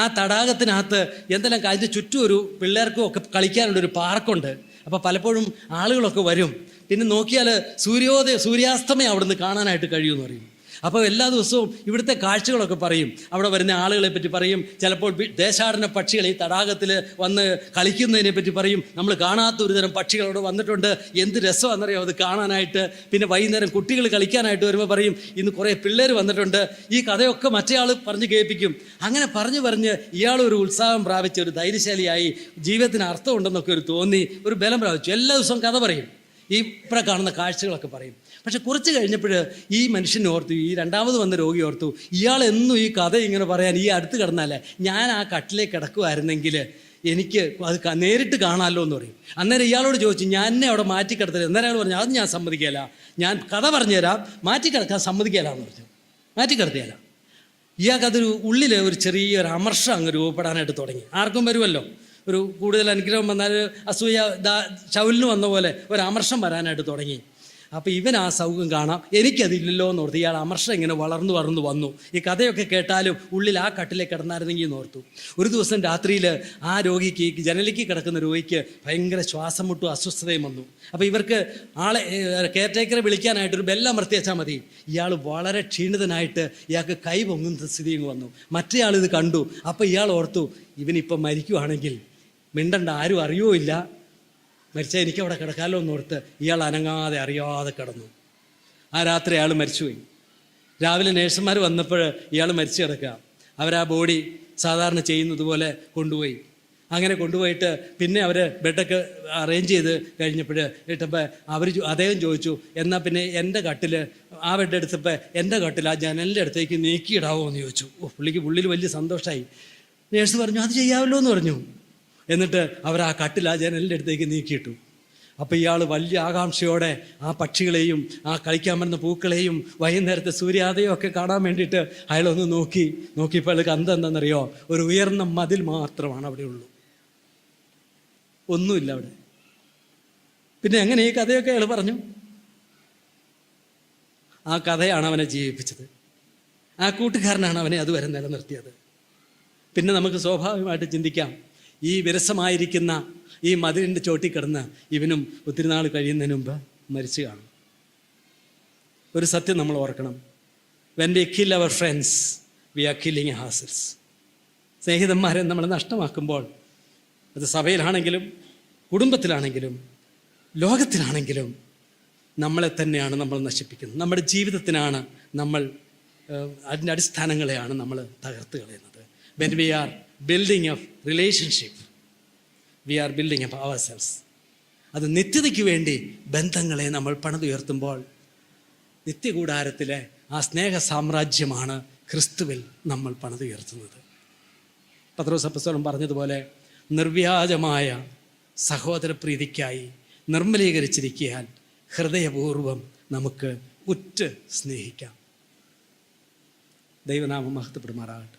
Speaker 1: ആ തടാകത്തിനകത്ത് എന്തെല്ലാം അതിൻ്റെ ചുറ്റും ഒരു പിള്ളേർക്കും ഒക്കെ കളിക്കാനുള്ളൊരു പാർക്കുണ്ട്. അപ്പോൾ പലപ്പോഴും ആളുകളൊക്കെ വരും. പിന്നെ നോക്കിയാൽ സൂര്യാസ്തമയം അവിടെ നിന്ന് കാണാനായിട്ട് കഴിയുമെന്ന് പറയും. അപ്പോൾ എല്ലാ ദിവസവും ഇവിടുത്തെ കാഴ്ചകളൊക്കെ പറയും. അവിടെ വരുന്ന ആളുകളെ പറ്റി പറയും. ചിലപ്പോൾ ദേശാടന പക്ഷികൾ ഈ തടാകത്തിൽ വന്ന് കളിക്കുന്നതിനെ പറ്റി പറയും. നമ്മൾ കാണാത്ത ഒരു തരം പക്ഷികളോട് വന്നിട്ടുണ്ട്, എന്ത് രസമാണെന്നറിയാം അത് കാണാനായിട്ട്. പിന്നെ വൈകുന്നേരം കുട്ടികൾ കളിക്കാനായിട്ട് വരുമ്പോൾ പറയും, ഇന്ന് കുറേ പിള്ളേർ വന്നിട്ടുണ്ട്. ഈ കഥയൊക്കെ മറ്റേയാൾ പറഞ്ഞ് കേൾപ്പിക്കും. അങ്ങനെ പറഞ്ഞ് ഇയാളൊരു ഉത്സാഹം പ്രാപിച്ച് ഒരു ധൈര്യശാലിയായി, ജീവിതത്തിന് അർത്ഥമുണ്ടെന്നൊക്കെ ഒരു തോന്നി, ഒരു ബലം പ്രാപിച്ചു. എല്ലാ ദിവസവും കഥ പറയും, ഈ ഇവിടെ കാണുന്ന കാഴ്ചകളൊക്കെ പറയും. പക്ഷെ കുറച്ച് കഴിഞ്ഞപ്പോൾ ഈ മനുഷ്യനെ ഓർത്തു, ഈ രണ്ടാമത് വന്ന രോഗി ഓർത്തു, ഇയാൾ എന്നും ഈ കഥ ഇങ്ങനെ പറയാൻ ഈ അടുത്ത് കിടന്നാലേ, ഞാൻ ആ കട്ടിലേക്ക് കിടക്കുമായിരുന്നെങ്കിൽ എനിക്ക് അത് നേരിട്ട് കാണാമല്ലോ എന്ന് പറയും. അന്നേരം ഇയാളോട് ചോദിച്ചു, ഞാൻ എന്നെ അവിടെ മാറ്റി കിടത്തരുത്. അന്നേരം അയാൾ പറഞ്ഞു, അത് ഞാൻ സമ്മതിക്കില്ല, ഞാൻ കഥ പറഞ്ഞുതരാം, മാറ്റി കിടക്കാൻ സമ്മതിക്കില്ല എന്ന് പറഞ്ഞു. മാറ്റി കിടത്തിയല്ല. ഇയാൾക്കതൊരു ഉള്ളിൽ ഒരു ചെറിയൊരു അമർഷം അങ്ങ് രൂപപ്പെടാനായിട്ട് തുടങ്ങി. ആർക്കും വരുമല്ലോ, ഒരു കൂടുതൽ അനുഗ്രഹം വന്നാൽ അസൂയ ശൗലിന് വന്ന പോലെ ഒരു അമർഷം വരാനായിട്ട് തുടങ്ങി. അപ്പോൾ ഇവൻ ആ സൗഖ്യം കാണാം, എനിക്കതില്ലല്ലോ എന്ന് ഓർത്ത് ഇയാൾ അമർഷം ഇങ്ങനെ വളർന്നു വന്നു. ഈ കഥയൊക്കെ കേട്ടാലും ഉള്ളിൽ ആ കട്ടിലേക്ക് കിടന്നായിരുന്നെങ്കിൽ എന്ന് ഓർത്തു. ഒരു ദിവസം രാത്രിയിൽ ആ രോഗിക്ക്, ജനലിക്ക് കിടക്കുന്ന രോഗിക്ക് ഭയങ്കര ശ്വാസം മുട്ടും അസ്വസ്ഥതയും വന്നു. അപ്പോൾ ഇവർക്ക് ആളെ കെയർടേക്കറെ വിളിക്കാനായിട്ടൊരു ബെല്ലമർത്തി വെച്ചാൽ മതി. ഇയാൾ വളരെ ക്ഷീണിതനായിട്ട് ഇയാൾക്ക് കൈ പൊങ്ങുന്ന സ്ഥിതിയും വന്നു. മറ്റേയാൾ ഇത് കണ്ടു. അപ്പോൾ ഇയാൾ ഓർത്തു, ഇവനിപ്പം മരിക്കുവാണെങ്കിൽ മിണ്ടണ്ട, ആരും അറിയുമില്ല, മരിച്ചാൽ എനിക്കവിടെ കിടക്കാമല്ലോ എന്നോർത്ത് ഇയാൾ അനങ്ങാതെ അറിയാതെ കിടന്നു. ആ രാത്രി അയാൾ മരിച്ചുപോയി. രാവിലെ നേഴ്സുമാർ വന്നപ്പോൾ ഇയാൾ മരിച്ചു കിടക്കുക. അവരാ ബോഡി സാധാരണ ചെയ്യുന്നത് പോലെ കൊണ്ടുപോയി. അങ്ങനെ കൊണ്ടുപോയിട്ട് പിന്നെ അവർ ബെഡൊക്കെ അറേഞ്ച് ചെയ്ത് കഴിഞ്ഞപ്പോൾ ഇട്ടപ്പോൾ അദ്ദേഹം ചോദിച്ചു, എന്നാൽ പിന്നെ എൻ്റെ കട്ടിൽ, ആ ബെഡ് എടുത്തപ്പോൾ എൻ്റെ കട്ടിൽ ആ ജനലിൻ്റെ അടുത്തേക്ക് നീക്കിയിടാവോ എന്ന് ചോദിച്ചു. പുള്ളിക്ക് ഉള്ളിൽ വലിയ സന്തോഷമായി. നേഴ്സ് പറഞ്ഞു, അത് ചെയ്യാമല്ലോ എന്ന് പറഞ്ഞു. എന്നിട്ട് അവർ ആ കട്ടിൽ ആ ജനലിൻ്റെ അടുത്തേക്ക് നീക്കിയിട്ടു. അപ്പോൾ ഇയാൾ വലിയ ആകാംക്ഷയോടെ ആ പക്ഷികളെയും ആ കളിക്കാൻ വരുന്ന പൂക്കളെയും വൈകുന്നേരത്തെ സൂര്യോദയം ഒക്കെ കാണാൻ വേണ്ടിയിട്ട് അയാളൊന്ന് നോക്കിയപ്പോൾ അയാൾക്ക് എന്തെന്നറിയോ, ഒരു ഉയർന്ന മതിൽ മാത്രമാണ് അവിടെ ഉള്ളൂ, ഒന്നുമില്ല അവിടെ. പിന്നെ എങ്ങനെ ഈ കഥയൊക്കെ അയാൾ പറഞ്ഞു? ആ കഥയാണ് അവനെ ജീവിപ്പിച്ചത്. ആ കൂട്ടുകാരനാണ് അവനെ അതുവരെ നിലനിർത്തിയത്. പിന്നെ നമുക്ക് സ്വാഭാവികമായിട്ട് ചിന്തിക്കാം, ഈ വിരസമായിരിക്കുന്ന ഈ മതിലിൻ്റെ ചോട്ടിൽ കിടന്ന് ഇവനും ഒത്തിരി നാൾ കഴിയുന്നതിന് മുമ്പ് മരിച്ചു കാണും. ഒരു സത്യം നമ്മൾ ഓർക്കണം, when we kill our friends we are killing ourselves. സ്നേഹിതന്മാരെ നമ്മൾ നഷ്ടമാക്കുമ്പോൾ, അത് സഭയിലാണെങ്കിലും കുടുംബത്തിലാണെങ്കിലും ലോകത്തിലാണെങ്കിലും നമ്മളെ തന്നെയാണ് നമ്മൾ നശിപ്പിക്കുന്നത്. നമ്മുടെ ജീവിതത്തിനാണ് നമ്മൾ, അതിൻ്റെ അടിസ്ഥാനങ്ങളെയാണ് നമ്മൾ തകർത്ത് കളയുന്നത്. When we are building of relationship, we are building up ourselves. അത് നിത്യതയ്ക്ക് വേണ്ടി ബന്ധങ്ങളെ നമ്മൾ പണിതുയർത്തുമ്പോൾ നിത്യകൂടാരത്തിലെ ആ സ്നേഹ സാമ്രാജ്യമാണ് ക്രിസ്തുവിൽ നമ്മൾ പണിതുയർത്തുന്നത്. പത്രോസ് അപ്പോസ്തലൻ പറഞ്ഞതുപോലെ, നിർവ്യാജമായ സഹോദരപ്രീതിക്കായി നിർമ്മലീകരിച്ചിരിക്കാൻ ഹൃദയപൂർവ്വം നമുക്ക് ഉറ്റ് സ്നേഹിക്കാം. ദൈവനാമം മഹത്വപ്പെടുമാറാകട്ടെ.